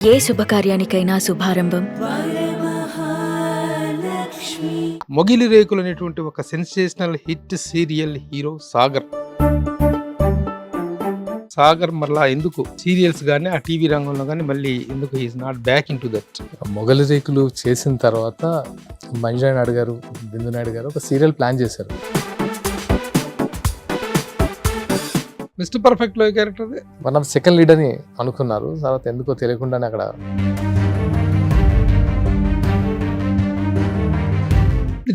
ఏ శుభకార్యానికైనా శుభారంభం. మొగిలి రేకులు అనేటువంటి ఒక sensational hit serial hero Sagar. Sagar మరలా ఎందుకు సీరియల్స్ గానీ ఆ టీవీ రంగంలో కానీ మళ్ళీ ఎందుకు he is not back into that? Mogali Rekulu చేసిన తర్వాత మంజునాథ్ నాయుడు గారు, బిందు నాయుడు గారు ఒక సీరియల్ ప్లాన్ చేశారు. మిస్టర్ పర్ఫెక్ట్ లో character one of second lead అని అనుకున్నారు. తర్వాత ఎందుకో తెలియకుండానే అక్కడ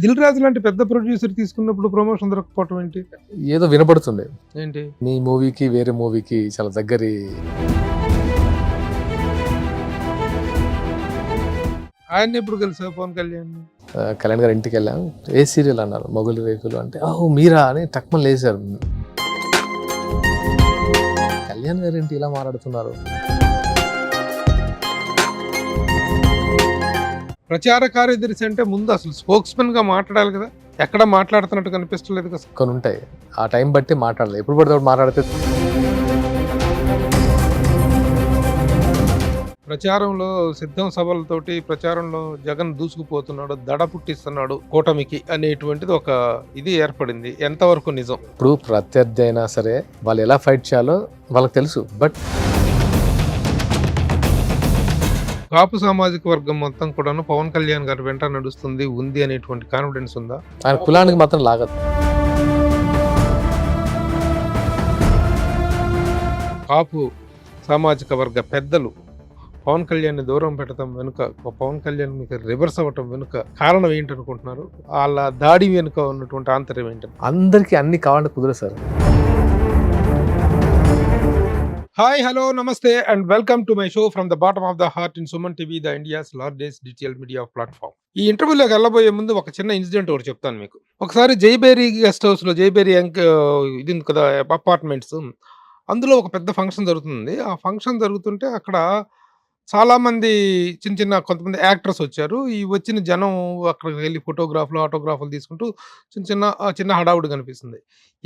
దిల్ రాజు లాంటి పెద్ద ప్రొడ్యూసర్ తీసుకున్నప్పుడు ప్రమోషన్ దొరకపోవటం ఏంటి? ఏదో వినపడుతుంది, ఏంటి నీ మూవీకి వేరే మూవీకి చాలా దగ్గరి. ఆయన ఎప్పుడు కలిసా పవన్ కళ్యాణ్? కళ్యాణ్ గారి ఇంటికి వెళ్ళాం. ఏ సీరియల్ అన్నారు, మొగలి రేకులు అంటే ఓహో మీరా అని టక్మన్ లేచారు. కళ్యాణ్ గారు ఏంటి ఇలా మాట్లాడుతున్నారు? ప్రచార కార్యదర్శి అంటే ముందు అసలు స్పోక్స్మెన్ గా మాట్లాడాలి కదా, ఎక్కడ మాట్లాడుతున్నట్టు కనిపిస్తలేదు కదా. కొన్ని ఉంటాయి, ఆ టైం బట్టి మాట్లాడాలి. ఎప్పుడు పడితే అప్పుడు మాట్లాడితే ప్రచారంలో సిద్ధం సభలతోటి ప్రచారంలో జగన్ దూసుకుపోతున్నాడు, దడ పుట్టిస్తున్నాడు కూటమికి అనేటువంటిది ఒక ఇది ఏర్పడింది. ఎంతవరకు నిజం? ఇప్పుడు ప్రత్యర్థి అయినా సరే వాళ్ళు ఎలా ఫైట్ చేయాలో వాళ్ళకి తెలుసు. బట్ కాపు సామాజిక వర్గం మొత్తం కూడాను పవన్ కళ్యాణ్ గారి వెంట నడుస్తుంది ఉంది అనేటువంటి కాన్ఫిడెన్స్ ఉందా? ఆయన కులానికి మాత్రం లాగదు. కాపు సామాజిక వర్గ పెద్దలు పవన్ కళ్యాణ్ దూరం పెట్టడం వెనుక, పవన్ కళ్యాణ్ మీకు రివర్స్ అవ్వటం వెనుక కారణం ఏంటనుకుంటున్నారు? వాళ్ళ దాడి వెనుక ఉన్నటువంటి ఆంతర్యం ఏంటని? అందరికీ అన్ని కావాలంటే కుదరదు సార్. హాయ్, హలో, నమస్తే and welcome to my show from the bottom of the heart in Suman TV, the India's largest digital media platform. ఈ ఇంటర్వ్యూలోకి వెళ్ళబోయే ముందు ఒక చిన్న ఇన్సిడెంట్ ఒకటి చెప్తాను మీకు. ఒకసారి జైబేరీ గెస్ట్ హౌస్ లో, జైబేరీ ఇది ఉంది కదా అపార్ట్మెంట్స్, అందులో ఒక పెద్ద ఫంక్షన్ జరుగుతుంది. ఆ ఫంక్షన్ జరుగుతుంటే అక్కడ చాలా మంది కొంతమంది యాక్టర్స్ వచ్చారు. ఈ వచ్చిన జనం అక్కడికి వెళ్ళి ఫోటోగ్రాఫ్లు, ఆటోగ్రాఫ్లు తీసుకుంటూ చిన్న హడావుడి కనిపిస్తుంది.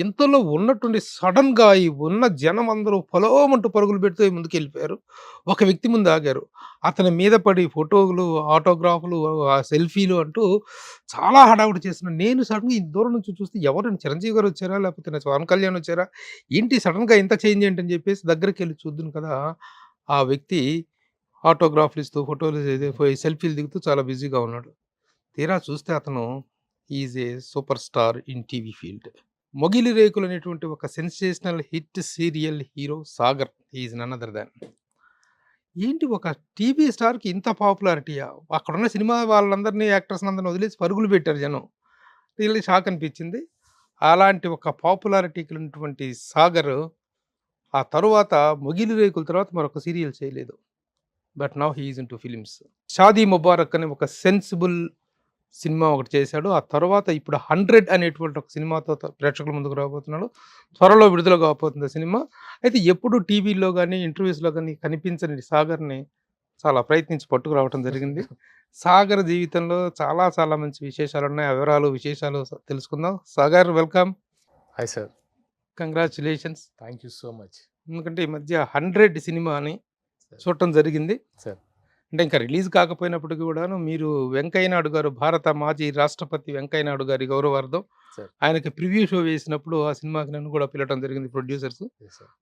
ఇంతలో ఉన్నట్టుండి సడన్ గా ఈ ఉన్న జనం అందరూ పొలోమంటూ పరుగులు పెడుతూ ముందుకు వెళ్ళిపోయారు. ఒక వ్యక్తి ముందు ఆగారు. అతని మీద పడి ఫోటోలు, ఆటోగ్రాఫ్లు, ఆ సెల్ఫీలు అంటూ చాలా హడావుడి చేస్తున్నాడు. నేను సడన్ గా ఈ దూరం నుంచి చూస్తే ఎవరండి, చిరంజీవి గారు వచ్చారా లేకపోతే పవన్ కళ్యాణ్ వచ్చారా, ఏంటి సడన్ గా ఇంత చేంజ్ ఏంటని చెప్పేసి దగ్గరికి వెళ్ళి చూద్దును కదా, ఆ వ్యక్తి ఆటోగ్రాఫ్లు ఇస్తూ, ఫోటోలు సెల్ఫీలు దిగుతూ చాలా బిజీగా ఉన్నాడు. తీరా చూస్తే అతను is a super star in TV field. Mogali Rekulu అనేటువంటి ఒక sensational hit serial hero Sagar is none other than. ఏంటి ఒక టీవీ స్టార్కి ఇంత పాపులారిటీయా? అక్కడున్న సినిమా వాళ్ళందరినీ, యాక్టర్స్ అందరిని వదిలేసి పరుగులు పెట్టారు జనం. రియల్లీ షాక్ అనిపించింది. అలాంటి ఒక పాపులారిటీకి ఉన్నటువంటి సాగర్ ఆ తరువాత మొగిలి రేకుల తర్వాత మరొక సీరియల్ చేయలేదు. But now he is in to films. Shaadi Mubarak అని ఒక సెన్సిబుల్ సినిమా ఒకటి చేశాడు. ఆ తర్వాత ఇప్పుడు 100 అనేటువంటి ఒక సినిమాతో ప్రేక్షకుల ముందుకు రాబోతున్నాడు. త్వరలో విడుదల కాబోతుంది ఆ సినిమా. అయితే ఎప్పుడు టీవీలో కానీ ఇంటర్వ్యూస్లో కానీ కనిపించని సాగర్ని చాలా ప్రయత్నించి పట్టుకురావడం జరిగింది. సాగర్ జీవితంలో చాలా చాలా మంచి విశేషాలు ఉన్నాయి. ఆ విశేషాలు తెలుసుకుందాం. Sagar, welcome. Hi sir. Congratulations. Thank you so much. ఎందుకంటే ఈ మధ్య 100 సినిమాని చూడటం జరిగింది సార్. అంటే ఇంకా రిలీజ్ కాకపోయినప్పటికీ కూడాను మీరు వెంకయ్య నాయుడు గారు, భారత మాజీ రాష్ట్రపతి వెంకయ్య నాయుడు గారి గౌరవార్థం ఆయనకి ప్రివ్యూ షో వేసినప్పుడు ఆ సినిమాకి నన్ను కూడా పిలవడం జరిగింది ప్రొడ్యూసర్స్.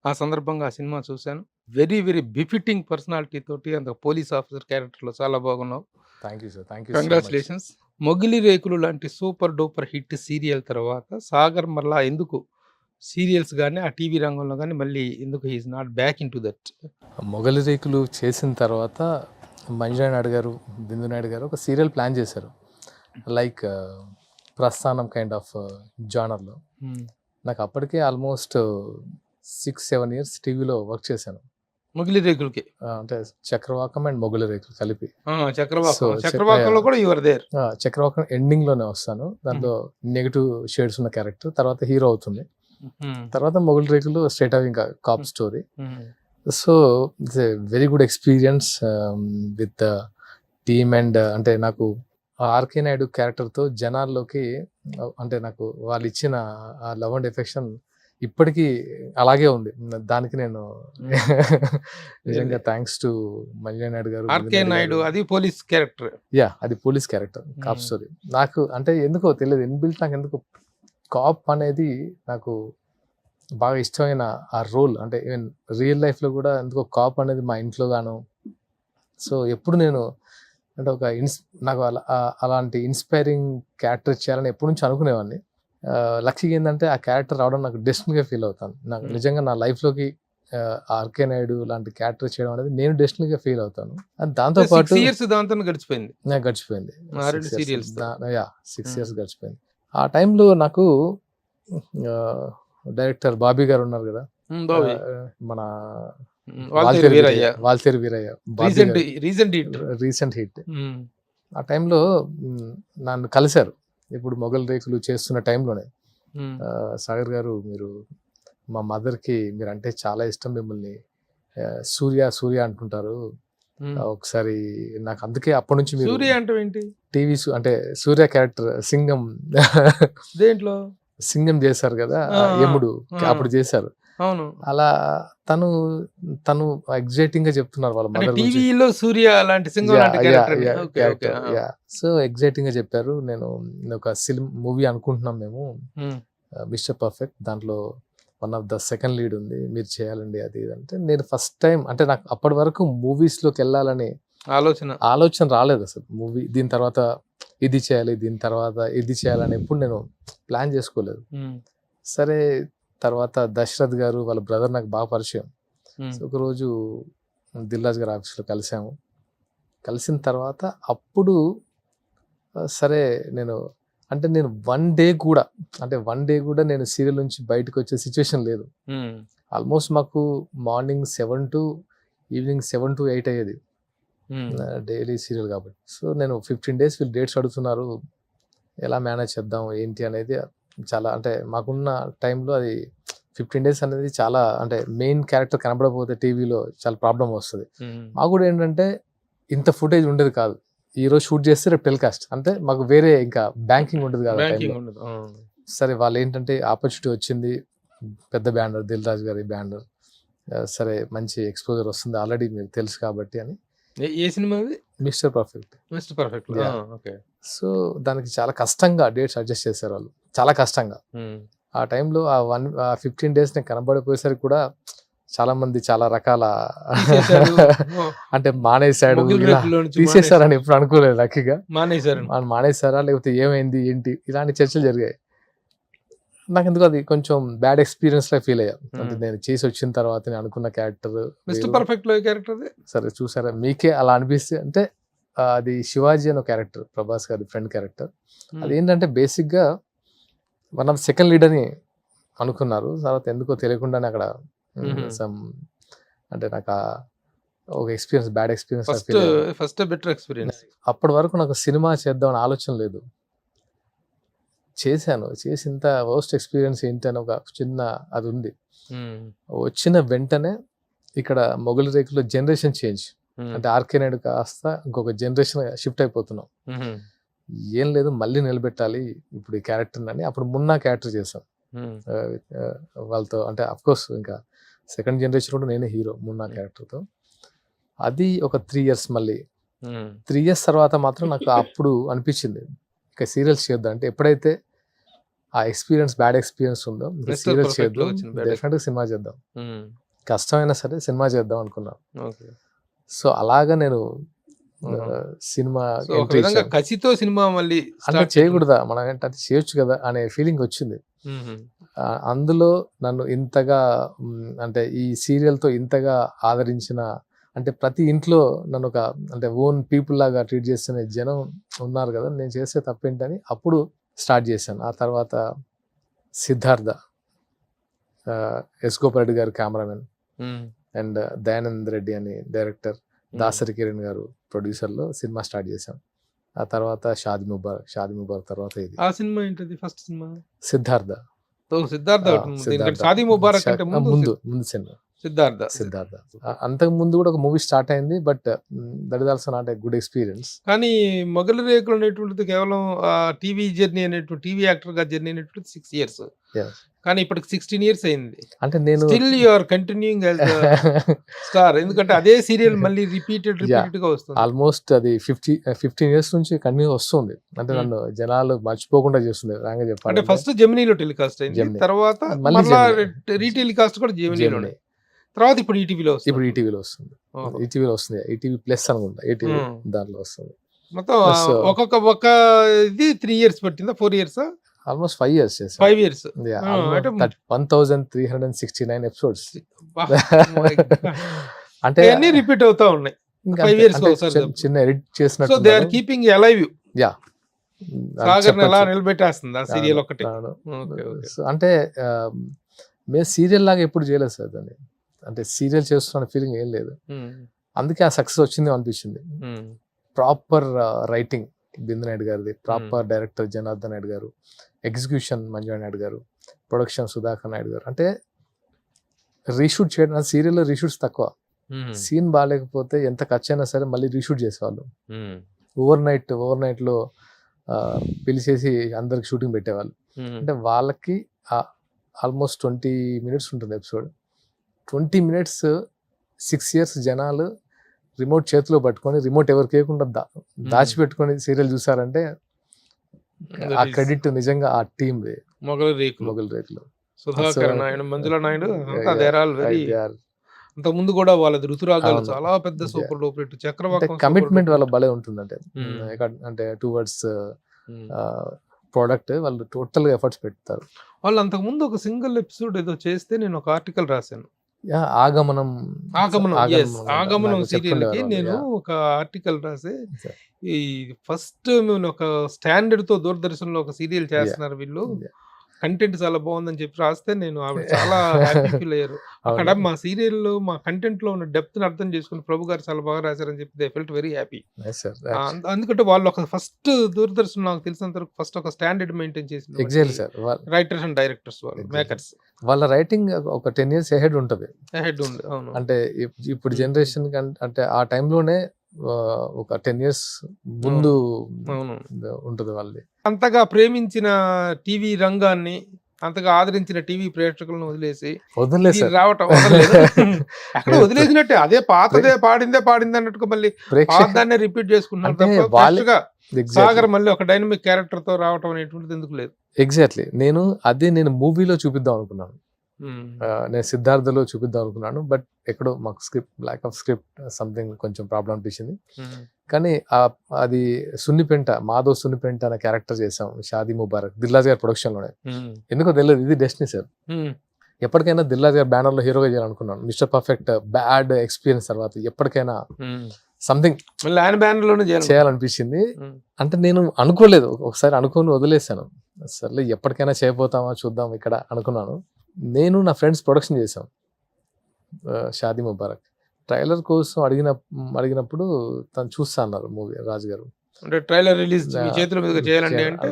ఆ సందర్భంగా ఆ సినిమా చూశాను. వెరీ వెరీ బిఫిటింగ్ పర్సనాలిటీ తోటి అంత పోలీస్ ఆఫీసర్ క్యారెక్టర్లో చాలా బాగున్నావు. Thank you sir. Thank you. Congratulations. Mogali Rekulu లాంటి సూపర్ డూపర్ హిట్ సీరియల్ తర్వాత సాగర్ మరలా ఎందుకు సీరియల్స్ కానీ ఆ టీవీ రంగంలో కానీ మళ్ళీ ఎందుకు he is not back into that? Mogali Rekulu చేసిన తర్వాత మంజునాథ్ నాయుడు గారు, బిందు నాయుడు గారు ఒక సీరియల్ ప్లాన్ చేశారు. లైక్ ప్రస్థానం కైండ్ ఆఫ్ జానర్లో. నాకు అప్పటికే ఆల్మోస్ట్ 6-7 years టీవీలో వర్క్ చేశాను. మొగిలి రేకులకి అంటే చక్రవాకం అండ్ మొగలి రేకులు కలిపి. చక్రవాకంలో కూడా యువర్ దేర్. చక్రవాకం ఎండింగ్ లోనే వస్తాను. దాంట్లో నెగిటివ్ షేడ్స్ ఉన్న క్యారెక్టర్, తర్వాత హీరో అవుతుంది. తర్వాత మొగలి రేకులు స్ట్రైట్ అవి ఇంకా cop story. So it's a very good experience with the team. And అంటే నాకు ఆర్కే నాయుడు క్యారెక్టర్తో జనాల్లోకి అంటే నాకు వాళ్ళు ఇచ్చిన ఆ లవ్ అండ్ ఎఫెక్షన్ ఇప్పటికీ అలాగే ఉంది. దానికి నేను నిజంగా ఏది? థ్యాంక్స్ టు మల్లినాయుడు నాయుడు గారు, ఆర్కే గోవిందరెడ్డి నాయుడు గారు. అది పోలీస్ క్యారెక్టర్. అది పోలీస్ క్యారెక్టర్, కాప్ మ్మ్. స్టోరీ. నాకు అంటే ఎందుకో తెలియదు, ఇన్‌బిల్ట్ నాకు ఎందుకో కాప్ అనేది నాకు బాగా ఇష్టమైన ఆ రోల్. అంటే ఈవెన్ రియల్ లైఫ్‌లో కూడా ఎందుకో కాప్ అనేది మా ఇంట్లో గాను. సో ఎప్పుడు నేను అంటే ఒక నాకు అలాంటి ఇన్స్పైరింగ్ క్యారెక్టర్ చేయాలని ఎప్పటి నుంచో అనుకునేవాడిని. లక్కీగా ఏందంటే ఆ క్యారెక్టర్ రావడం నాకు డెస్టినీగా ఫీల్ అవుతాను. నాకు మ్మ్. నిజంగా నా లైఫ్‌లోకి ఆర్కే నాయుడు లాంటి క్యారెక్టర్ చేయడం అనేది నేను డెస్టినీగా ఫీల్ అవుతాను. అండ్ దాంతో 6 పాటు ఇయర్స్ దాంతో గడిచిపోయింది నాకు గడిచిపోయింది. ఆ 6 రెండు ఇయర్స్. సీరియల్స్ తో. 6 ఇయర్స్ గడిచిపోయింది. ఆ టైంలో నాకు డైరెక్టర్ బాబీ గారు ఉన్నారు కదా! బాబీ మన వాల్తేరు వీరయ్య వాల్తేరు వీరయ్య బాబీ రీసెంట్ గారు రీసెంట్ హిట్. Recent hit. ఆ టైంలో నన్ను కలిశారు. ఇప్పుడు మొగల్ రేకులు చేస్తున్న టైంలోనే సాగర్ గారు, మీరు మా మదర్‌కి మీరంటే చాలా ఇష్టం, మిమ్మల్ని సూర్య సూర్య అంటుంటారు. ఒకసారి నాకు అందుకే అప్పటి నుంచి మీరు సూర్య అంటే ఏంటి టీవీ అంటే సూర్య క్యారెక్టర్ సింగం దేంట్లో? సింగం చేశారు కదా, ఆ, యముడు ఆ. అప్పుడు చేశారు. అవును, అలా తను ఎగ్జైటింగ్ గా చెప్తున్నారు వాళ్ళ అంటే మదర్ గురించి. టీవీలో సూర్య లాంటి సింగం లాంటి క్యారెక్టర్. ఎగ్జైటింగ్ గా చెప్పారు. నేను ఒక మూవీ అనుకుంటున్నాం మేము, మిస్టర్ పర్ఫెక్ట్, దాంట్లో one of the second lead ఉంది, మీరు చేయాలండి అది ఇది అంటే. నేను ఫస్ట్ టైం అంటే నాకు అప్పటి వరకు మూవీస్ లోకి వెళ్ళాలని ఆలోచన రాలేదు అసలు. మూవీ దీని తర్వాత ఇది చేయాలి, దీని తర్వాత ఇది చేయాలని ఎప్పుడు నేను ప్లాన్ చేసుకోలేదు. సరే, తర్వాత దశరథ్ గారు వాళ్ళ బ్రదర్ నాకు బాగా పరిచయం. సో ఒకరోజు దిల్ రాజు గారి ఆఫీస్లో కలిసాము. కలిసిన తర్వాత అప్పుడు సరే నేను వన్ డే కూడా నేను సీరియల్ నుంచి బయటకు వచ్చే సిచ్యువేషన్ లేదు. ఆల్మోస్ట్ మాకు మార్నింగ్ 7 to ఈవినింగ్ 7 to 8 అయ్యేది డైలీ సీరియల్ కాబట్టి. సో నేను 15 days వీళ్ళు డేట్స్ అడుగుతున్నారు, ఎలా మేనేజ్ చేద్దాం ఏంటి అనేది. చాలా అంటే మాకున్న టైంలో అది 15 days అనేది చాలా, అంటే మెయిన్ క్యారెక్టర్ కనబడకపోతే టీవీలో చాలా ప్రాబ్లం వస్తుంది. మాకు కూడా ఏంటంటే ఇంత ఫుటేజ్ ఉండేది కాదు. ఈ రోజు షూట్ చేస్తే రేపు టెలికాస్ట్, అంటే మాకు వేరే ఇంకా బ్యాంకింగ్ ఉండదు కాదు ఆ టైంలో. సరే, వాళ్ళు ఏంటంటే ఆపర్చునిటీ వచ్చింది, పెద్ద బ్యానర్, దిల్ రాజు గారి బ్యానర్, సరే మంచి ఎక్స్పోజర్ వస్తుంది ఆల్రెడీ మీకు తెలుసు కాబట్టి అని. ఏ సినిమా? Mister perfect. సో దానికి చాలా కష్టంగా డేట్స్ అడ్జస్ట్ చేశారు వాళ్ళు, చాలా కష్టంగా. ఆ టైంలో ఆ 15 days నేను కనబడిపోయేసరికి కూడా చాలా మంది చాలా రకాల అంటే మానేశాడు, తీసేశారని ఎప్పుడు అనుకోలేదు. లక్కీగా మానేశారా లేకపోతే ఏమైంది ఏంటి ఇలాంటి చర్చలు జరిగాయి. నాకు ఎందుకు అది కొంచెం బ్యాడ్ ఎక్స్పీరియన్స్ లా ఫీల్ అయ్యా. అంటే నేను చేసి వచ్చిన తర్వాత నేను అనుకున్న క్యారెక్టర్ సరే చూసారా, మీకే అలా అనిపిస్తే అంటే అది శివాజీ అనే క్యారెక్టర్, ప్రభాస్ గారి ఫ్రెండ్ క్యారెక్టర్. అదేంటంటే బేసిక్ గా వన్ ఆఫ్ సెకండ్ లీడ్ అని అనుకున్నారు. తర్వాత ఎందుకో తెలియకుండానే అక్కడ అంటే నాకు ఒక ఎక్స్పీరియన్స్, బ్యాడ్ ఎక్స్పీరియన్స్. అప్పటి వరకు నాకు సినిమా చేద్దామని ఆలోచన లేదు. చేశాను, చేసి ఇంత వర్స్ట్ ఎక్స్పీరియన్స్ ఏంటి అని ఒక చిన్న అది ఉంది. వచ్చిన వెంటనే ఇక్కడ మొగలి రేకులో జనరేషన్ చేంజ్, అంటే ఆర్కే నాయుడు కాస్త ఇంకొక జనరేషన్ షిఫ్ట్ అయిపోతున్నాం. ఏం లేదు, మళ్ళీ నిలబెట్టాలి ఇప్పుడు ఈ క్యారెక్టర్ అని అప్పుడు మున్నా క్యారెక్టర్ చేశాం వాళ్ళతో. అంటే అఫ్కోర్స్ ఇంకా సెకండ్ జనరేషన్ కూడా నేనే హీరో మున్నా క్యారెక్టర్తో. అది ఒక 3 years. మళ్ళీ 3 years తర్వాత మాత్రం నాకు అప్పుడు అనిపించింది ఇంకా సీరియల్స్ చేద్దాం. అంటే ఎప్పుడైతే ఆ ఎక్స్పీరియన్స్, బ్యాడ్ ఎక్స్పీరియన్స్ ఉందో ఇంకా సీరియల్స్ చేద్దాం, డెఫినెట్గా సినిమా చేద్దాం, కష్టమైనా సరే సినిమా చేద్దాం అనుకున్నాను. సో అలాగా నేను సినిమా కసితో సినిమా మళ్ళీ అంటే చేయకూడదా మనం ఏంటంటే చేయొచ్చు కదా అనే ఫీలింగ్ వచ్చింది. అందులో నన్ను ఇంతగా అంటే ఈ సీరియల్తో ఇంతగా ఆదరించిన, అంటే ప్రతి ఇంట్లో నన్ను ఒక అంటే ఓన్ పీపుల్ లాగా ట్రీట్ చేస్తున్న జనం ఉన్నారు కదా, నేను చేసే తప్పేంటని అప్పుడు స్టార్ట్ చేశాను. ఆ తర్వాత సిద్ధార్థ, ఎస్ గోపారెడ్డి గారు కెమెరామెన్, అండ్ దయానంద్ రెడ్డి అని డైరెక్టర్, దాసరి కిరణ్ గారు ప్రొడ్యూసర్లో సినిమా స్టార్ట్ చేశాం. ఆ తర్వాత షాదీ ముబారక్ తర్వాత ఇది. ఆ సినిమా ఏంటది? First cinema Siddhartha. షాదీ ముబారక్ అంటే ముందు సినిమా సిద్ధార్థ. అంతకు ముందు కూడా ఒక మూవీ స్టార్ట్ అయింది, but that is also not a good experience. కానీ మొగలి రేకులు అనేటువంటిది కేవలం టీవీ జర్నీ అనేటువంటి, టీవీ యాక్టర్ గా జర్నీ అనేటువంటి 6 years. కానీ ఇప్పటికి 16 ఇయర్స్ అయింది. అంటే నేను still you are continuing as the star. ఎందుకంటే అదే సీరియల్ మళ్ళీ రిపీటెడ్ గా వస్తుంది. ఆల్మోస్ట్ అది 15 ఇయర్స్ నుంచి కంటిన్యూ వస్తుంది. అంటే నన్ను జనాలు మర్చిపోకుండా చేస్తుంది రాంగా అంటే చెప్పాలి. ఫస్ట్ జెమినీలో టెలికాస్ట్ అయింది, జెమినీ. తర్వాత మళ్ళీ మళ్ళా జెమినీ. రీటెలికాస్ట్ కూడా జెమినీలోనే, తర్వాత ఇప్పుడు ఈటీవీలో వస్తుంది. ఇప్పుడు ఈటీవీలో వస్తుంది. ఓహో. ఈటీవీలో వస్తుంది. ఈటీవీ ప్లస్ అనుకుంటా. ETV Hmm. దాంట్లో వస్తుంది. మొత్తం Plus, ఒక ఇది 3 ఇయర్స్ పట్టిందా, 4 ఇయర్స్, ఆల్మోస్ట్ 5 years చేశాను. 5 ఇయర్స్? అంటే 1369 ఎపిసోడ్స్. అంటే అన్ని రిపీట్ అవుతా ఉన్నాయి. ఇంకా 5 అంతే. years అంటే ఒకసారి చిన్న- చిన్న ఎడిట్ సో చేసినట్టు they are keeping alive yeah Sagar ఎలా నిలబెట్టేస్తుంది ఆ సీరియల్ ఒకటి. Okay, okay. అంటే మేము సీరియల్ లాగా ఎప్పుడు చేయలేదు సార్ దాన్ని. అంటే సీరియల్ చేస్తున్న ఫీలింగ్ ఏం లేదు. అందుకే ఆ సక్సెస్ వచ్చింది అనిపించింది. ప్రాపర్ రైటింగ్ బిందు నాయుడు గారిది, ప్రాపర్ డైరెక్టర్ జనార్దన్ నాయుడు గారు, ఎగ్జిక్యూషన్ మంజునాథ్ నాయుడు గారు, ప్రొడక్షన్ సుధాకర్ నాయుడు గారు. అంటే రీషూట్ చేయడం, సీరియల్లో రీషూట్స్ తక్కువ. సీన్ బాగాలేకపోతే ఎంత ఖర్చు అయినా సరే మళ్ళీ రీషూట్ చేసేవాళ్ళు. ఓవర్ నైట్ లో పిలిచేసి అందరికి షూటింగ్ పెట్టేవాళ్ళు. అంటే వాళ్ళకి ఆల్మోస్ట్ 20 minutes ఉంటుంది ఎపిసోడ్. 20 minutes 6 years జనాలు రిమోట్ చేతిలో పట్టుకొని, రిమోట్ ఎవరికి వేయకుండా దాచిపెట్టుకొని సీరియల్ చూసారంటే ఆ క్రెడిట్ నిజంగా ఆ టీమ్ మొగలు రేకులు, సుధాకర్ నాయుడు, మంజుల నాయుడు, అంత ముందు కూడా వాళ్ళది ఋతురాగాలు అవును. చాలా పెద్ద సూపర్ డూపర్ హిట్. అంటే చక్రవాకం కమిట్మెంట్ వాళ్ళ భలే ఉంటుందంటే అంటే టువర్డ్స్ ప్రోడక్ట్ వాళ్ళు టోటల్ గా ఎఫర్ట్స్ పెడతారు. వాళ్ళు అంతకు ముందు ఒక సింగిల్ ఎపిసోడ్ ఏదో చేస్తే నేను ఒక ఆర్టికల్ రాశాను. ఆగమనం సీరియల్ కి నేను ఒక ఆర్టికల్ రాసి, ఈ ఫస్ట్ ఒక స్టాండర్డ్ తో దూరదర్శన్ లో ఒక సీరియల్ చేస్తున్నారు వీళ్ళు, కంటెంట్ చాలా బాగుందని చెప్పి రాస్తే నేను ఆవిడ చాలా హ్యాపీ ఫీల్ అయ్యారు. అక్కడ మా సీరియల్ మా కంటెంట్ లో ఉన్న డెప్త్ ని అర్థం చేసుకుని ప్రభు గారు చాలా బాగా రాశారని చెప్పి దే ఫెల్ట్ వెరీ హ్యాపీ. ఎందుకంటే వాళ్ళు ఒక ఫస్ట్ దూరదర్శన్ నాకు తెలిసినంత వరకు ఫస్ట్ ఒక స్టాండర్డ్ మెయింటైన్ చేసింది exactly sir. Writers and directors, వాళ్ళు మేకర్స్. వాళ్ళ రైటింగ్ ఒక 10 years ahead ఉంటుంది. హెడ్ ఉంది. అవును. అంటే ఇప్పుడు జనరేషన్ అంటే ఆ టైంలోనే ఒక 10 years ముందు అవును. ఉంటుంది వాళ్ళది. అంతగా ప్రేమించిన టీవీ రంగాన్ని, అంతగా ఆదరించిన టీవీ ప్రేక్షకులను వదిలేసి వదిలేదు ఇది సార్. రావటం వదలలేదు. అక్కడ వదిలేసినట్టే, అదే పాతదే పాడిందే అన్నట్టుగా మళ్ళీ పాదాన్నే రిపీట్ చేసుకుంటున్నారు అంటే తప్ప వాళ్ళే- fresh గా సాగర్ మళ్ళీ ఒక డైనమిక్ క్యారెక్టర్ తో రావటం అనేటువంటిది ఎందుకు లేదు. ఎగ్జాక్ట్లీ నేను మూవీలో చూపిద్దాం అనుకున్నాను. నేను సిద్ధార్థలో చూపిద్దాం అనుకున్నాను. బట్ ఎక్కడో మాకు ల్యాక్ ఆఫ్ స్క్రిప్ట్ సంథింగ్ కొంచెం ప్రాబ్లం అనిపించింది. కానీ అది మాధవ్ సున్నిపెంట అనే క్యారెక్టర్ చేసాం, షాదీ ముబారక్, దిల్రాజ్ గారి ప్రొడక్షన్ లోనే. ఎందుకో తెలియదు, ఇది డెస్టినీ సార్. ఎప్పటికైనా దిల్రాజ్ గారి బ్యానర్ లో హీరోగా చేయాలనుకున్నాను. మిస్టర్ పర్ఫెక్ట్ బ్యాడ్ ఎక్స్పీరియన్స్ తర్వాత ఎప్పటికైనా సంథింగ్ చేయాలనిపించింది. అంటే నేను అనుకోలేదు, ఒకసారి అనుకోని వదిలేసాను. సర్లే ఎప్పటికైనా చేయబోతామా చూద్దాం ఇక్కడ అనుకున్నాను. నేను నా ఫ్రెండ్స్ ప్రొడక్షన్ చేశాం షాదీ ముబారక్. ట్రైలర్ కోసం అడిగినప్పుడు తను చూస్తా అన్నారు మూవీ, రాజు గారు. అంటే ట్రైలర్ రిలీజ్ చేతుల మీదుగా చేయాలండి అంటే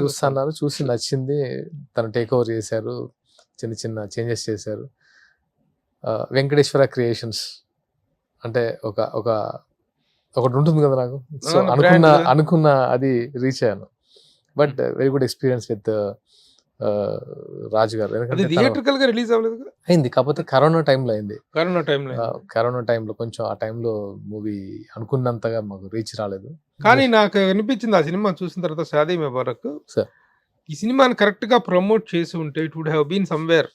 చూస్తా అన్నారు. చూసి నచ్చింది, తను టేక్ ఓవర్ చేశారు, చిన్న చేంజెస్ చేశారు. వెంకటేశ్వర క్రియేషన్స్ అంటే ఒకటి ఉంటుంది కదా నాకు. సో అనుకున్న అది రీచ్ అయ్యాను. But very good experience with Raju గారు. థియేట్రికల్ గా రిలీజ్ అవ్వలేదు అయింది, కాకపోతే కరోనా టైంలో అయింది. కరోనా టైంలో కొంచెం ఆ టైంలో మూవీ అనుకున్నంతగా మాకు రీచ్ రాలేదు. కానీ నాకు అనిపించింది ఆ సినిమా చూసిన తర్వాత, షాదీ ముబారక్ ఈ సినిమాని కరెక్ట్ గా ప్రమోట్ చేసి ఉంటే it would have been somewhere.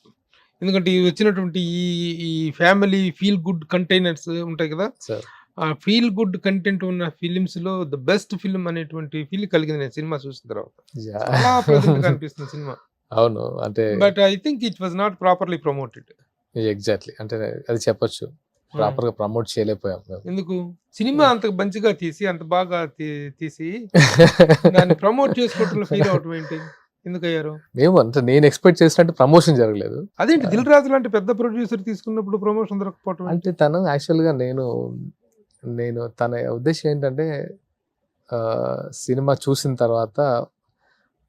ఎందుకంటే వచ్చినటువంటి ఈ ఫ్యామిలీ ఫీల్ గుడ్ కంటైనర్స్ ఉంటాయి కదా, ఆ ఫీల్ గుడ్ కంటెంట్ ఉన్న ఫిలిమ్స్ లో ద బెస్ట్ ఫిల్మ్ అనేటువంటి ఫీల్ కలిగింది నేను సినిమా చూసిన తర్వాత. చాలా ప్రెజెంట్ గా అనిపిస్తుంది సినిమా. అవును, అంటే but I think it was not properly promoted. Exactly, అంటే అది చెప్పొచ్చు, ప్రాపర్ గా ప్రమోట్ చేయలేకపోయాం. ఎందుకు సినిమా అంత మంచిగా తీసి అంత బాగా తీసి దాన్ని ప్రమోట్ చేసుకోవటంలో ఫీల్ అవటం ఏంటి, ఎందుకు అయ్యారు? మేము అంటే నేను ఎక్స్పెక్ట్ చేసినట్టు ప్రమోషన్ జరగలేదు. అదేంటి దిల్ రాజు లాంటి పెద్ద ప్రొడ్యూసర్ తీసుకున్నప్పుడు ప్రమోషన్ దొరకపోవటం అంటే తను యాక్చువల్ గా నేను తన ఉద్దేశం ఏంటంటే సినిమా చూసిన తర్వాత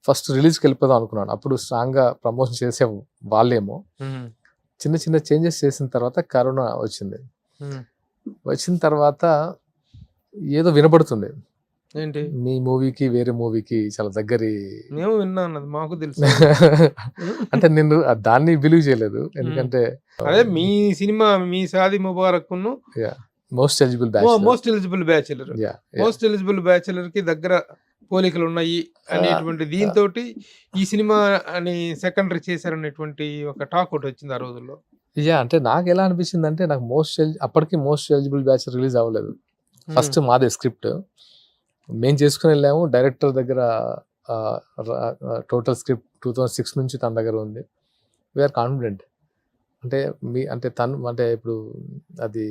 ఫస్ట్ రిలీజ్కి వెళ్ళిపోదాం అనుకున్నాను. అప్పుడు స్ట్రాంగ్ గా ప్రమోషన్ చేసే వాళ్ళేమో. చిన్న చేంజెస్ చేసిన తర్వాత కరోనా వచ్చింది. వచ్చిన తర్వాత ఏదో వినపడుతుంది, ఏంటి మీ మూవీకి వేరే మూవీకి చాలా దగ్గరి మేము విన్నా అన్నది మాకు తెలుసు. అంటే నేను దాన్ని బిలీవ్ చేయలేదు, ఎందుకంటే అదే మీ సినిమా మీ Shaadi Mubarak most eligible batch most eligible bachelor most eligible bachelor కి దగ్గర పోలికలు ఉన్నాయి అనేటువంటి దీంతో ఈ సినిమా అని సెకండరీ చేశారనేటువంటి ఒక టాక్ ఒకటి వచ్చింది ఆ రోజుల్లో. అంటే నాకు ఎలా అనిపించింది అంటే, నాకు అప్పటికి మోస్ట్ ఎలిజిబుల్ బ్యాచ్ రిలీజ్ అవ్వలేదు. ఫస్ట్ మాదే స్క్రిప్ట్ మేము చేసుకుని వెళ్ళాము. డైరెక్టర్ దగ్గర టోటల్ స్క్రిప్ట్ 2006 నుంచి తన దగ్గర ఉంది. We are confident. అంటే తను అంటే ఇప్పుడు అది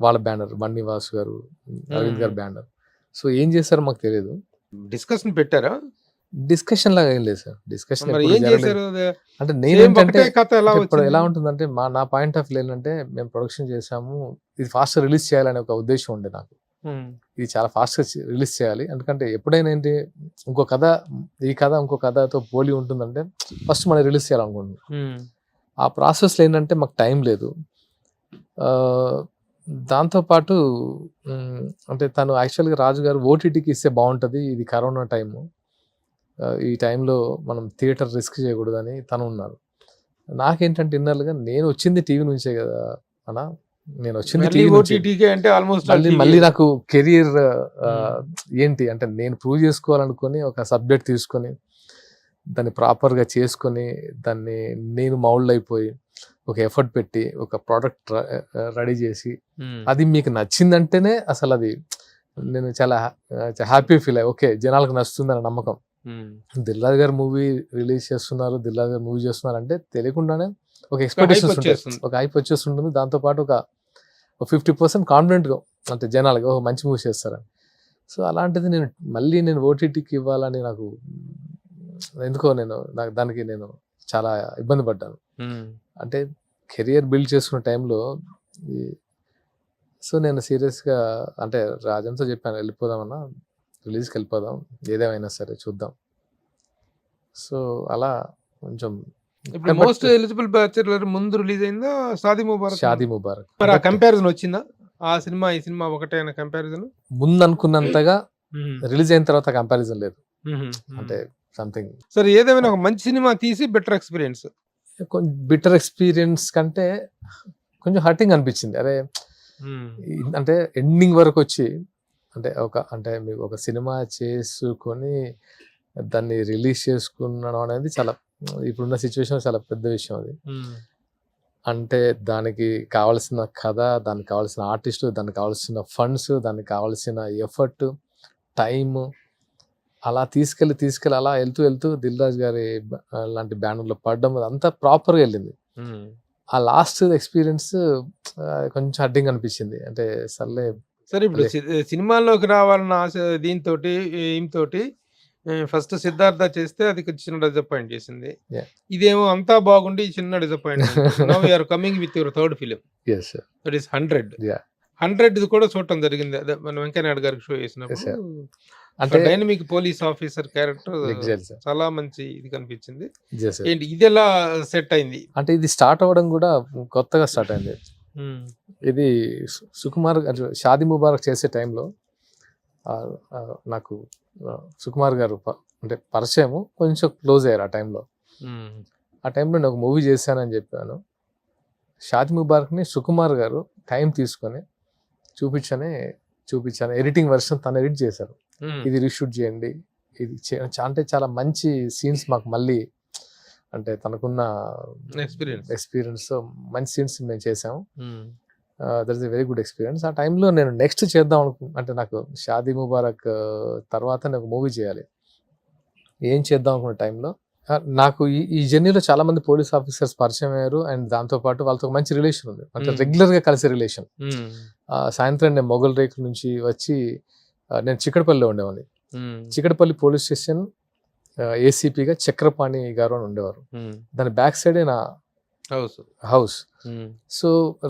వాళ్ళ బ్యానర్, బన్నీ వాసు గారు, అరవింద్ గారు బ్యానర్. సో ఏం చేస్తారో మాకు తెలియదు. డిస్కషన్ పెట్టారా? డిస్కషన్ లాగా ఏం లేదు సార్. డిస్కషన్ ఏం చేశారు? అంటే నేనేంటంటే కథ ఇప్పుడు ఎలా ఉంటుందంటే, నా పాయింట్ ఆఫ్ వ్యూ ఏంటంటే, మేము ప్రొడక్షన్ చేసాము, ఇది ఫాస్ట్ రిలీజ్ చేయాలనే ఒక ఉద్దేశం ఉండే నాకు. ఇది చాలా ఫాస్ట్ గా రిలీజ్ చేయాలి, ఎందుకంటే ఎప్పుడైనా ఏంటి ఇంకో కథ, ఈ కథ ఇంకో కథతో పోలి ఉంటుందంటే ఫస్ట్ మనం రిలీజ్ చేయాలనుకుంటున్నాం. ఆ ప్రాసెస్ లో ఏంటంటే మాకు టైం లేదు. దాంతోపాటు అంటే తను యాక్చువల్గా రాజు గారు ఓటీటీకి ఇస్తే బాగుంటుంది, ఇది కరోనా టైము, ఈ టైంలో మనం థియేటర్ రిస్క్ చేయకూడదని తను ఉన్నారు. నాకేంటంటే ఇన్నర్లుగా నేను వచ్చింది టీవీ నుంచే కదా అన్న, నేను వచ్చింది టీవీ నుంచి అంటే ఆల్మోస్ట్ మళ్ళీ నాకు కెరియర్ ఏంటి అంటే నేను ప్రూవ్ చేసుకోవాలనుకొని ఒక సబ్జెక్ట్ తీసుకొని దాన్ని ప్రాపర్గా చేసుకొని దాన్ని నేను మౌల్డ్ అయిపోయి ఒక ఎఫర్ట్ పెట్టి ఒక ప్రోడక్ట్ రెడీ చేసి అది మీకు నచ్చిందంటేనే అసలు అది నేను చాలా హ్యాపీ ఫీల్ అయ్యి, ఓకే జనాలకు నచ్చుతుందన్న నమ్మకం. దిల్రాజు గారు మూవీ రిలీజ్ చేస్తున్నారు, దిల్రాజు గారు మూవీ చేస్తున్నారు అంటే తెలియకుండానే ఒక ఎక్స్పెక్టేషన్స్ ఉంటాయి, ఒక హైప్ వచ్చేస్తుంటుంది. దాంతోపాటు ఒక 50% కాన్ఫిడెంట్గా అంటే జనాలకి ఒక మంచి మూవీ చేస్తారని. సో అలాంటిది నేను ఓటీటీకి ఇవ్వాలని నాకు ఎందుకో నాకు దానికి నేను చాలా ఇబ్బంది పడ్డాను. అంటే కెరియర్ బిల్డ్ చేసుకున్న టైంలో సో నేను సీరియస్గా అంటే రాజంతో చెప్పాను, వెళ్ళిపోదామన్నా, రిలీజ్కి వెళ్ళిపోదాం, ఏదేమైనా సరే చూద్దాం. సో అలా కొంచెం మోస్ట్ ఎలిజిబుల్ బ్యాచులర్ ముందు రిలీజ్ అయిందా షాదీ ముబారక్? మరి ఆ కంపారిజన్ వచ్చిందా? ఆ సినిమా ఈ సినిమా ఒకటే అనే కంపారిజన్ ముందు అనుకున్నంతగా రిలీజ్ అయిన తర్వాత కంపారిజన్ లేదు. అంటే సంథింగ్ సరే, ఏదేమైనా ఒక మంచి సినిమా తీసి బెటర్ ఎక్స్పీరియన్స్, బిటర్ ఎక్స్పీరియన్స్ కంటే కొంచెం హర్టింగ్ అనిపించింది. అరే అంటే ఎండింగ్ వరకు వచ్చి అంటే మీకు ఒక సినిమా చేసుకొని దాన్ని రిలీజ్ చేసుకున్నాను అనేది చాలా ఇప్పుడున్న సిచ్యువేషన్ చాలా పెద్ద విషయం అది. అంటే దానికి కావాల్సిన కథ, దానికి కావాల్సిన ఆర్టిస్టు, దానికి కావాల్సిన ఫండ్స్, దానికి కావాల్సిన ఎఫర్ట్, టైము అలా తీసుకెళ్ళి అలా వెళ్తూ దిల్రాజు గారి లాంటి బ్యానర్లో పడడం అంతా ప్రాపర్గా వెళ్ళింది. ఆ లాస్ట్ ఎక్స్పీరియన్స్ కొంచెం హర్టింగ్ అనిపించింది. అంటే సరే ఇప్పుడు సినిమాల్లోకి రావాలన్న ఆశ దీంతోటి ఫస్ట్ సిద్ధార్థ చేస్తే అది చిన్న డిసప్పాయింట్ చేసింది. ఇదేమో అంతా బాగుండి చిన్న disappointment. Now you are coming with your third film, that is 100 కూడా చూడటం జరిగింది. అదే మన వెంకయ్యనాయుడు గారికి షో చేసినప్పుడు అంటే డైనమిక్ పోలీస్ ఆఫీసర్ క్యారెక్టర్ చాలా మంచి ఇది కనిపించింది. ఏంటి ఇది ఎలా సెట్ అయింది? అంటే ఇది స్టార్ట్ అవ్వడం కూడా కొత్తగా స్టార్ట్ అయింది. ఇది సుకుమార్ షాదీ ముబారక్ చేసే టైంలో నాకు సుకుమార్ గారు అంటే పరిచయము, కొంచెం క్లోజ్ అయ్యారు ఆ టైంలో. ఆ టైంలో నేను ఒక మూవీ చేశానని చెప్పాను. షాదీ ముబారక్ని సుకుమార్ గారు టైం తీసుకొని చూపించాను. ఎడిటింగ్ వర్షన్ తను ఎడిట్ చేశారు. ఇది రీషూట్ చేయండి, ఇది అంటే చాలా మంచి సీన్స్ మాకు మళ్ళీ అంటే తనకున్న ఎక్స్పీరియన్స్ మంచి సీన్స్ మేము చేసాము. That is a very good experience. ఆ టైంలో నేను నెక్స్ట్ చేద్దాం అంటే నాకు షాదీ ముబారక్ తర్వాత నాకు మూవీ చేయాలి, ఏం చేద్దాం అనుకున్న టైంలో నాకు ఈ జర్నీలో చాలా మంది పోలీస్ ఆఫీసర్స్ పరిచయం అయ్యారు. అండ్ దాంతోపాటు వాళ్ళతో మంచి రిలేషన్ ఉంది, అంటే రెగ్యులర్గా కలిసే రిలేషన్. సాయంత్రం నేను మొగల్ రేకుల నుంచి వచ్చి నేను చిక్కడపల్లిలో ఉండేవాడిని. చిక్కడపల్లి పోలీస్ స్టేషన్ ఏసీపీగా చక్రపాణి గారు అని ఉండేవారు. దాని బ్యాక్ సైడే నా హౌస్. సో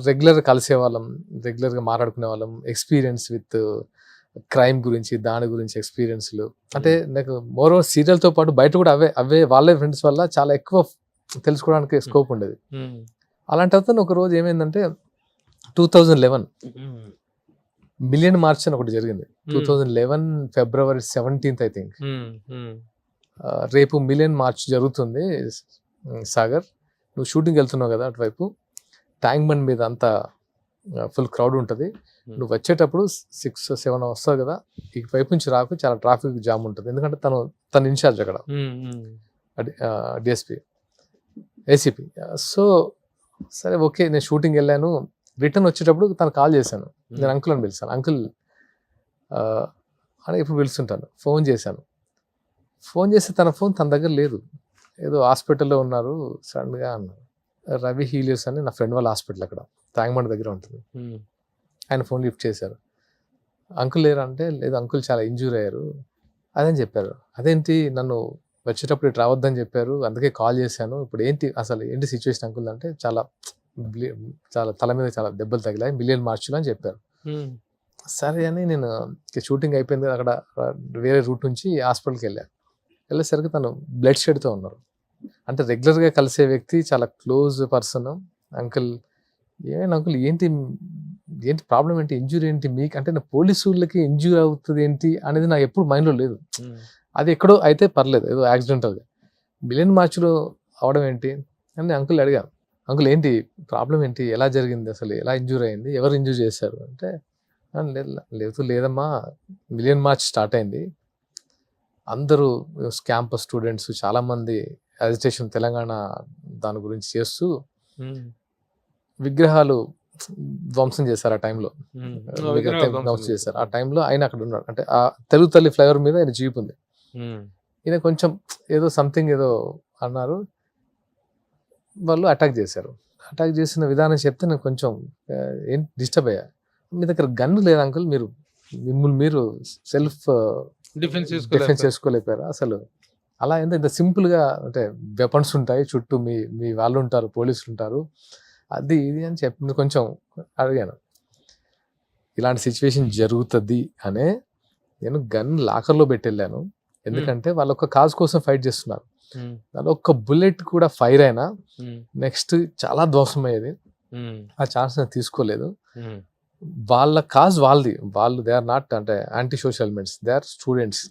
రెగ్యులర్గా కలిసే వాళ్ళం, రెగ్యులర్గా మాట్లాడుకునే వాళ్ళం. ఎక్స్పీరియన్స్ విత్ క్రైమ్ గురించి, దాని గురించి ఎక్స్పీరియన్స్లు. అంటే నాకు మోర్ ఓవర్ సీరియల్తో పాటు బయట కూడా అవే వాళ్ళే ఫ్రెండ్స్ వల్ల చాలా ఎక్కువ తెలుసుకోవడానికి స్కోప్ ఉండేది. అలాంటి అతను ఒక రోజు ఏమైందంటే 2011 మిలియన్ మార్చ్ అని ఒకటి జరిగింది 2011 ఫిబ్రవరి 17th ఐ థింక్. రేపు మిలియన్ మార్చ్ జరుగుతుంది సాగర్, నువ్వు షూటింగ్ వెళ్తున్నావు కదా అటువైపు, ట్యాంక్ బండ్ మీద అంతా ఫుల్ క్రౌడ్ ఉంటుంది, నువ్వు వచ్చేటప్పుడు 6-7 వస్తావు కదా, ఇటువైపు నుంచి రాకు, చాలా ట్రాఫిక్ జామ్ ఉంటుంది, ఎందుకంటే తను ఇన్ఛార్జ్ అక్కడ డిఎస్పి ఏసీపీ. సో సరే ఓకే, నేను షూటింగ్ వెళ్ళాను, రిటర్న్ వచ్చేటప్పుడు తను కాల్ చేశాను, నేను అంకుల్ అని పిలిచాను, అంకుల్ అని ఇప్పుడు పిలుస్తుంటాను, ఫోన్ చేశాను. ఫోన్ చేస్తే తన ఫోన్ తన దగ్గర లేదు, ఏదో హాస్పిటల్లో ఉన్నారు సడన్గా అన్నారు. రవి హీలియర్స్ అని నా ఫ్రెండ్ వాళ్ళ హాస్పిటల్ అక్కడ ట్యాంక్బండ్ దగ్గర ఉంటుంది, ఆయన ఫోన్ లిఫ్ట్ చేశారు. అంకుల్ లేరా అంటే, లేదు అంకుల్ చాలా ఇంజూర్ అయ్యారు అదని చెప్పారు. అదేంటి, నన్ను వచ్చేటప్పుడు ఇటు రావద్దని చెప్పారు, అందుకే కాల్ చేశాను, ఇప్పుడు ఏంటి సిచ్యువేషన్ అంకుల్ అంటే, చాలా తల మీద చాలా దెబ్బలు తగిలాయి మిలియన్ మార్చ్లో అని చెప్పారు. సరే అని నేను షూటింగ్ అయిపోయింది కదా, అక్కడ వేరే రూట్ నుంచి హాస్పిటల్కి వెళ్ళేసరికి తను బ్లడ్ షెడ్తో ఉన్నారు. అంటే రెగ్యులర్గా కలిసే వ్యక్తి, చాలా క్లోజ్ పర్సన్. అంకుల్ ఏమైనా అంకుల్, ఏంటి ప్రాబ్లం ఏంటి, ఇంజూరీ ఏంటి మీకు అంటే, నా పోలీసు వాళ్ళకి ఇంజూరీ అవుతుంది ఏంటి అనేది నాకు ఎప్పుడు మైండ్లో లేదు. అది ఎక్కడో అయితే పర్లేదు, ఏదో యాక్సిడెంటల్గా, మిలియన్ మార్చ్లో అవడం ఏంటి అని అంకుల్ అడిగాను. అంకుల్ ఏంటి ప్రాబ్లం ఏంటి, ఎలా జరిగింది అసలు, ఎలా ఇంజూరీ అయింది, ఎవరు ఇంజూరీ చేశారు అంటే, లేదమ్మా మిలియన్ మార్చ్ స్టార్ట్ అయింది, అందరూ క్యాంపస్ స్టూడెంట్స్ చాలామంది అజిటేషన్ తెలంగాణ దాని గురించి చేస్తూ విగ్రహాలు ధ్వంసం చేశారు. ఆ టైంలో ధ్వంసం చేశారు. ఆ టైంలో ఆయన అక్కడ ఉన్నాడు, అంటే ఆ తెలుగు తల్లి ఫ్లైఓవర్ మీద ఆయన జీప్ ఉంది. ఈయన కొంచెం ఏదో సంథింగ్ ఏదో అన్నారు, వాళ్ళు అటాక్ చేశారు. అటాక్ చేసిన విధానం చెప్తే నేను కొంచెం ఏంటి డిస్టర్బ్ అయ్యా. మీ దగ్గర గన్ లేదు అంకుల్, మిమ్మల్ని మీరు సెల్ఫ్ డిఫెన్స్ చేసుకోలేపారు అసలు, అలా ఇంత సింపుల్గా, అంటే వెపన్స్ ఉంటాయి చుట్టూ, మీ వాళ్ళు ఉంటారు, పోలీసులు ఉంటారు, అది ఇది అని చెప్పి కొంచెం అడిగాను. ఇలాంటి సిచ్యువేషన్ జరుగుతుంది అనే నేను గన్ లాకర్లో పెట్టి వెళ్ళాను, ఎందుకంటే వాళ్ళు ఒక కాజ్ కోసం ఫైట్ చేస్తున్నారు. దాని ఒక్క బుల్లెట్ కూడా ఫైర్ అయినా నెక్స్ట్ చాలా ధ్వంసం అయ్యేది. ఆ ఛాన్స్ నేను తీసుకోలేదు. వాళ్ళ కాజ్ వాళ్ళది, వాళ్ళు దే ఆర్ నాట్ అంటే anti social elements, they are students.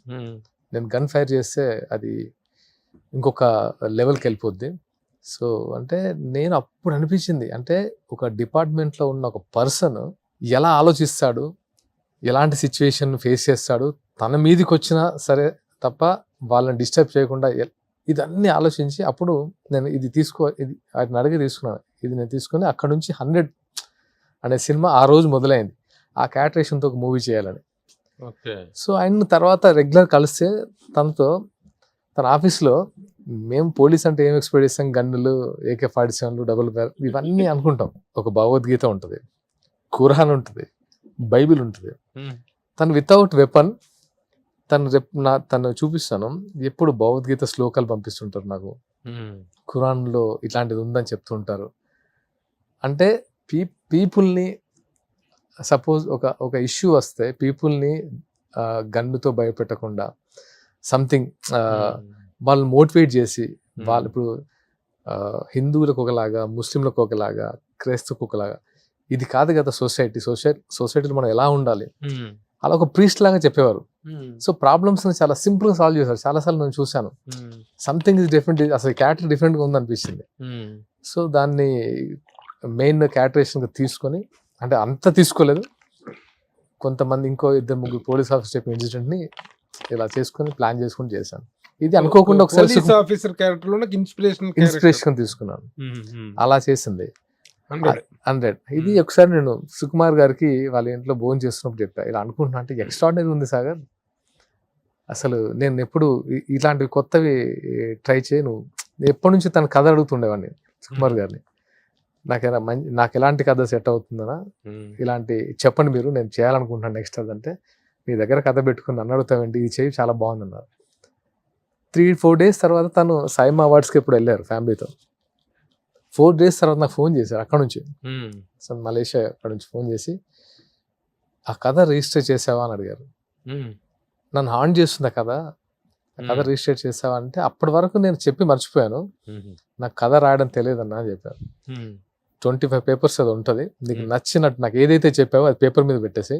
నేను గన్ ఫైర్ చేస్తే అది ఇంకొక లెవెల్కి వెళ్ళిపోద్ది. సో అంటే నేను అప్పుడు అనిపించింది, అంటే ఒక డిపార్ట్మెంట్లో ఉన్న ఒక పర్సన్ ఎలా ఆలోచిస్తాడు, ఎలాంటి సిచ్యువేషన్ ఫేస్ చేస్తాడు, తన మీదకి వచ్చినా సరే తప్ప వాళ్ళని డిస్టర్బ్ చేయకుండా, ఇదన్నీ ఆలోచించి అప్పుడు నేను ఇది ఆయన అడిగి తీసుకున్నాను. ఇది నేను తీసుకుని అక్కడ నుంచి 100 అనే సినిమా ఆ రోజు మొదలైంది, ఆ క్యారెక్టరేషన్తో ఒక మూవీ చేయాలని. సో ఆయన తర్వాత రెగ్యులర్ కలిస్తే తనతో, తన ఆఫీస్లో మేము పోలీస్ అంటే ఏం ఎక్స్పెక్ట్ చేస్తాం, గన్నులు, AK-47, డబుల్ బ్యారెల్ ఇవన్నీ అనుకుంటాం. ఒక భగవద్గీత ఉంటుంది, ఖురాన్ ఉంటుంది, బైబిల్ ఉంటుంది. తను వితౌట్ వెపన్, తను చూపిస్తాను, ఎప్పుడు భగవద్గీత శ్లోకాలు పంపిస్తుంటారు నాకు, ఖురాన్లో ఇట్లాంటిది ఉందని చెప్తుంటారు. అంటే పీపుల్ని సపోజ్ ఒక ఇష్యూ వస్తే పీపుల్ని గన్నుతో భయపెట్టకుండా సంథింగ్ వాళ్ళని మోటివేట్ చేసి, వాళ్ళు ఇప్పుడు హిందువులకు ఒకలాగా, ముస్లింలకు ఒకలాగా, క్రైస్తవులకు ఒకలాగా, ఇది కాదు కదా సొసైటీలో మనం ఎలా ఉండాలి, అలా ఒక ప్రీస్ట్ లాగా చెప్పేవారు. సో ప్రాబ్లమ్స్ చాలా సింపుల్గా సాల్వ్ చేశారు. చాలాసార్లు నేను చూశాను, సంథింగ్ ఇస్ డిఫరెంట్, అసలు క్యారెక్టర్ డిఫరెంట్గా ఉందనిపించింది. సో దాన్ని మెయిన్ క్యారెక్టరేషన్గా తీసుకొని, అంటే అంత తీసుకోలేదు, కొంతమంది ఇంకో 2-3 పోలీస్ ఆఫీసర్ చెప్పిన ఇన్సిడెంట్ని ఇలా చేసుకొని ప్లాన్ చేసుకుని చేశాను. ఇది అనుకోకుండా ఒకసారి ఇన్స్పిరేషన్ తీసుకున్నాను, అలా చేసింది 100. ఇది ఒకసారి నేను సుకుమార్ గారికి వాళ్ళ ఇంట్లో భోజనం చేస్తున్నప్పుడు చెప్పా, ఇలా అనుకుంటున్నా అంటే ఎక్స్ట్రాడినరీ ఉంది సాగర్, అసలు నేను ఎప్పుడు ఇలాంటివి కొత్తవి ట్రై చేయను. ఎప్పటి నుంచి తన కథ అడుగుతుండేవాడిని సుకుమార్ గారిని, నాకు ఎలాంటి కథ సెట్ అవుతుందనా, ఇలాంటి చెప్పండి మీరు, నేను చేయాలనుకుంటున్నాను నెక్స్ట్ అదంటే, మీ దగ్గర కథ పెట్టుకుని నన్ను అడుగుతామండి, ఇది చేయి చాలా బాగుందన్నారు. 3-4 days తర్వాత తను సైమా అవార్డ్స్కి ఎప్పుడు వెళ్ళారు ఫ్యామిలీతో. 4 days తర్వాత నాకు ఫోన్ చేశారు అక్కడ నుంచి, మలేషియా అక్కడ నుంచి ఫోన్ చేసి, ఆ కథ రిజిస్టర్ చేసావా అని అడిగారు. నన్ను హాంట్ చేస్తుంది ఆ కథ రిజిస్టర్ చేసావా అంటే, అప్పటి వరకు నేను చెప్పి మర్చిపోయాను, నాకు కథ రాయడం తెలియదన్నా అని చెప్పారు. 25 papers అది ఉంటుంది, నీకు నచ్చినట్టు నాకు ఏదైతే చెప్పావో అది పేపర్ మీద పెట్టేసి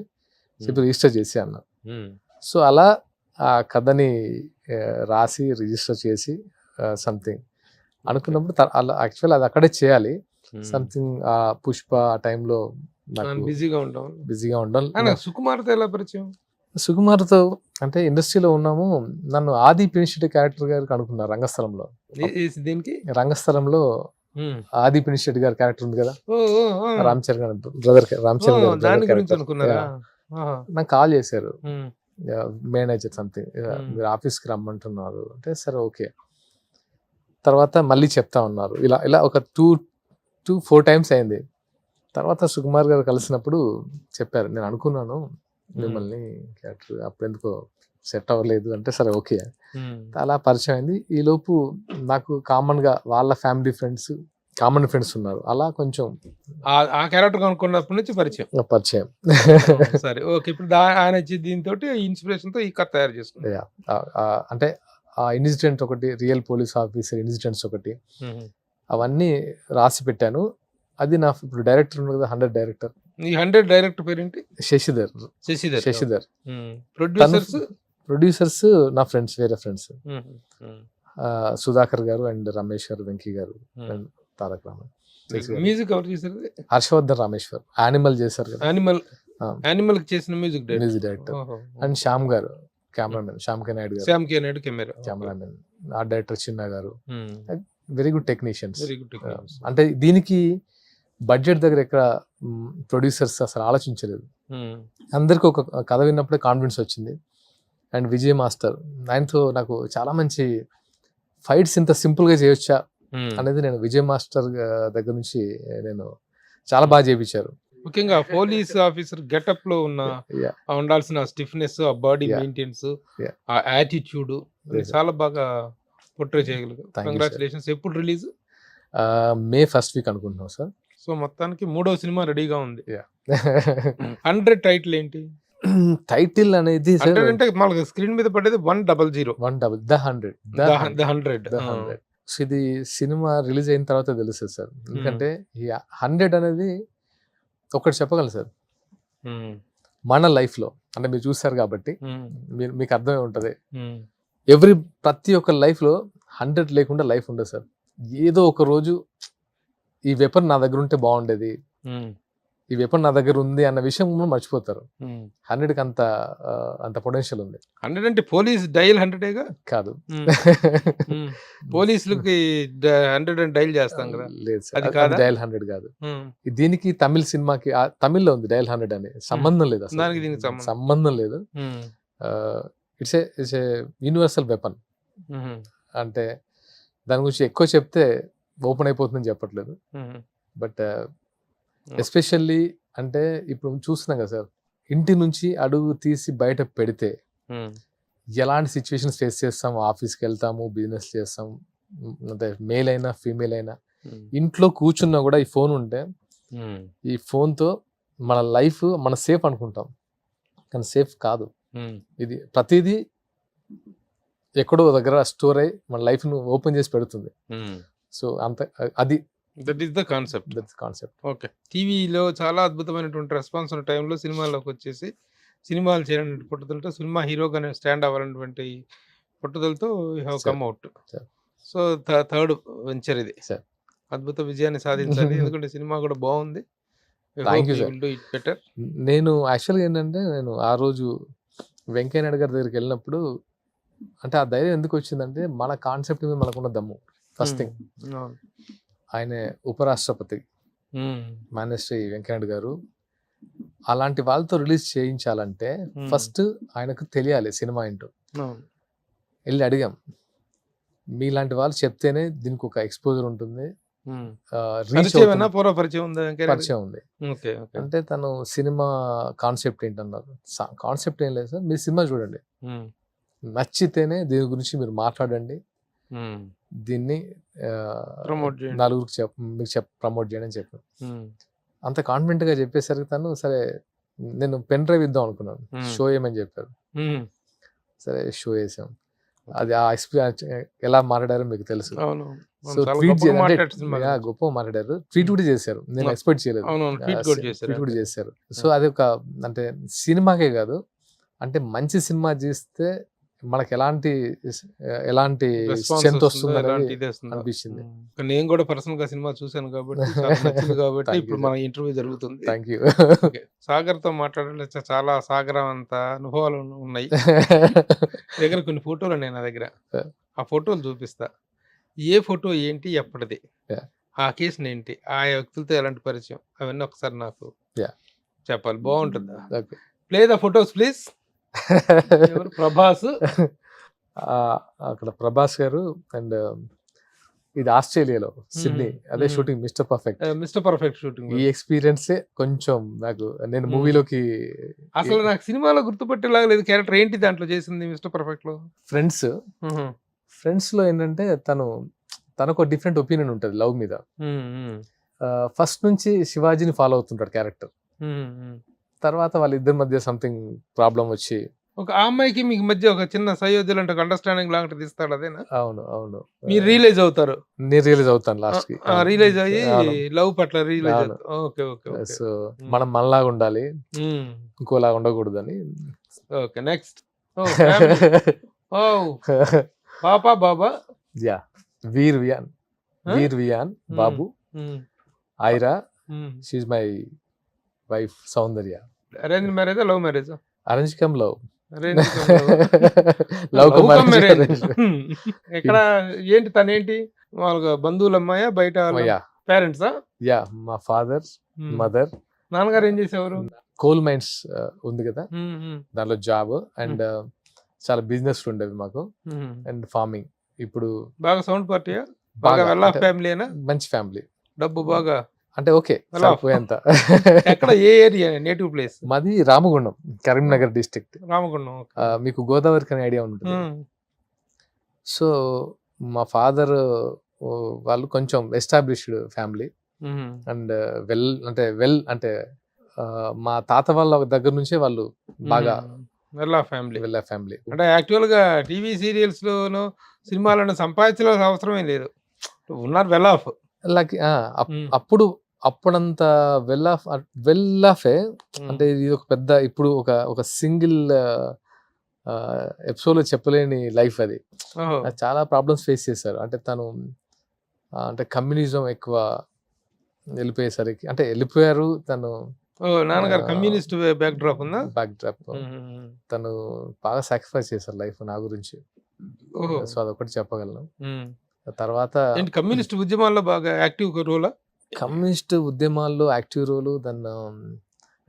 చెప్పి రిజిస్టర్ చేసి అన్నారు. సో అలా ఆ కథని రాసి రిజిస్టర్ చేసి సంథింగ్ అనుకున్నప్పుడు అలా యాక్చువల్ అది అక్కడే చేయాలి. సంథింగ్ ఆ పుష్ప ఆ టైంలో నాకు బిజీగా ఉండడం. సుకుమార్తో ఎలా పరిచయం? సుకుమార్తో అంటే ఇండస్ట్రీలో ఉన్నాము. నన్ను ఆది పినిషెట్టి క్యారెక్టర్ గారికి అనుకున్నారు రంగస్థలంలో. దీనికి రంగస్థలంలో ఆది పినిషెట్టి గారి క్యారెక్టర్ ఉంది కదా, రామ్ చరణ్ గారి బ్రదర్, రామ్ చరణ్ నాకు కాల్ చేశారు మేనేజర్ సంథింగ్, మీరు ఆఫీస్కి రమ్మంటున్నారు అంటే సరే ఓకే. తర్వాత మళ్ళీ చెప్తా ఉన్నారు. ఇలా ఇలా ఒక 4 times అయింది. తర్వాత సుకుమార్ గారు కలిసినప్పుడు చెప్పారు, నేను అనుకున్నాను మిమ్మల్ని క్యారెక్టర్, అప్పుడు ఎందుకో సెట్ అవ్వలేదు అంటే సరే ఓకే. అలా పరిచయం అయింది. ఈలోపు నాకు కామన్గా వాళ్ళ ఫ్యామిలీ ఫ్రెండ్స్, కామన్ ఫ్రెండ్స్ ఉన్నారు. అలా కొంచెం ఆ క్యారెక్టర్ అనుకున్నప్పటి నుంచి పరిచయం. సరే ఓకే. ఇప్పుడు ఆయన దీంతో ఇన్స్పిరేషన్ తో ఈ కథ తయారు చేసుకున్నారు. అంటే ఆ ఇన్సిడెంట్ ఒకటి, రియల్ పోలీస్ ఆఫీసర్ ఇన్సిడెంట్స్ ఒకటి, అవన్నీ రాసి పెట్టాను. అది నా ఇప్పుడు డైరెక్టర్ ఉంది కదా, 100 డైరెక్టర్. ఈ 100 డైరెక్టర్ పేరేంటి? శశిధర్. ప్రొడ్యూసర్స్ నా ఫ్రెండ్స్, వేరే ఫ్రెండ్స్, సుధాకర్ గారు అండ్ రమేష్ గారు, వెంకీ గారు అండ్ తారక రామన్. మ్యూజిక్ ఎవరు చేశారు? హర్షవర్ధన్ రామేశ్వర్, యానిమల్ చేశారు కదా, యానిమల్ చేసిన మ్యూజిక్ డైరెక్టర్. అండ్ శ్యామ్ గారు కెమెరామెన్, శ్యామ్ కే నాయుడు గారు కెమెరామెన్. ఆర్ట్ డైరెక్టర్ చిన్న గారు, వెరీ గుడ్ టెక్నీషియన్స్. అంటే దీనికి బడ్జెట్ దగ్గర ఎక్కడ ప్రొడ్యూసర్స్ అసలు ఆలోచించలేదు. అందరికి ఒక కథ విన్నప్పుడే కాన్ఫిడెన్స్ వచ్చింది. అండ్ విజయ్ మాస్టర్, ఆయనతో నాకు చాలా మంచి ఫైట్స్ ఇంత సింపుల్ గా చేయొచ్చా అనేది నేను విజయ్ మాస్టర్ దగ్గర నుంచి నేను చాలా బాగా చేయించారు. ముఖ్యంగా పోలీస్ ఆఫీసర్ గెటప్ లో ఉండాల్సిన స్టిఫ్నెస్, ఆ బాడీ మెయింటెనెన్స్, ఆ యాటిట్యూడ్ చాలా బాగా పోర్ట్రే చేయగలరు. కంగ్రాచులేషన్స్. ఎప్పుడు రిలీజ్? May 1st week అనుకుంటున్నాం సార్. సో మొత్తానికి 3వ సినిమా రెడీగా ఉంది. 100 టైటిల్ ఏంటి? టైటిల్ అనేది అంటే మనకు స్క్రీన్ మీద పడేది 100. The 100. సో ఇది సినిమా రిలీజ్ అయిన తర్వాత తెలుస్తుంది సార్. ఎందుకంటే ఈ 100 అనేది ఒకటి చెప్పగలను సార్, మన లైఫ్ లో, అంటే మీరు చూసారు కాబట్టి మీకు అర్థమై ఉంటది. ప్రతి ఒక్క లైఫ్ లో 100 లేకుండా లైఫ్ ఉండదు సార్. ఏదో ఒక రోజు ఈ వెపన్ నా దగ్గర ఉంటే బాగుండేది, ఈ వెపన్ నా దగ్గర ఉంది అన్న విషయం మర్చిపోతారు. 100కి అంత పొటెన్షియల్ ఉంది. 100 అంటే పోలీస్ డైల్ 100 కాదు, పోలీసులకి 100 డైల్ చేస్తాం కదా. లేదు సార్, డైల్ 100 కాదు. దీనికి తమిళ సినిమాకి, తమిళ్లో ఉంది డైల్ 100 అని. సంబంధం లేదు అసలు, సంబంధం లేదు. It's a universal weapon. అంటే దాని గురించి ఎక్కువ చెప్తే ఓపెన్ అయిపోతుందని చెప్పట్లేదు. బట్ ఎస్పెషల్లీ అంటే ఇప్పుడు చూస్తున్నాం కదా సార్, ఇంటి నుంచి అడుగు తీసి బయట పెడితే ఎలాంటి సిచ్యువేషన్స్ ఫేస్ చేస్తాము. ఆఫీస్కి వెళ్తాము, బిజినెస్ చేస్తాం, అంటే మేల్ అయినా ఫీమేల్ అయినా, ఇంట్లో కూర్చున్నా కూడా ఈ ఫోన్ ఉంటే, ఈ ఫోన్తో మన లైఫ్ మన సేఫ్ అనుకుంటాం, కానీ సేఫ్ కాదు. ఇది ప్రతిదీ ఎక్కడో దగ్గర స్టోర్ అయ్యి మన లైఫ్ ను ఓపెన్ చేసి పెడుతుంది. సో అది that is the concept. Okay. టీవీలో చాలా అద్భుతమైనటువంటి రెస్పాన్స్ ఉన్న టైంలో సినిమాల్లోకి వచ్చేసి సినిమాలు చేయాలనే పట్టుదలతో, సినిమా హీరోగా స్టాండ్ అవ్వాలన్నటువంటి పట్టుదలతో you have come out. So third venture ఇది. అద్భుత విజయాన్ని సాధించాలి. ఎందుకంటే సినిమా కూడా బాగుంది. నేను యాక్చువల్గా ఏంటంటే, నేను ఆ రోజు వెంకయ్య నాయుడు గారి దగ్గరికి వెళ్ళినప్పుడు, అంటే ఆ ధైర్యం ఎందుకు వచ్చిందంటే, మన కాన్సెప్ట్ మీద మనకున్న దమ్ము. ఫస్ట్ థింగ్, ఆయన ఉపరాష్ట్రపతి, మాన్యశ్రీ వెంకయ్య గారు, అలాంటి వాళ్ళతో రిలీజ్ చేయించాలంటే ఫస్ట్ ఆయనకు తెలియాలి సినిమా ఏంటో. వెళ్ళి అడిగాం, మీలాంటి వాళ్ళు చెప్తేనే దీనికి ఒక ఎక్స్పోజర్ ఉంటుంది, పరిచయం ఉంది. అంటే తను సినిమా కాన్సెప్ట్ ఏంటన్నారు. కాన్సెప్ట్ ఏం లేదు సార్, మీరు సినిమా చూడండి, నచ్చితేనే దీని గురించి మీరు మాట్లాడండి, దీన్ని నలుగురికి మీకు ప్రమోట్ చేయండి అని చెప్పాను. అంత కాన్ఫిడెంట్ గా చెప్పేసరికి తను సరే, నేను పెన్ డ్రైవ్ ఇద్దాం అనుకున్నాను, షో ఏమని చెప్పారు. సరే షో వేసాం. అది ఆ ఎక్స్పీరియన్స్ ఎలా మాట్లాడారో మీకు తెలుసు. అవును. సో చాలా ట్వీట్ గొప్పగా అంటే మాట్లాడారు సినిమా గురించి. గొప్పగా మాట్లాడారు. ట్వీట్ కూడా చేశారు. నేను అవును. ఎక్స్పెక్ట్ చేయలేదు. అవునవును. ట్వీట్ కూడా చేశారు. ట్వీట్ కూడా అంతే. చేశారు. సో అది ఒక అంటే సినిమాకే కాదు, అంటే మంచి సినిమా చేస్తే మనకి ఎలాంటి రెస్పాన్స్ స్ట్రెంత్ వస్తుందో, వస్తుంది ఎలాంటి అనేది ఇది వస్తుందో. అనిపించింది. నేను కూడా పర్సనల్ గా సినిమా చూశాను కాబట్టి చాలా నచ్చింది కాబట్టి Thank you, ఇప్పుడు sir. మన ఇంటర్వ్యూ జరుగుతుంది. Thank you. ఓకే. సాగర్‌తో మాట్లాడాలంటే చాలా సాగరం అంత అనుభవాలు ఉన్నాయి. దగ్గర కొన్ని ఫోటోలు ఉన్నాయి నా దగ్గర. ఆ ఫోటోలు చూపిస్తా. ఏ ఫోటో ఏంటి? ఎప్పటిది? Yeah. ఆ అకేషన్ ఏంటి? ఆ వ్యక్తులతో ఎలాంటి పరిచయం? అవన్నీ ఒకసారి నాకు Yeah. చెప్పాలి. బావుంటుందా? Okay. Play the photos please. ఎవరు? ప్రభాస్. అక్కడ ప్రభాస్ గారు అండ్ ఇది ఆస్ట్రేలియాలో సిడ్నీ, అదే మ్మ్. Shooting mister perfect. Mister perfect shooting. ఈ ఎక్స్పీరియన్సే కొంచెం నాకు, నేను మ్మ్. మూవీలోకి అసలు నాకు సినిమాలో గుర్తుపట్టేలాగా లేదు క్యారెక్టర్ ఏంటి దాంట్లో చేసింది మిస్టర్ పర్ఫెక్ట్ లో? ఫ్రెండ్స్ లో ఏంటంటే తనకు డిఫరెంట్ ఒపీనియన్ ఉంటుంది లవ్ మీద. ఫస్ట్ నుంచి శివాజీని ఫాలో అవుతుంటాడు క్యారెక్టర్. తర్వాత వాళ్ళిద్దరి మధ్య సంథింగ్ ప్రాబ్లం వచ్చి, ఒక ఆ అమ్మాయికి మీకు మధ్య ఒక చిన్న సయోధ్యలు అంటే అండర్స్టాండింగ్ లాంటిది ఇస్తాడు, అదేనా? అవును మీరు రియలైజ్ అవుతారు. నేను రియలైజ్ అవుతాను లాస్ట్ కి. రియలైజ్ అయ్యి అవును. లవ్ పట్ల రియలైజ్ అవును. అవుతారు. Okay okay okay. సో మనం మనలాగా ఉండాలి, ఇంకోలాగా ఉండకూడదని. Okay next. ఓ పాపా బాబా. యా, వీర్ వియాన్ బాబు, Aira, she my wife Soundarya. Arrange మ్యారేజా లవ్ మ్యారేజా? Arrange come love. Arrange love come marriage. ఎక్కడ ఏంటి తనేంటి వాళ్ళ బంధువుల అమ్మాయా బయట పేరెంట్సా? యా, మా ఫాదర్ మదర్. నాన్నగారు ఏం చేసేవారు? కోల్ మైన్స్ ఉంది కదా, దాంట్లో జాబ్ అండ్ చాలా బిజినెస్ ఉండేవి మాకు, అండ్ ఫార్మింగ్. ఇప్పుడు బాగా సౌండ్ పార్టీయా? బాగా వెల్ ఆఫ్ ఫ్యామిలీనా? మంచి ఫ్యామిలీ, డబ్బు బాగా అంటే ఓకే పోయేంత. ఎక్కడ ఏ ఏరియా నేటివ్ ప్లేస్? మాది రామగుండం, కరీంనగర్ డిస్ట్రిక్ట్. రామగుండం. మీకు గోదావరి కనే ఐడియా ఉంటుంది. సో మా ఫాదర్ వాళ్ళు కొంచెం ఎస్టాబ్లిష్డ్ ఫ్యామిలీ అండ్ వెల్ అంటే మా తాత వాళ్ళ దగ్గర నుంచే వాళ్ళు బాగా వెల్ ఆఫ్ ఫ్యామిలీ. అంటే యాక్చువల్ గా టీవీ సీరియల్స్ లోనో సినిమాలను సంపాదించాల్సిన అవసరమే లేదు, ఉన్నారు వెల్ ఆఫ్. అప్పుడంత వెల్ ఆఫే. అంటే ఇది ఒక పెద్ద, ఇప్పుడు ఒక సింగిల్ ఎపిసోడ్ లో చెప్పలేని లైఫ్ అది. చాలా ప్రాబ్లమ్స్ ఫేస్ చేశారు. అంటే తను అంటే కమ్యూనిజం ఎక్కువ వెళ్ళిపోయేసరికి, అంటే వెళ్ళిపోయారు తను. నాన్నగారు కమ్యూనిస్ట్ బ్యాక్ డ్రాప్ ఉందా? Back drop. తను బాగా సాక్రిఫైస్ చేశారు లైఫ్ నా గురించి. సో అదొకటి చెప్పగలను. తర్వాత కమ్యూనిస్ట్ ఉద్యమాల్లో బాగా యాక్టివ్ రోలా? కమ్యూనిస్ట్ ఉద్యమాల్లో యాక్టివ్ రోలు. దాన్ని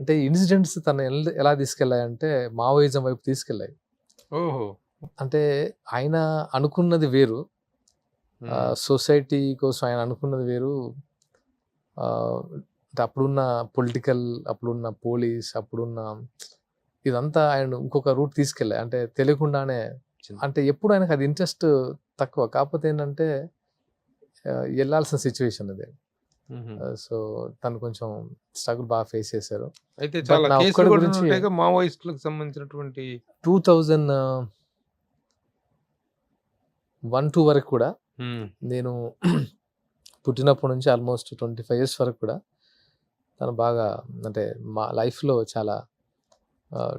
అంటే ఇన్సిడెంట్స్ తను ఎలా తీసుకెళ్ళాయంటే మావోయిజం వైపు తీసుకెళ్ళాయి. ఓహో. అంటే ఆయన అనుకున్నది వేరు, సొసైటీ కోసం ఆయన అనుకున్నది వేరు. అంటే అప్పుడున్న పొలిటికల్, అప్పుడున్న పోలీస్, అప్పుడున్న ఇదంతా ఆయన ఇంకొక రూట్ తీసుకెళ్ళాయి. అంటే తెలియకుండానే, అంటే ఎప్పుడు ఆయనకు అది ఇంట్రెస్ట్ తక్కువ, కాకపోతే ఏంటంటే వెళ్ళాల్సిన సిచ్యువేషన్ అది. సో తను కొంచెం స్ట్రగుల్ బాగా ఫేస్ చేశారు. అయితే చాలా కేసులు కూడా ఉంటాయిగా మావోయిస్టులకు సంబంధించినటువంటి. 2001-2 వరకు కూడా నేను పుట్టినప్పటి నుంచి ఆల్మోస్ట్ 25 years వరకు కూడా తను బాగా, అంటే మా లైఫ్లో చాలా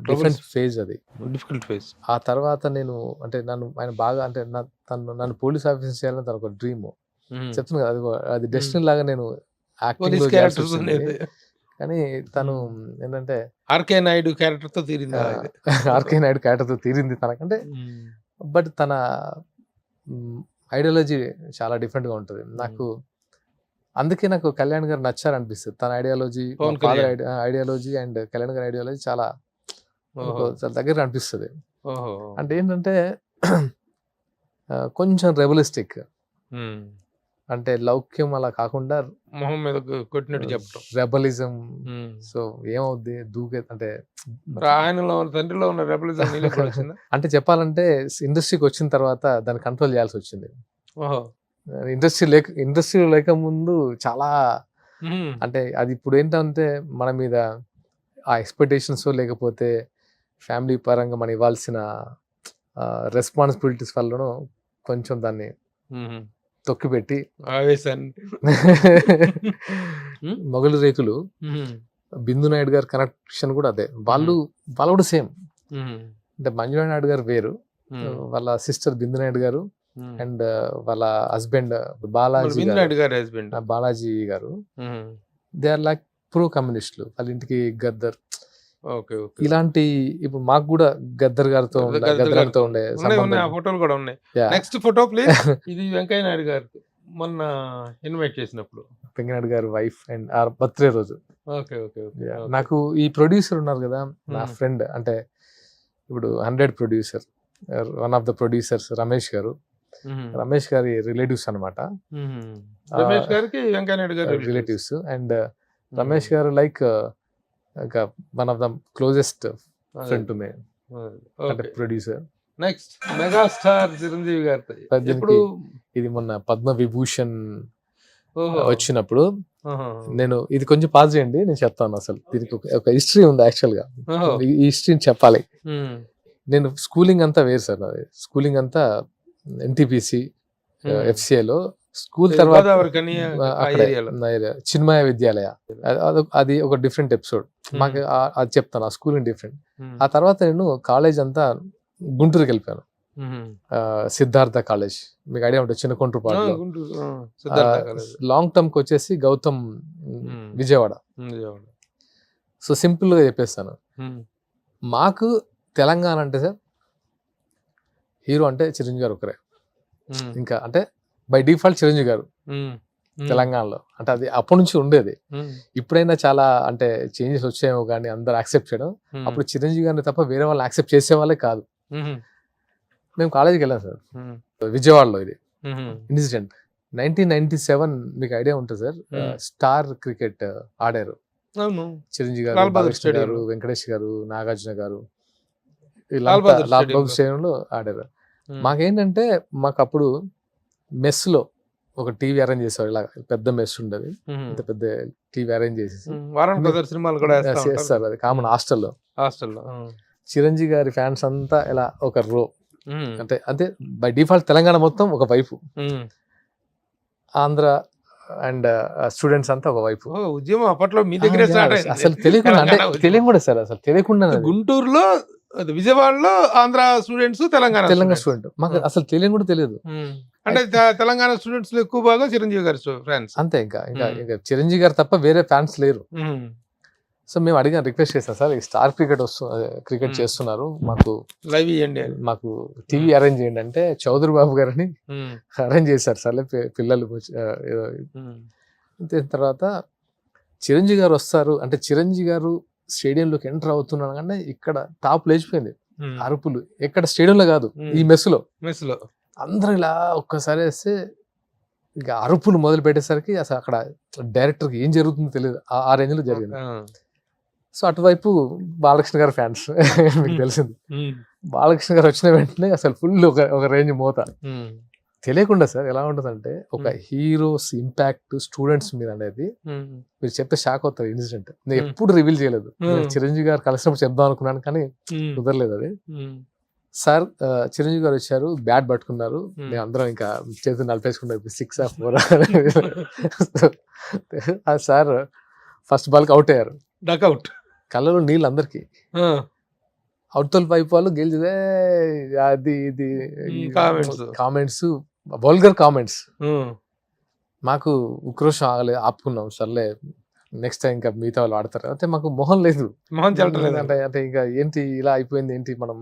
డిఫరెంట్ ఫేజ్ అది, డిఫికల్ట్ ఫేజ్. ఆ తర్వాత నేను అంటే ఆయన బాగా, అంటే నన్ను పోలీస్ ఆఫీసర్ చేయాలని తన ఒక డ్రీమ్. చెప్తున్నా కదా, అది డెస్టినీ లాగా నేను యాక్టింగ్ లో చేయాల్సి వచ్చింది. కానీ తను ఏంటంటే ఆర్కే నాయుడు క్యారెక్టర్ తో తీరింది తనకంటే. బట్ తన ఐడియాలజీ చాలా డిఫరెంట్ గా ఉంటుంది నాకు. అందుకే నాకు కళ్యాణ్ గారు నచ్చారు అనిపిస్తుంది. తన ఐడియాలజీ, ఐడియాలజీ అండ్ కళ్యాణ్ గారి ఐడియాలజీ చాలా దగ్గర అనిపిస్తుంది. అంటే ఏంటంటే కొంచెం రెబలిస్టిక్, అంటే లౌక్యం అలా కాకుండా మొహం మీద కొట్టినట్టు చెప్పడం, రెబలిజం. సో ఏమవుద్ది దూకే, అంటే ఆయనలో తండ్రిలో ఉన్న రెబలిజం అంటే చెప్పాలంటే ఇండస్ట్రీకి వచ్చిన తర్వాత దాన్ని కంట్రోల్ చేయాల్సి వచ్చింది. ఇండస్ట్రీ లేక ముందు చాలా, అంటే అది ఇప్పుడు ఏంటంటే మన మీద ఆ ఎక్స్పెక్టేషన్స్ లేకపోతే ఫ్యామిలీ పరంగా మనం ఇవ్వాల్సిన రెస్పాన్సిబిలిటీస్ వల్లనూ కొంచెం దాన్ని తొక్కిపెట్టి ఆవేశాన్ని మొగలి రేకులు బిందు నాయుడు గారి కనెక్షన్ కూడా అదే. వాళ్ళు కూడా సేమ్. అంటే మంజునాథ్ నాయుడు గారు వేరు, వాళ్ళ సిస్టర్ బిందు నాయుడు గారు అండ్ వాళ్ళ హస్బెండ్ బాలాజీ గారు దే ఆర్ లైక్ ప్రో కమ్యూనిస్టులు. వాళ్ళ ఇంటికి గద్దర్ ఇలాంటి, ఇప్పుడు మాకు కూడా గద్దర్ గారితో ఉండే ఫోటోలు కూడా ఉన్నాయి. Next photo please. ఇది వెంకయ్య నాయుడు గారు మొన్న ఇన్వైట్ చేసినప్పుడు వెంకయ్య నాయుడు గారి వైఫ్ అండ్ ఆ బర్త్డే రోజు. నాకు ఈ ప్రొడ్యూసర్ ఉన్నారు కదా నా ఫ్రెండ్, అంటే ఇప్పుడు 100 producer, one of the producers Ramesh గారు. రమేష్ గారి రిలేటివ్స్ అనమాట. రమేష్ గారికి వెంకయ్య నాయుడు గారు రిలేటివ్స్. అండ్ రమేష్ గారు like one of the closest friend to me, అంటే ప్రొడ్యూసర్. నెక్స్ట్ మెగాస్టార్ చిరంజీవి గారితో ఇది మొన్న పద్మ విభూషణ్ వచ్చినప్పుడు నేను, ఇది కొంచెం పాజ్ చేయండి నేను చెప్తాను. అసలు దీనికి ఒక హిస్టరీ ఉంది యాక్చువల్ గా, ఈ హిస్టరీని చెప్పాలి. నేను స్కూలింగ్ అంతా వేరు సార్, నాది స్కూలింగ్ అంతా ఎన్టీపీసీ FCAలో. స్కూల్ తర్వాత చిన్మయ విద్యాలయ, అది ఒక డిఫరెంట్ ఎపిసోడ్. మాకు అది చెప్తాను, ఆ స్కూలింగ్ డిఫరెంట్. ఆ తర్వాత నేను కాలేజ్ అంతా గుంటూరుకి వెళ్ళిపోయాను, సిద్ధార్థ కాలేజ్. మీకు ఐడియా ఉంటుంది, చిన్నకొండ్రుపాడులో. లాంగ్ టర్మ్ కి వచ్చేసి గౌతమ్ విజయవాడ. సో సింపుల్ గా చెప్పేస్తాను, మాకు తెలంగాణ అంటే సార్ హీరో అంటే చిరంజీవి గారు ఒకరే. ఇంకా అంటే బై డిఫాల్ట్ చిరంజీవి గారు తెలంగాణలో, అంటే అది అప్పటి నుంచి ఉండేది. ఇప్పుడైనా చాలా అంటే చేంజెస్ వచ్చాయేమో కానీ అందరు యాక్సెప్ట్ చేయడం. అప్పుడు చిరంజీవి గారిని తప్ప వేరే వాళ్ళు యాక్సెప్ట్ చేసే వాళ్ళే కాదు. మేము కాలేజీకి వెళ్ళాం సార్, విజయవాడలో. ఇది ఇన్సిడెంట్ 1997, మీకు ఐడియా ఉంటుంది సార్. స్టార్ క్రికెట్ ఆడారు చిరంజీవి గారు, బాలకృష్ణ గారు, వెంకటేష్ గారు, నాగార్జున గారు, లాల్ బహదూర్ స్టేడియంలో ఆడారు. మాకేంటంటే మాకు అప్పుడు మెస్ లో ఒక టీవీ అరేంజ్ చేసేవారు. ఇలా పెద్ద మెస్ ఉండేది, ఇంత పెద్ద టీవీ అరేంజ్ చేసేసి చేస్తారు. అది కామన్ హాస్టల్లో. చిరంజీవి గారి ఫ్యాన్స్ అంతా ఇలా ఒక రో, అంటే అంటే బై డిఫాల్ట్ తెలంగాణ మొత్తం ఒక వైపు, ఆంధ్ర అండ్ స్టూడెంట్స్ అంతా ఒక వైపు. ఉద్యమం అప్పట్లో మీ దగ్గర అసలు తెలియకుండా, అంటే తెలియదు కూడా సార్, అసలు తెలియకుండా గుంటూరులో, విజయవాడలో ఆంధ్ర స్టూడెంట్స్, తెలంగాణ స్టూడెంట్. మాకు అసలు తెలియదు కూడా తెలియదు. అంటే తెలంగాణ స్టూడెంట్స్ లో ఎక్కువ భాగం చిరంజీవి గారి ఫ్యాన్స్ అంతే. ఇంకా చిరంజీవి గారు తప్ప వేరే ఫ్యాన్స్ లేరు. సో మేము అడిగాను, రిక్వెస్ట్ చేస్తాం సార్, ఈ స్టార్ క్రికెట్ చేస్తున్నారు, మాకు లైవ్ ఇవ్వండి, మాకు టీవీ అరేంజ్ చేయండి అంటే చౌదరి బాబు గారిని అరేంజ్ చేశారు. సర్లే పిల్లలు తర్వాత చిరంజీవి గారు వస్తారు అంటే, చిరంజీవి గారు స్టేడియంలోకి ఎంటర్ అవుతున్నాను కానీ ఇక్కడ టాప్ లేచిపోయింది, అరుపులు. ఎక్కడ స్టేడియంలో కాదు, ఈ మెస్సులో అందరూ ఇలా ఒక్కసారి వేస్తే ఇక అరుపులు మొదలు పెట్టేసరికి అసలు అక్కడ డైరెక్టర్కి ఏం జరుగుతుందో తెలియదు, ఆ రేంజ్ లో జరిగింది. సో అటువైపు బాలకృష్ణ గారు ఫ్యాన్స్ మీకు తెలిసింది. బాలకృష్ణ గారు వచ్చిన వెంటనే అసలు ఫుల్ ఒక రేంజ్ మోత. తెలియకుండా సార్ ఎలా ఉంటుందంటే, ఒక హీరోస్ ఇంపాక్ట్ స్టూడెంట్స్ మీద అనేది మీరు చెప్తే షాక్ అవుతారు. ఇన్సిడెంట్ నేను ఎప్పుడు రివీల్ చేయలేదు, చిరంజీవి గారు కలిసినప్పుడు చెప్దాం అనుకున్నాను కానీ కుదరలేదు అది. సార్ చిరంజీవి గారు వచ్చారు, బ్యాట్ పట్టుకున్నారు, మేము అందరం ఇంకా చేతులు నలిపేసుకున్నాం, 6 or 4. ఆ సార్ ఫస్ట్ బాల్ కి అవుట్ అయ్యారు, డక్అవుట్. కళ్ళలో నీళ్ళు అందరికి. అవుట్తోల్ పైపు వాళ్ళు గెలిచిదే, అది ఇది కామెంట్స్, వల్గర్ కామెంట్స్. మాకు ఉక్రోషం ఆపుకున్నాం. సర్లే నెక్స్ట్ టైం ఇంకా మిగతా వాళ్ళు ఆడతారు అంటే, మాకు మొహం లేదు, అంటే ఇంకా ఏంటి ఇలా అయిపోయింది ఏంటి మనం.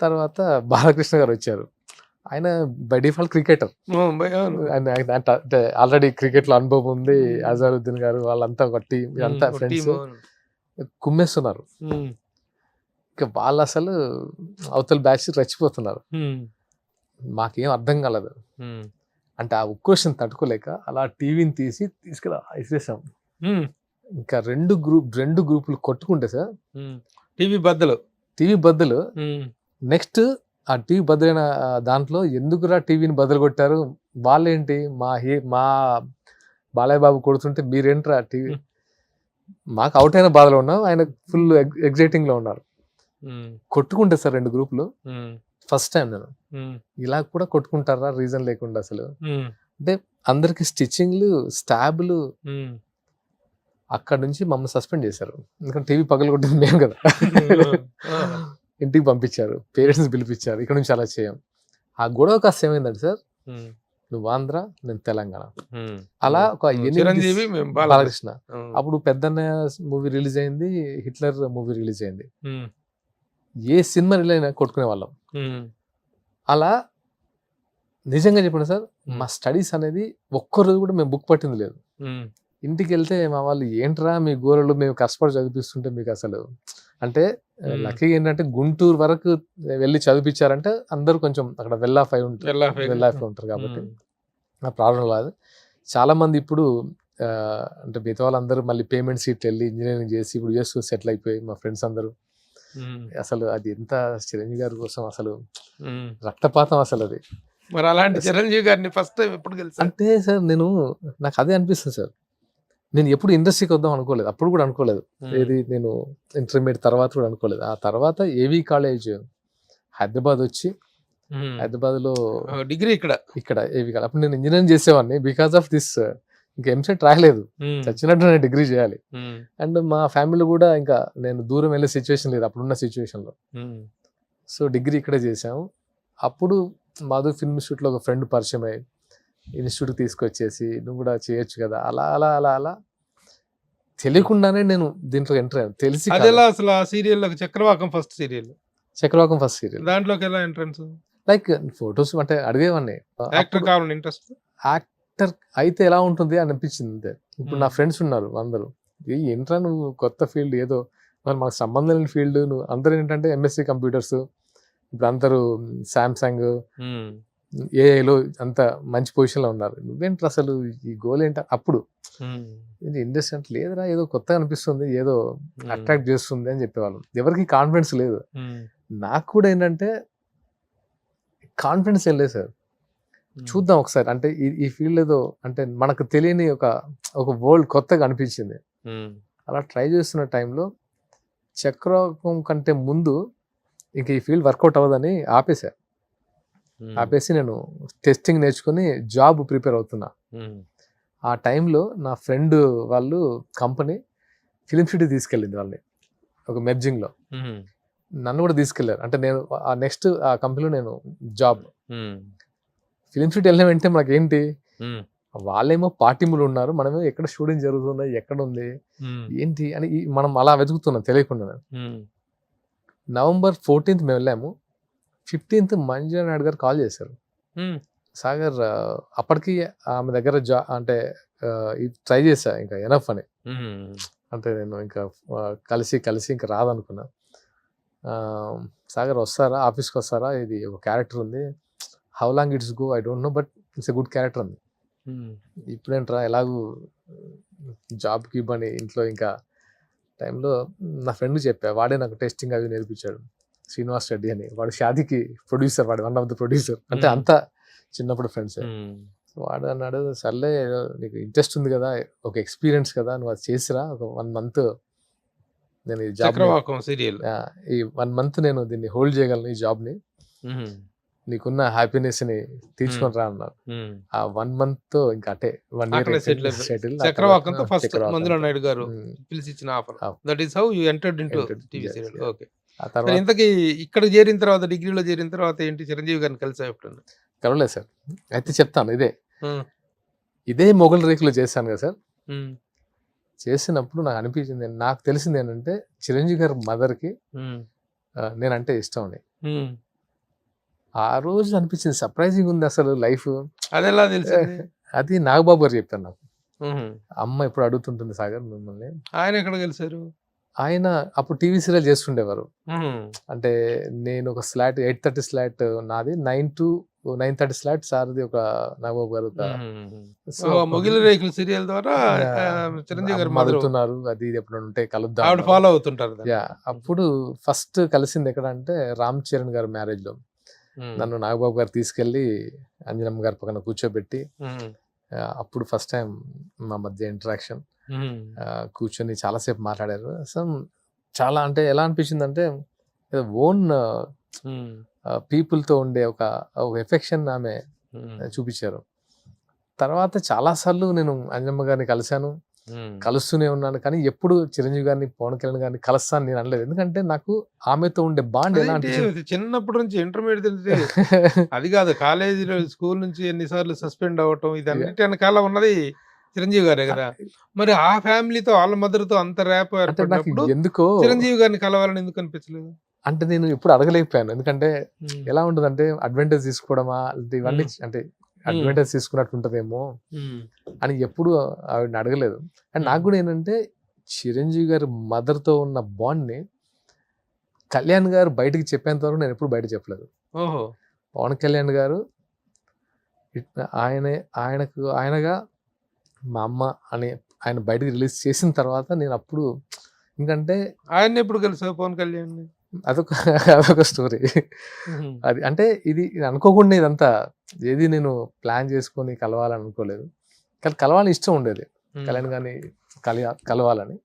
తర్వాత బాలకృష్ణ గారు వచ్చారు, ఆయన బై డిఫాల్ట్ క్రికెటర్, అంటే ఆల్రెడీ క్రికెట్ లో అనుభవం ఉంది. అజారుద్దీన్ గారు వాళ్ళంతా ఒక టీం, ఇదంతా ఫ్రెండ్స్ కుమ్మేస్తున్నారు. ఇంకా వాళ్ళు అసలు అవతల బ్యాచ్ రెచ్చిపోతున్నారు. మాకేం అర్థం కాలేదు. అంటే ఆ ఉక్రోషం తట్టుకోలేక అలా టీవీని తీసుకెళ్ళి ఇసేసాం. ఇంకా రెండు గ్రూపులు కొట్టుకుంటే సార్, టీవీ బద్దలు. నెక్స్ట్ ఆ టీవీ బద్దలైన దాంట్లో ఎందుకురా టీవీని బద్దలు కొట్టారు, వాళ్ళేంటి మా బాలయ్య బాబు కొడుతుంటే మీరేంట్రా టీవీ. మాకు అవుట్ అయిన బాధలో ఉన్నాం, ఆయన ఫుల్ ఎగ్జైటింగ్ లో ఉన్నారు. కొట్టుకుంటే సార్ 2 గ్రూపులు ఫస్ట్ టైం నేను ఇలా కూడా కొట్టుకుంటారా రీజన్ లేకుండా అసలు. అంటే అందరికి స్టిచ్చింగ్లు, స్టాబ్లు. అక్కడ నుంచి మమ్మల్ని సస్పెండ్ చేశారు. ఎందుకంటే టీవీ పగలగొట్టింది మేము కదా. ఇంటికి పంపించారు, పేరెంట్స్ పిలిపించారు, ఇక్కడ నుంచి అలా చేయం. ఆ గొడవ కాస్త ఏమైందంటే సార్, నువ్వు ఆంధ్ర, నేను తెలంగాణ, అలా ఒక బాలకృష్ణ. అప్పుడు పెద్దన్నయ్య మూవీ రిలీజ్ అయింది, హిట్లర్ మూవీ రిలీజ్ అయింది. ఏ సినిమా రిలీజ్ అయినా కొట్టుకునే వాళ్ళం. అలా నిజంగా చెప్పండి సార్, మా స్టడీస్ అనేది ఒక్కరోజు కూడా మేము బుక్ పట్టింది లేదు. ఇంటికి వెళ్తే మా వాళ్ళు ఏంట్రా మీ గోరలు మేము కష్టపడి చదివిస్తుంటే మీకు అసలు అంటే లక్కీగా ఏంటంటే గుంటూరు వరకు వెళ్ళి చదివించారంటే అందరూ కొంచెం అక్కడ వెల్ ఆఫ్ ఉంటారు కాబట్టి ఆ ప్రాబ్లం లేదు. చాలా మంది ఇప్పుడు అంటే మిగతా వాళ్ళందరూ మళ్ళీ పేమెంట్ సీట్ వెళ్ళి ఇంజనీరింగ్ చేసి ఇప్పుడు యూఎస్ సెటిల్ అయిపోయి మా ఫ్రెండ్స్ అందరూ. అసలు అది ఎంత చిరంజీవి గారి కోసం అసలు రక్తపాతం అసలు అది. మరి అలాంటి చిరంజీవి గారిని ఫస్ట్ టైం ఎప్పుడు కలిసి అంటే సార్ నాకు అదే అనిపిస్తుంది సార్. నేను ఎప్పుడు ఇండస్ట్రీకి వద్దాం అనుకోలేదు, అప్పుడు కూడా అనుకోలేదు. ఏది నేను ఇంటర్మీడియట్ తర్వాత కూడా అనుకోలేదు. ఆ తర్వాత ఏవి కాలేజ్ హైదరాబాద్ వచ్చి హైదరాబాద్లో డిగ్రీ ఇక్కడ ఏవి కాలేజ్. అప్పుడు నేను ఇంజనీరింగ్ చేసేవాడిని. బికాస్ ఆఫ్ దిస్ ఇంకా ఎంసెట్ రాయలేదు, చచ్చినట్టు నేను డిగ్రీ చేయాలి. అండ్ మా ఫ్యామిలీ కూడా ఇంకా నేను దూరం వెళ్ళే సిచ్యువేషన్ లేదు అప్పుడున్న సిచ్యువేషన్లో. సో డిగ్రీ ఇక్కడే చేసాము. అప్పుడు మాధు ఫిల్మ్ ఇన్స్టిట్యూట్లో ఒక ఫ్రెండ్ పరిచయం అయ్యి ఇన్స్టిట్యూట్కి తీసుకొచ్చేసి నువ్వు కూడా చేయొచ్చు కదా, అలా అలా అలా అలా తెలియకుండానే నేను దీంట్లో ఎంటర్ అయ్యాను. తెలిసి అసలు ఆ సీరియల్ చక్రవాకం ఫస్ట్ సీరియల్ దాంట్లోకి ఎలా ఎంట్రన్స్? లైక్ ఫొటోస్ అంటే అడిగేవాడిని, యాక్టర్ కావాలని ఇంట్రెస్ట్. యాక్టర్ అయితే ఎలా ఉంటుంది అనిపించింది అంతే. ఇప్పుడు నా ఫ్రెండ్స్ ఉన్నారు అందరూ, ఏంట్రా నువ్వు కొత్త ఫీల్డ్ ఏదో మరి మనకు సంబంధం లేని ఫీల్డ్, నువ్వు అందరూ ఏంటంటే ఎంఎస్సి కంప్యూటర్స్, ఇప్పుడు అందరూ శాంసంగ్ ఏఐలో అంత మంచి పొజిషన్లో ఉన్నారు, నువ్వేంటి అసలు ఈ గోల్ ఏంట? అప్పుడు ఇండస్ట్రీ అంటే లేదురా ఏదో కొత్తగా అనిపిస్తుంది, ఏదో అట్రాక్ట్ చేస్తుంది అని చెప్పేవాళ్ళం. ఎవరికి కాన్ఫిడెన్స్ లేదు. నాకు కూడా ఏంటంటే కాన్ఫిడెన్స్ ఏం లేదు సార్. చూద్దాం ఒకసారి అంటే ఈ ఫీల్డ్ ఏదో అంటే మనకు తెలియని ఒక వరల్డ్ కొత్తగా అనిపించింది. అలా ట్రై చేస్తున్న టైంలో చక్రవాకం కంటే ముందు ఇంక ఈ ఫీల్డ్ వర్కౌట్ అవ్వదని ఆపేసి నేను టెస్టింగ్ నేర్చుకుని జాబ్ ప్రిపేర్ అవుతున్నా. ఆ టైంలో నా ఫ్రెండ్ వాళ్ళు కంపెనీ ఫిలిం సిటీ తీసుకెళ్ళింది వాళ్ళని ఒక మెర్జింగ్లో. నన్ను కూడా తీసుకెళ్లారు. అంటే నేను ఆ నెక్స్ట్ ఆ కంపెనీలో నేను జాబ్ ఫిలిం సిటీ వెళ్ళిన వెంటనే మనకేంటి, వాళ్ళేమో పార్టీములు ఉన్నారు, మనమేమో ఎక్కడ షూటింగ్ జరుగుతుంది, ఎక్కడ ఉంది ఏంటి అని మనం అలా వెతుకుతున్నాం తెలియకుండా. November 14th మేము వెళ్ళాము. 15th మంజులా నాయుడు గారు కాల్ చేశారు, సాగర్ అప్పటికి ఆమె దగ్గర అంటే ట్రై చేశా ఇంకా ఎనఫ్ అని. అంటే నేను ఇంకా కలిసి ఇంకా రాదనుకున్నా. సాగర్ వస్తారా, ఆఫీస్కి వస్తారా, ఇది ఒక క్యారెక్టర్ ఉంది, how long it's go I don't know but it's a good character అంది. ఇప్పుడేంట్రా ఎలాగూ జాబ్కి ఇవ్వని ఇంట్లో ఇంకా టైంలో నా ఫ్రెండ్ చెప్పా, వాడే నాకు టెస్టింగ్ అవి నేర్పించాడు, శ్రీనివాస్ రెడ్డి అని. వాడు షాదీకి ప్రొడ్యూసర్, వాడు వన్ ఆఫ్ ద ప్రొడ్యూసర్. అంటే అంతా చిన్నప్పుడు ఫ్రెండ్స్. వాడు అన్నాడు, సర్లే నీకు ఇంట్రెస్ట్ ఉంది కదా, ఒక ఎక్స్పీరియన్స్ కదా, నువ్వు అది చేసిరా, ఒక 1 month నేను ఈ జాబ్ ఈ 1 month నేను దీన్ని హోల్డ్ చేయగలను ఈ జాబ్ని, నీకున్న హ్యాపీనెస్ ని తీసుకొని రా అన్నారు. ఆ 1 month ఇంకా అటే 1 year సెటిల్. చక్రవాకంతో ఫస్ట్ మంజులా నాయుడు గారు పిలిచి ఇచ్చిన ఆఫర్. That is how you entered into TV serial. Okay. ఆ తర్వాత ఇంతకీ ఇక్కడ చేరిన తర్వాత, డిగ్రీలో చేరిన తర్వాత ఏంటి, చిరంజీవి గారిని కలిసా ఎప్పుడు? కలవలేదు సార్. అయితే చెప్తాను, ఇదే మొగల్ రేకులు చేశాను కదా సార్. చేసినప్పుడు నాకు అనిపించింది, నాకు తెలిసింది ఏంటంటే చిరంజీవి గారి మదర్కి నేనంటే ఇష్టం అని. ఆ రోజు అనిపించింది సర్ప్రైజింగ్ ఉంది అసలు లైఫ్. అదెలా తెలుసు? అది నాగబాబు గారు చెప్పారు నాకు. అమ్మ ఎప్పుడు అడుగుతుంటుంది సాగర్ మిమ్మల్ని. ఆయన ఎక్కడ కలిసారు? ఆయన అప్పుడు టీవీ సీరియల్ చేస్తుండేవారు. అంటే నేను ఒక స్లాట్ 8:30 స్లాట్ నాది, 9 to 9:30 స్లాట్ సార్ది ఒక నాగబాబు గారు. సో మొగిలి రేకులు సీరియల్ ద్వారా చిరంజీవి గారు మదులుతున్నారు, అది ఎప్పుడు ఉంటే కలుద్దాం, ఫాలో అవుతుంటారు. అప్పుడు ఫస్ట్ కలిసింది ఎక్కడ అంటే రామ్ చరణ్ గారు మ్యారేజ్ లో. నన్ను నాగబాబు గారు తీసుకెళ్లి అంజనమ్మ గారి పక్కన కూర్చోబెట్టి అప్పుడు ఫస్ట్ టైం మా మధ్య ఇంటరాక్షన్. కూర్చొని చాలాసేపు మాట్లాడారు. అసలు చాలా అంటే ఎలా అనిపించింది అంటే ఓన్ పీపుల్తో ఉండే ఒక ఎఫెక్షన్ ఆమె చూపించారు. తర్వాత చాలాసార్లు నేను అంజమ్మ గారిని కలిశాను, కలుస్తూనే ఉన్నాను, కానీ ఎప్పుడు చిరంజీవి గారిని, పవన్ కళ్యాణ్ గారిని కలుస్తాను నేను అనలేదు. ఎందుకంటే నాకు ఆమెతో ఉండే బాండ్ ఎలా అనిపించింది. చిన్నప్పటి నుంచి ఇంటర్మీడియట్ అది కాదు, కాలేజీలో స్కూల్ నుంచి ఎన్నిసార్లు సస్పెండ్ అవ్వటం, ఇది అన్నిటి వెనకాల ఉన్నది చిరంజీవి గారే కదా. మరి ఆ ఫ్యామిలీతో వాళ్ళ మదర్తో అంత ర్యాప్ అంటే నాకు ఏర్పడినప్పుడు ఎందుకో చిరంజీవి గారిని కలవాలని ఎందుకు అనిపించలేదు? అంటే నేను ఎప్పుడు అడగలేకపోయాను. ఎందుకంటే ఎలా ఉంటుందంటే అడ్వాంటేజ్ తీసుకోవడమా ఇవన్నీ, అంటే అడ్వాంటేజ్ తీసుకున్నట్టు ఉంటుందేమో అని ఎప్పుడు ఆవిడని అడగలేదు. అండ్ నాకు కూడా ఏంటంటే చిరంజీవి గారి మదర్తో ఉన్న బాండ్ని కళ్యాణ్ గారు బయటకు చెప్పేంత వరకు నేను ఎప్పుడు బయట చెప్పలేదు. ఓహో. పవన్ కళ్యాణ్ గారు ఆయనగా మా అమ్మ అని ఆయన బయటకు రిలీజ్ చేసిన తర్వాత నేను అప్పుడు, ఎందుకంటే ఆయన ఎప్పుడు కలిసావు పవన్ కళ్యాణ్? అదొక స్టోరీ. అది అంటే ఇది అనుకోకుండా ఇదంతా ఏది నేను ప్లాన్ చేసుకొని కలవాలని అనుకోలేదు, కానీ కలవాలని ఇష్టం ఉండేది కళ్యాణ్ గారిని కలవాలని.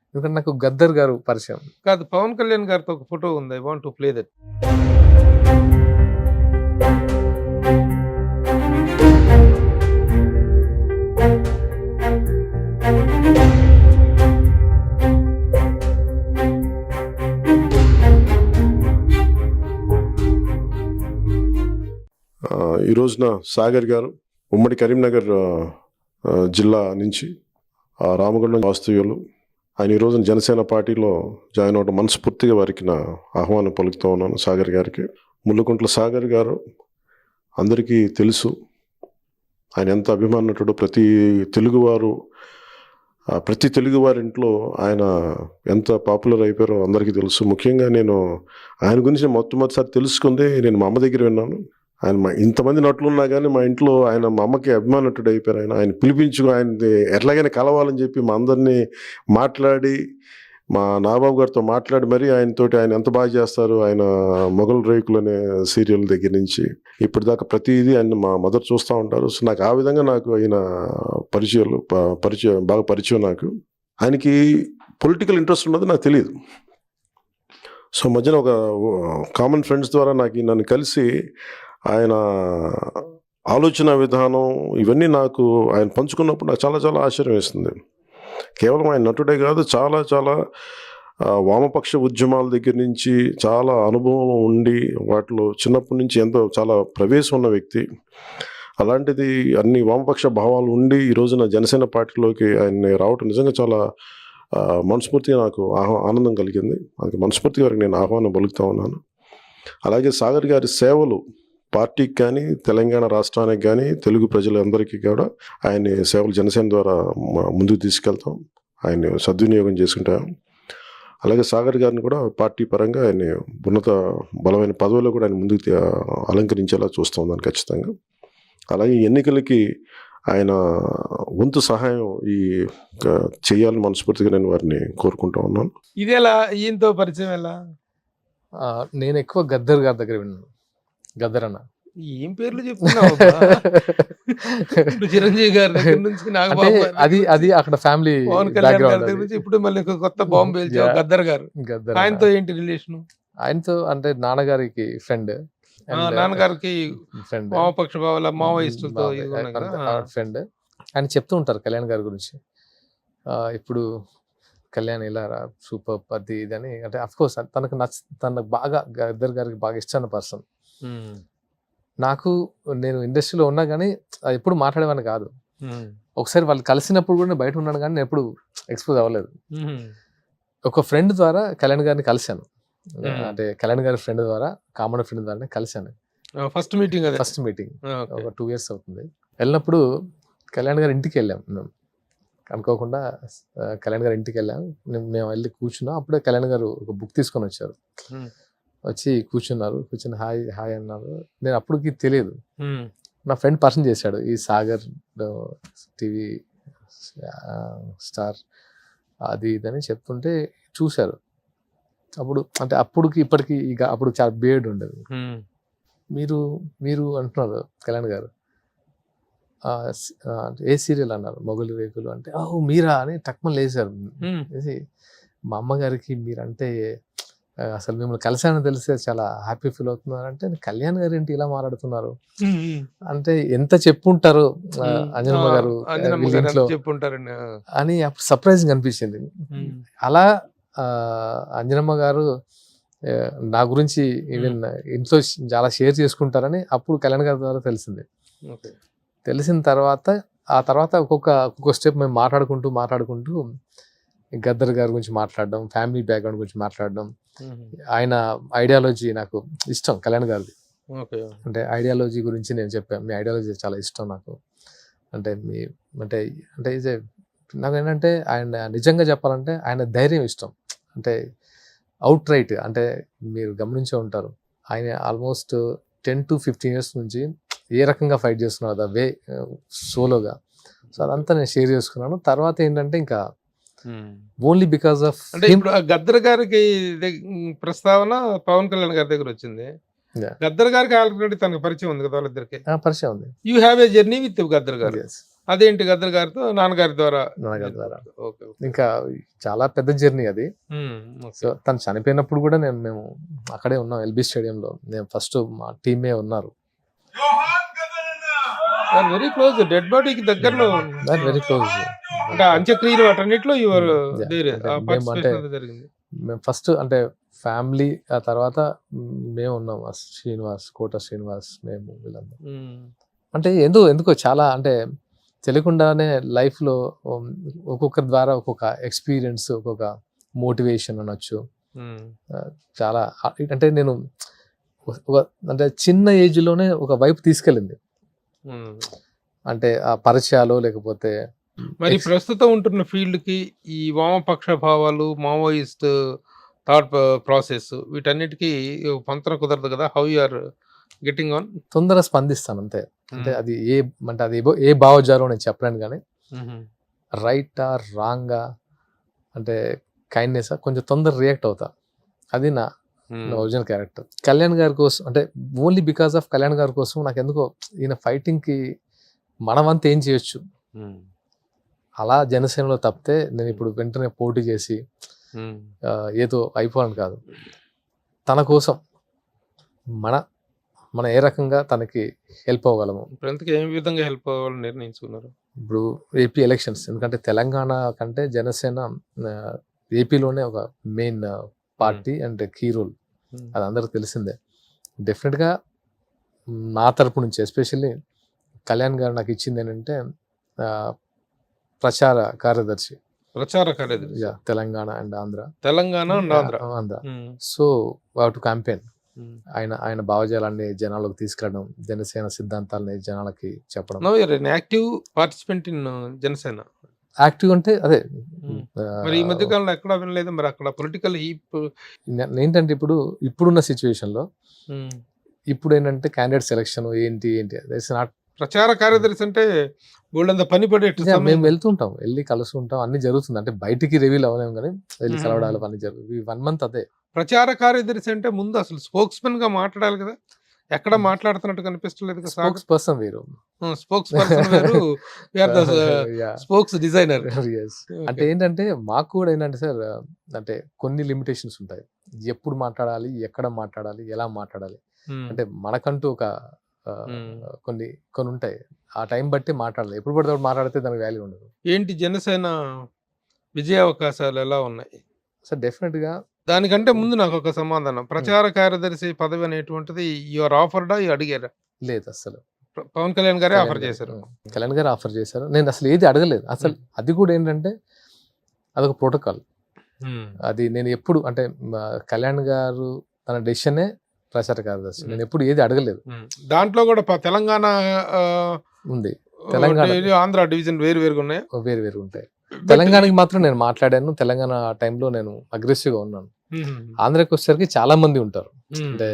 ఎందుకంటే నాకు గద్దర్ గారు పరిచయం. కాదు, పవన్ కళ్యాణ్ గారితో ఒక ఫోటో ఉంది, I want to play that. ఈ రోజున సాగర్ గారు ఉమ్మడి కరీంనగర్ జిల్లా నుంచి రామగుండం వాస్తవ్యులు. ఆయన ఈ రోజున జనసేన పార్టీలో జాయిన్ అవ్వడం మనస్ఫూర్తిగా వారికి నా ఆహ్వానం పలుకుతూ ఉన్నాను. సాగర్ గారికి, ముళ్ళకుంట్ల సాగర్ గారు అందరికీ తెలుసు, ఆయన ఎంత అభిమానటుడు. ప్రతి తెలుగువారి ఇంట్లో ఆయన ఎంత పాపులర్ అయిపోయారో అందరికీ తెలుసు. ముఖ్యంగా నేను ఆయన గురించి మొట్టమొదటిసారి తెలుసుకుందే నేను మా అమ్మ దగ్గర విన్నాను. ఆయన ఇంతమంది నటులు ఉన్నా కానీ మా ఇంట్లో ఆయన మా అమ్మకి అభిమానటుడు అయిపోయారు. ఆయన పిలిపించుకు ఆయన ఎట్లాగైనా కలవాలని చెప్పి మా అందరినీ మాట్లాడి, మా నాగబాబు గారితో మాట్లాడి మరీ ఆయనతోటి ఆయన ఎంత బాగా చేస్తారు, ఆయన మొగల్ రేకులు అనే సీరియల్ దగ్గర నుంచి ఇప్పటిదాకా ప్రతిదీ ఆయన మా మదర్ చూస్తూ ఉంటారు. సో నాకు ఆ విధంగా నాకు ఆయన బాగా పరిచయం. నాకు ఆయనకి పొలిటికల్ ఇంట్రెస్ట్ ఉన్నది నాకు తెలియదు. సో మధ్యన ఒక కామన్ ఫ్రెండ్స్ ద్వారా నన్ను కలిసి ఆయన ఆలోచన విధానం ఇవన్నీ నాకు ఆయన పంచుకున్నప్పుడు నాకు చాలా చాలా ఆశ్చర్యం వేస్తుంది. కేవలం ఆయన నటుడే కాదు, చాలా చాలా వామపక్ష ఉద్యమాల దగ్గర నుంచి చాలా అనుభవం ఉండి వాటిలో చిన్నప్పటి నుంచి చాలా ప్రవేశం ఉన్న వ్యక్తి. అలాంటిది అన్ని వామపక్ష భావాలు ఉండి ఈ రోజున జనసేన పార్టీలోకి ఆయన రావటం నిజంగా చాలా మనస్ఫూర్తిగా నాకు ఆనందం కలిగింది. అందుకే మనస్ఫూర్తిగా వారికి నేను ఆహ్వానం పలుకుతూ ఉన్నాను. అలాగే సాగర్ గారి సేవలు పార్టీకి కానీ, తెలంగాణ రాష్ట్రానికి కానీ, తెలుగు ప్రజలందరికీ కూడా ఆయన సేవలు జనసేన ద్వారా ముందుకు తీసుకెళ్తాం, ఆయన్ని సద్వినియోగం చేసుకుంటాం. అలాగే సాగర్ గారిని కూడా పార్టీ పరంగా ఆయన ఉన్నత బలమైన పదవిలో కూడా ఆయన ముందుకు అలంకరించేలా చూస్తాం దాన్ని ఖచ్చితంగా. అలాగే ఎన్నికలకి ఆయన వంతు సహాయం చేయాలని మనస్ఫూర్తిగా నేను వారిని కోరుకుంటా ఉన్నాను. ఇది ఎలా ఈయనతో పరిచయం ఎలా? నేను ఎక్కువ గద్దర్ గారి దగ్గర విన్నాను. గద్దర్ అన్న ఏం పేర్లు చెప్తున్నావు? చిరంజీవి గారి దగ్గర నుంచి నాగబాబు, అది అక్కడ ఫ్యామిలీ, పవన్ కళ్యాణ్ గారి దగ్గర నుంచి ఇప్పుడు మళ్ళీ కొత్త బాంబు పేల్చావు గద్దర్ గారు. ఆయనతో ఏంటి రిలేషన్? ఆయనతో అంటే నాన్నగారికి ఫ్రెండ్, నాన్నగారికి వామపక్ష భావాల మావోయిస్టులతో ఫ్రెండ్. ఆయన చెప్తూ ఉంటారు కళ్యాణ్ గారి గురించి, ఇప్పుడు కళ్యాణ్ ఇలా సూపర్ అది ఇదని. అంటే అఫ్ కోర్స్ తనకు బాగా గద్దర్ గారికి బాగా ఇష్టమైన పర్సన్. నేను ఇండస్ట్రీలో ఉన్నా కానీ ఎప్పుడు మాట్లాడేవాడిని కాదు. ఒకసారి వాళ్ళు కలిసినప్పుడు కూడా బయట ఉన్నాను కానీ నేను ఎప్పుడు ఎక్స్పోజ్ అవ్వలేదు. ఒక ఫ్రెండ్ ద్వారా కళ్యాణ్ గారిని కలిశాను. అంటే కళ్యాణ్ గారి ఫ్రెండ్ ద్వారా, కామన్ ఫ్రెండ్ ద్వారా కలిశాను. ఫస్ట్ మీటింగ్ ఒక 2 years అవుతుంది. వెళ్ళినప్పుడు కళ్యాణ్ గారి ఇంటికి వెళ్ళాం మేము. అనుకోకుండా కళ్యాణ్ గారి ఇంటికి వెళ్ళాం. మేము వెళ్ళి కూర్చున్నాం. అప్పుడే కళ్యాణ్ గారు ఒక బుక్ తీసుకొని వచ్చారు. వచ్చి కూర్చుని హాయ్ అన్నారు. నేను అప్పటికి తెలియదు, నా ఫ్రెండ్ పర్సన్ చేశాడు, ఈ సాగర్ టీవీ స్టార్ అది ఇదని చెప్తుంటే చూశారు. అప్పుడుకి ఇప్పటికి అప్పుడు చాలా బియర్డ్ ఉండేది. మీరు అంటున్నారు కళ్యాణ్ గారు, ఏ సీరియల్ అన్నారు? మొగలి రేకులు అంటే, ఓహో మీరా అని టక్మని లేచారు. మా అమ్మగారికి మీరంటే అసలు మిమ్మల్ని కలిసానని తెలిస్తే చాలా హ్యాపీ ఫీల్ అవుతున్నారు అంటే, కళ్యాణ్ గారు ఏంటి ఇలా మాట్లాడుతున్నారు అంటే ఎంత చెప్పుంటారు అంజనమ్మ గారు అంజనమ్మ వీళ్ళ గారు ఇంట్లో ఎంత చెప్పుంటారండి. అని అప్పుడు సర్ప్రైజింగ్ అనిపించింది. అలా అంజనమ్మ గారు నా గురించి ఈవెన్ ఇంట్లో చాలా షేర్ చేసుకుంటారని అప్పుడు కళ్యాణ్ గారి ద్వారా తెలిసింది. ఓకే. తెలిసిన తర్వాత ఆ తర్వాత ఒక్కొక్క స్టెప్ మేము మాట్లాడుకుంటూ గద్దర్ గారి గురించి మాట్లాడడం, ఫ్యామిలీ బ్యాక్గ్రౌండ్ గురించి మాట్లాడడం, ఆయన ఐడియాలజీ నాకు ఇష్టం కళ్యాణ్ గారిది. ఓకే. అంటే ఐడియాలజీ గురించి నేను చెప్పాను, మీ ఐడియాలజీ చాలా ఇష్టం నాకు. అంటే అంటే అంటే ఇది నాకు ఏంటంటే ఆయన నిజంగా చెప్పాలంటే ఆయన ధైర్యం ఇష్టం. అంటే అవుట్ రైట్ అంటే మీరు గమనించే ఉంటారు, ఆయన ఆల్మోస్ట్ 10 to 15 years నుంచి ఏ రకంగా ఫైట్ చేస్తున్నారు ద వే సోలోగా. సో అదంతా నేను షేర్ చేసుకున్నాను. తర్వాత ఏంటంటే ఇంకా ఓన్లీ బికాస్ ఆఫ్ అంటే ఇప్పుడు ఆ గద్దర్ గారికి ప్రస్తావన పవన్ కళ్యాణ్ గారి దగ్గర వచ్చింది. గద్దర్ గారికి ఆల్రెడీ తనకు పరిచయం ఉంది కదా వాళ్ళిద్దరికి. పరిచయం ఉంది. You have a journey with Gaddar గారు. అదేంటి గద్దర్ గారితో నాన్నగారి ద్వారా? ఓకే. ఇంకా చాలా పెద్ద జర్నీ అది. సో తను చనిపోయినప్పుడు కూడా మేము అక్కడే ఉన్నాం ఎల్బీ స్టేడియంలో. నేను ఫస్ట్ మా టీమే ఉన్నారు. వెరీ క్లోజ్, డెడ్ బాడీకి దగ్గరలో, వెరీ క్లోజ్. అంటే అంత్యక్రియలు అటన్నిటిలో జరిగింది. మేము ఫస్ట్ అంటే ఫ్యామిలీ, ఆ తర్వాత మేము ఉన్నాం, కోట శ్రీనివాస్, మేము వీళ్ళందరూ. అంటే ఎందుకో చాలా అంటే తెలియకుండానే లైఫ్లో ఒక్కొక్కరి ద్వారా ఒక్కొక్క ఎక్స్పీరియన్స్, ఒక్కొక్క మోటివేషన్ అనొచ్చు. చాలా అంటే నేను అంటే చిన్న ఏజ్లోనే ఒక వైపు తీసుకెళ్ళింది. అంటే ఆ పరిచయాలు లేకపోతే మరి ప్రస్తుతం ఉంటున్న ఫీల్డ్ కి ఈ వామపక్ష భావాలు, మావోయిస్ట్ థాట్ ప్రాసెస్, వీటన్నిటికీ పంతన కుదరదు కదా. How you are getting on? తొందరగా స్పందిస్తాను అంతే. అంటే అది ఏ భావజాలం నేను చెప్పలేను, కానీ రైటా రాంగా అంటే కైండ్నెస్ కొంచెం తొందర రియాక్ట్ అవుతా. అది నా ఒరిజినల్ క్యారెక్టర్. కళ్యాణ్ గారి కోసం అంటే ఓన్లీ బికాస్ ఆఫ్ కళ్యాణ్ గారి కోసం నాకు ఎందుకో ఈయన ఫైటింగ్కి మనమంతా ఏం చేయొచ్చు అలా జనసేనలో తప్పితే నేను ఇప్పుడు వెంటనే పోటీ చేసి ఏదో అయిపోవాలని కాదు. తన కోసం మన ఏ రకంగా తనకి హెల్ప్ అవ్వగలము. ఏ విధంగా హెల్ప్ అవ్వాలని నిర్ణయించుకున్నారు? ఇప్పుడు ఏపీ ఎలక్షన్స్, ఎందుకంటే తెలంగాణ కంటే జనసేన ఏపీలోనే ఒక main party and key role, అది అందరికి తెలిసిందే. డెఫినెట్గా నా తరపు నుంచి ఎస్పెషల్లీ కళ్యాణ్ గారు నాకు ఇచ్చింది ఏంటంటే ప్రచార కార్యదర్శి Telangana and Andhra. So to campaign ఆయన భావజాలాన్ని జనాలకు తీసుకెళ్ళడం, జనసేన సిద్ధాంతాలని జనాలకి చెప్పడం. Active participant in Janasena. Active అంటే అదే మరి ఈ మధ్య కాలంలో ఎక్కడ వినలేదు. మరి అక్కడ పొలిటికల్ హీప్ ఏంటంటే ఇప్పుడున్న సిచ్యువేషన్ లో ఇప్పుడు ఏంటంటే క్యాండిడేట్ సెలక్షన్ ఏంటి ప్రచార కార్యదర్శి అంటే బోల్డంత పని పడేట్టు. మేము వెళ్తుంటాం, వెళ్ళి కలుస్తుంటాం, అన్ని జరుగుతుంది. అంటే బయటికి రివీల్ అవ్వలేము, కానీ వెళ్ళి కలవడాలు పని జరుగుతుంది. 1 month అదే. ప్రచార కార్యదర్శి అంటే ముందు అసలు స్పోక్స్మెన్ గా మాట్లాడాలి కదా. ఎక్కడ మాట్లాడుతున్నట్టు కనిపిస్తలేదు కదా. స్పోక్స్ పర్సన్ వేరు, స్పోక్స్ పర్సన్ వేరు, స్పోక్స్ డిజైనర్. అంటే ఏంటంటే మాకు కూడా ఏంటంటే సార్, అంటే కొన్ని లిమిటేషన్స్ ఉంటాయి. ఎప్పుడు మాట్లాడాలి, ఎక్కడ మాట్లాడాలి, ఎలా మాట్లాడాలి, అంటే మనకంటూ ఒక కొన్ని ఉంటాయి. ఆ టైం బట్టి మాట్లాడాలి. ఎప్పుడు పడితే మాట్లాడితే దానికి వాల్యూ ఉండదు. ఏంటి జనసేన విజయ అవకాశాలు ఎలా ఉన్నాయి సార్? డెఫినెట్ గా దానికంటే ముందు నాకు ఒక సమాధానం. ప్రచార కార్యదర్శి పదవి అనేటువంటిది యువర్ ఆఫర్డా, అడిగారా? లేదు, అసలు పవన్ కళ్యాణ్ గారే ఆఫర్ చేశారు. కళ్యాణ్ గారు ఆఫర్ చేశారు. నేను అసలు ఏది అడగలేదు అసలు. అది కూడా ఏంటంటే అదొక ప్రోటోకాల్. అది నేను ఎప్పుడు అంటే కళ్యాణ్ గారు తన డెసిషనే ప్రచార కార్యదర్శి, నేను ఎప్పుడు ఏది అడగలేదు. దాంట్లో కూడా తెలంగాణ ఉంది, తెలంగాణ ఆంధ్ర డివిజన్ వేరుగా ఉన్నాయి, వేరు ఉంటాయి. తెలంగాణకి మాత్రం నేను మాట్లాడాను. తెలంగాణ టైంలో నేను అగ్రెసివ్గా ఉన్నాను. ఆంధ్రాకి వచ్చేసరికి చాలా మంది ఉంటారు, అంటే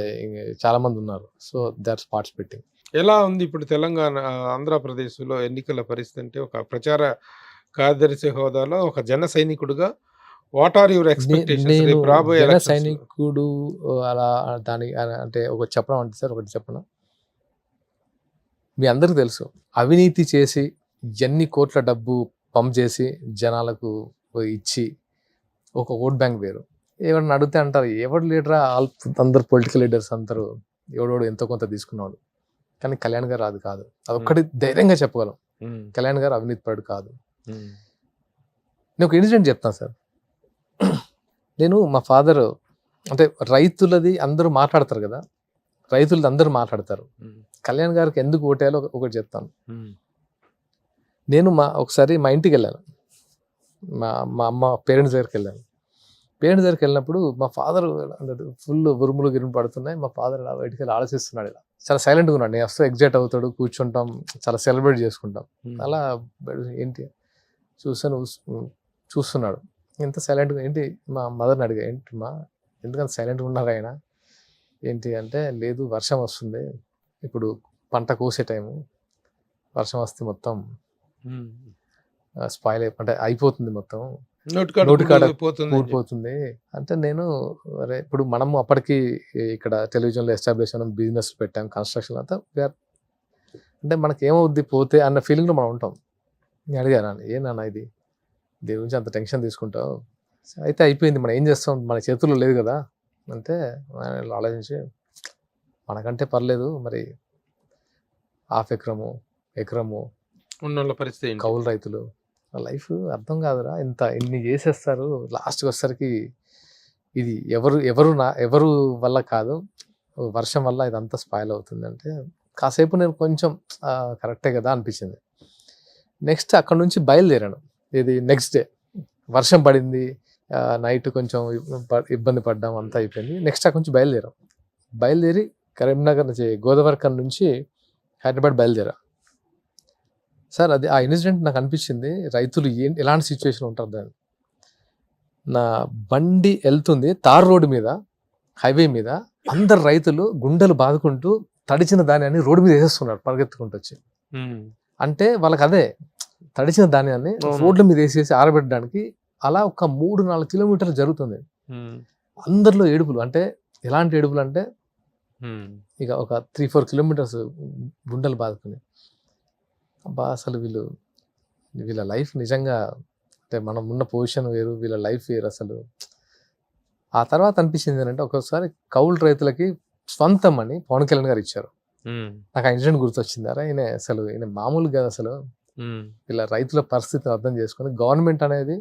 చాలా మంది ఉన్నారు. So that's participating. ఎలా ఉంది ఇప్పుడు తెలంగాణ ఆంధ్రప్రదేశ్ లో ఎన్నికల పరిస్థితి? అంటే ఒక ప్రచార కార్యదర్శి హోదాలో ఒక జన సైనికుడుగా వాట్ ఆర్ యువర్ ఎక్స్పెక్టేషన్స్? జన సైనికుడు అలా దాని అంటే ఒకటి చెప్పడం అంటే సార్, ఒకటి చెప్పను, మీ అందరికి తెలుసు, అవినీతి చేసి ఎన్ని కోట్ల డబ్బు పంప్ చేసి జనాలకు ఇచ్చి ఒక ఓట్ బ్యాంక్ వేరు, ఎవరిని అడిగితే అంటారు ఎవడు లీడరా, అందరు పొలిటికల్ లీడర్స్ అందరూ ఎవడోడు ఎంతో కొంత తీసుకున్నాడు, కానీ కళ్యాణ్ గారు అది కాదు. అదొక్కటి ధైర్యంగా చెప్పగలం, కళ్యాణ్ గారు అవినీతి పరుడు కాదు. నేను ఒక ఇన్సిడెంట్ చెప్తాను సార్. నేను మా ఫాదర్ అంటే రైతులది అందరూ మాట్లాడతారు కదా, రైతులది అందరూ మాట్లాడతారు. కళ్యాణ్ గారికి ఎందుకు ఓటేయాలో ఒకటి చెప్తాను. నేను ఒకసారి మా ఇంటికి వెళ్ళాను, మా అమ్మ పేరెంట్స్ దగ్గరికి వెళ్ళాను. పేరెంట్స్ దగ్గరికి వెళ్ళినప్పుడు మా ఫాదర్ ఫుల్ ఉరుములు గిరుములు పడుతున్నాయి. మా ఫాదర్ ఇలా బయటికి వెళ్ళి ఆలోచిస్తున్నాడు, ఇలా చాలా సైలెంట్గా ఉన్నాడు. నేను వస్తే ఎగ్జైట్ అవుతాడు, కూర్చుంటాం, చాలా సెలబ్రేట్ చేసుకుంటాం. అలా ఏంటి చూస్తున్నాడు, ఎంత సైలెంట్గా. ఏంటి మా మదర్ని అడిగా, ఏంటి మా ఎందుకంత సైలెంట్గా ఉన్నారు ఆయన ఏంటి అంటే, లేదు వర్షం వస్తుంది, ఇప్పుడు పంట కోసే టైము, వర్షం వస్తే మొత్తం స్పాయిల్ అంటే అయిపోతుంది, మొత్తం నోటికాడ ఊడిపోతుంది అంటే. నేను అరే ఇప్పుడు మనము అప్పటికి ఇక్కడ టెలివిజన్లో ఎస్టాబ్లిష్ అయిన బిజినెస్ పెట్టాం, కన్స్ట్రక్షన్ అంతా, అంటే మనకి ఏమవుద్ది పోతే అన్న ఫీలింగ్లో మనం ఉంటాం. నేను అడిగాను, ఏనన్నా ఇది దీని గురించి అంత టెన్షన్ తీసుకుంటావు, అయితే అయిపోయింది, మనం ఏం చేస్తాం, మన చేతుల్లో లేదు కదా అంటే ఆలోచించి, మనకంటే పర్లేదు మరి హాఫ్ ఎకరము ఉన్న పరిస్థితి కౌలు రైతులు లైఫ్ అర్థం కాదురా, ఇన్ని చేసేస్తారు, లాస్ట్కి వచ్చేసరికి ఇది ఎవరు వల్ల కాదు, వర్షం వల్ల ఇదంతా స్పాయిల్ అవుతుంది అంటే కాసేపు నేను కొంచెం కరెక్టే కదా అనిపించింది. నెక్స్ట్ అక్కడ నుంచి బయలుదేరాను. ఇది నెక్స్ట్ డే వర్షం పడింది, నైట్ కొంచెం ఇబ్బంది పడ్డాం, అంతా అయిపోయింది. నెక్స్ట్ అక్కడ నుంచి బయలుదేరి కరీంనగర్ నుంచి గోదావరిఖన్ నుంచి హైదరాబాద్ బయలుదేరా సార్. అది ఆ ఇన్సిడెంట్ నాకు అనిపించింది, రైతులు ఎలాంటి సిచ్యువేషన్ ఉంటారు దాన్ని. నా బండి వెళ్తుంది తార్ రోడ్డు మీద, హైవే మీద, అందరు రైతులు గుండెలు బాదుకుంటూ తడిచిన ధాన్యాన్ని రోడ్డు మీద వేసేస్తున్నారు పరిగెత్తుకుంటూ వచ్చి. అంటే వాళ్ళకి అదే తడిచిన ధాన్యాన్ని రోడ్ల మీద వేసేసి ఆరబెట్టడానికి అలా ఒక 3-4 కిలోమీటర్లు జరుగుతుంది. అందరిలో ఏడుపులు, అంటే ఎలాంటి ఏడుపులు అంటే ఇక ఒక 3-4 కిలోమీటర్స్ గుండెలు బాదుకుని, అబ్బా అసలు వీళ్ళ లైఫ్ నిజంగా, అంటే మనం ఉన్న పొజిషన్ వేరు, వీళ్ళ లైఫ్ వేరు అసలు. ఆ తర్వాత అనిపించింది ఏంటంటే, ఒకసారి కౌలు రైతులకి స్వంతం అని పవన్ కళ్యాణ్ గారు ఇచ్చారు. నాకు ఆ ఇన్సిడెంట్ గుర్తొచ్చిందారా, ఈయన మామూలు కాదు అసలు. ఇలా రైతుల పరిస్థితిని అర్థం చేసుకుని గవర్నమెంట్ అనేది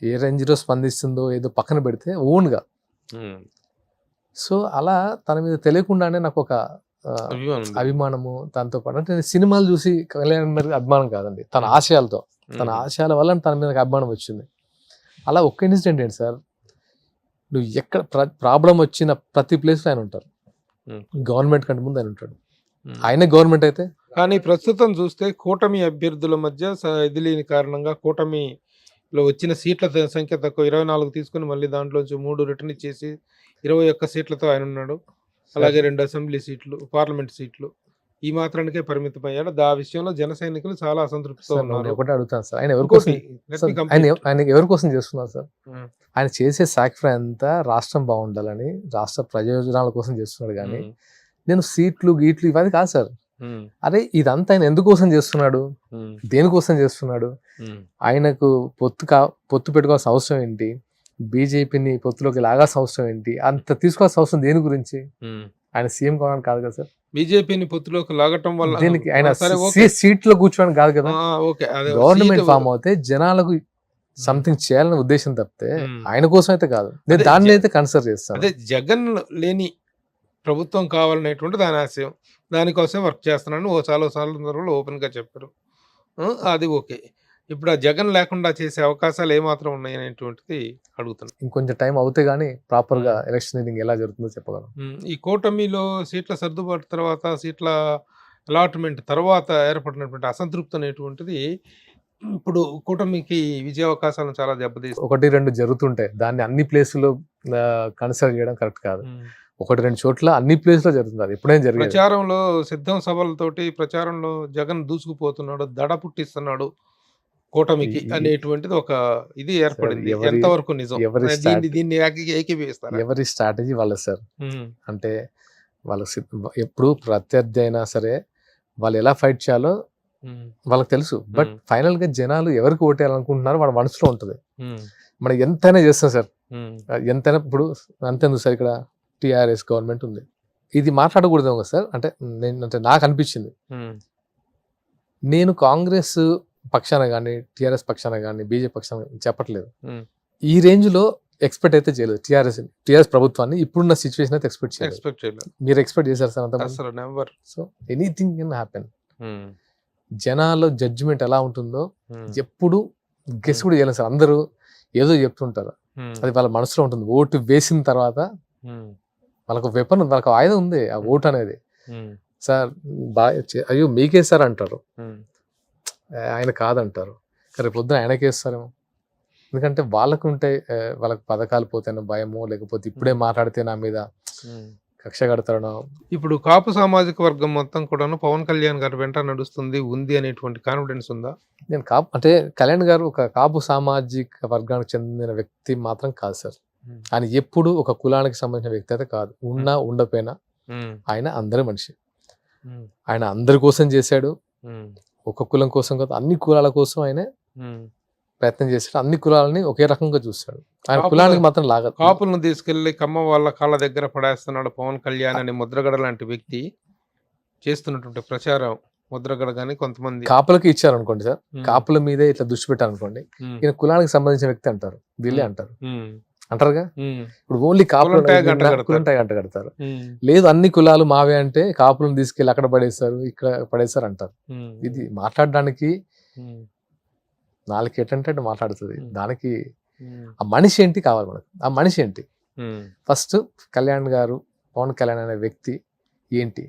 ఏ రేంజ్లో స్పందిస్తుందో ఏదో పక్కన పెడితే ఓన్గా, సో అలా తన మీద తెలియకుండానే నాకు ఒక అభిమానము. దాంతో పాటు అంటే నేను సినిమాలు చూసి కళ్యాణ్ గారికి అభిమానం కాదండి, తన ఆశయాల వల్ల తన మీద అభిమానం వచ్చింది. అలా ఒక్క ఇన్సిడెంట్ ఏంటి సార్, నువ్వు ఎక్కడ ప్రాబ్లం వచ్చిన ప్రతి ప్లేస్లో ఆయన ఉంటారు. గవర్నమెంట్ కంటే ముందు ఆయన ఉంటాడు, ఆయనే గవర్నమెంట్ అయితే. కానీ ప్రస్తుతం చూస్తే కూటమి అభ్యర్థుల మధ్య ఇది లేని కారణంగా కూటమిలో వచ్చిన సీట్ల సంఖ్య తక్కువ, 24 తీసుకుని మళ్ళీ దాంట్లోంచి 3 రిటర్న్ ఇచ్చేసి 21 సీట్లతో ఆయన ఉన్నాడు. అలాగే 2 అసెంబ్లీ సీట్లు, పార్లమెంట్ సీట్లు, ఈ మాత్రానికే పరిమితం అయ్యాడు. ఆ విషయంలో జన సైనికులు చాలా అసంతృప్తితో ఉన్నారు. ఒకటే అడుగుతాను సార్, ఆయన ఎవరి కోసం చేస్తున్నారు సార్? ఆయన చేసే సాక్రిఫైస్ అంతా రాష్ట్రం బాగుండాలని, రాష్ట్ర ప్రయోజనాల కోసం చేస్తున్నాడు. కానీ నేను సీట్లు గీట్లు ఇవన్నీ కాదు సార్. అరే ఇదంతా ఆయన ఎందుకోసం చేస్తున్నాడు, దేనికోసం చేస్తున్నాడు? ఆయనకు పొత్తు పెట్టుకోవాల్సిన అవసరం ఏంటి? బీజేపీని పొత్తులోకి లాగాల్సిన అవసరం ఏంటి? అంత తీసుకోవాల్సిన అవసరం దేని గురించి? ఆయన సీఎం కావడానికి కాదు కదా సార్. బీజేపీని పొత్తులోకి లాగటం వల్ల దీనికి ఆయన సీట్లో కూర్చోడానికి కాదు కదా. గవర్నమెంట్ ఫామ్ అవుతే జనాలకు సంథింగ్ చేయాలనే ఉద్దేశం తప్పితే ఆయన కోసం అయితే కాదు. నేను దాన్ని అయితే కన్సిడర్ చేస్తాను. అదే జగన్ లేని ప్రభుత్వం కావాలనేటువంటి దాని ఆశయం, దానికోసం వర్క్ చేస్తున్నాను చాలా సందర్భంలో ఓపెన్గా చెప్పారు. అది ఓకే. ఇప్పుడు ఆ జగన్ లేకుండా చేసే అవకాశాలు ఏమాత్రం ఉన్నాయి అనేటువంటిది అడుగుతున్నాను. ఇంకొంచెం టైం అవుతే గానీ ప్రాపర్ గా ఎలక్షనీరింగ్ ఎలా జరుగుతుందో చెప్పగలం. ఈ కూటమిలో సీట్ల సర్దుబాటు తర్వాత, సీట్ల అలాట్మెంట్ తర్వాత ఏర్పడినటువంటి అసంతృప్తి అనేటువంటిది ఇప్పుడు కూటమికి విజయ అవకాశాలను చాలా దెబ్బతీస్తుంది. 1-2 జరుగుతుంటాయి, దాన్ని అన్ని ప్లేసుల్లో కన్సిడర్ చేయడం కరెక్ట్ కాదు. 1-2 చోట్ల అన్ని ప్లేస్లో జరుగుతుంది, అది ఎప్పుడైనా జరిగింది. ప్రచారంలో సిద్ధం సభలతోటి ప్రచారంలో జగన్ దూసుకుపోతున్నాడు, దడ పుట్టిస్తున్నాడు కూటమికి అనేటువంటిది ఒక ఇది ఏర్పడింది. ఎంతవరకు నిజం? దీన్ని ఏకీభవిస్తారు. ఎవరి స్ట్రాటజీ వాళ్ళ సార్. అంటే వాళ్ళ ఎప్పుడు ప్రత్యర్థి అయినా సరే వాళ్ళు ఎలా ఫైట్ చేయాలో వాళ్ళకి తెలుసు. బట్ ఫైనల్ గా జనాలు ఎవరికి ఓటేయాలనుకుంటున్నారో వాళ్ళ మనసులో ఉంటుంది. మనం ఎంతైనా చేస్తాం సార్, ఎంతైనా ఇప్పుడు అంతేందుకు సార్, ఇక్కడ టిఆర్ఎస్ గవర్నమెంట్ ఉంది, ఇది మాట్లాడకూడదేమో కదా సార్. అంటే నాకు అనిపించింది, నేను కాంగ్రెస్ పక్షాన కానీ టిఆర్ఎస్ పక్షాన కానీ బీజేపీ పక్షాన చెప్పట్లేదు, ఈ రేంజ్ లో ఎక్స్పెక్ట్ అయితే చేయలేదు టిఆర్ఎస్ ప్రభుత్వాన్ని ఇప్పుడున్న సిచ్యువేషన్ అయితే ఎక్స్పెక్ట్ చేయలేదు. మీరు ఎక్స్పెక్ట్ చేశారు సార్ అంత? So anything can happen. జనాల్లో జడ్జిమెంట్ ఎలా ఉంటుందో ఎప్పుడు గెస్ కూడా చేయలేదు సార్. అందరూ ఏదో చెప్తుంటారు, అది వాళ్ళ మనసులో ఉంటుంది. ఓటు వేసిన తర్వాత వాళ్ళకు వెపన్, వాళ్ళకు ఆయుధం ఉంది, ఆ ఓటు అనేది. సార్ అయ్యో మీకేస్తారు అంటారు, ఆయన కాదంటారు, రేపు పొద్దున ఆయనకేస్తారేమో. ఎందుకంటే వాళ్ళకు ఉంటాయి, వాళ్ళకి పథకాలు పోతేనో భయమో, లేకపోతే ఇప్పుడే మాట్లాడితే నా మీద కక్ష కడతాడో. ఇప్పుడు కాపు సామాజిక వర్గం మొత్తం కూడాను పవన్ కళ్యాణ్ గారు వెంట నడుస్తుంది ఉంది అనేటువంటి కాన్ఫిడెన్స్ ఉందా? నేను కాపు అంటే కళ్యాణ్ గారు ఒక కాపు సామాజిక వర్గానికి చెందిన వ్యక్తి మాత్రం కాదు సార్. ఆయన ఎప్పుడు ఒక కులానికి సంబంధించిన వ్యక్తి అయితే కాదు. ఉన్నా ఉండపోయినా ఆయన అందరి మనిషి. ఆయన అందరి కోసం చేశాడు, ఒక కులం కోసం కాదు, అన్ని కులాల కోసం ఆయన ప్రయత్నం చేశాడు. అన్ని కులాలని ఒకే రకంగా చూస్తాడు. ఆయన కులానికి మాత్రం లాగదు. కాపులను తీసుకెళ్లి కమ్మ వాళ్ళ కాళ్ళ దగ్గర పడేస్తున్నాడు పవన్ కళ్యాణ్ అని ముద్రగడ లాంటి వ్యక్తి చేస్తున్నటువంటి ప్రచారం. ముద్రగడ గానీ కొంతమంది కాపులకి ఇచ్చారు అనుకోండి సార్, కాపుల మీదే ఇట్లా దృష్టి పెట్టారు అనుకోండి, ఈయన కులానికి సంబంధించిన వ్యక్తి అంటారు, వీళ్ళే అంటారుగా. ఇప్పుడు ఓన్లీ కాపులు గంట కడతారు. లేదు అన్ని కులాలు మావే అంటే కాపులను తీసుకెళ్లి అక్కడ పడేస్తారు, ఇక్కడ పడేస్తారు అంటారు. ఇది మాట్లాడడానికి నాలుగు ఎటంటే మాట్లాడుతుంది. దానికి ఆ మనిషి ఏంటి కావాలి మనకు, ఆ మనిషి ఏంటి. ఫస్ట్ కళ్యాణ్ గారు, పవన్ కళ్యాణ్ అనే వ్యక్తి ఏంటి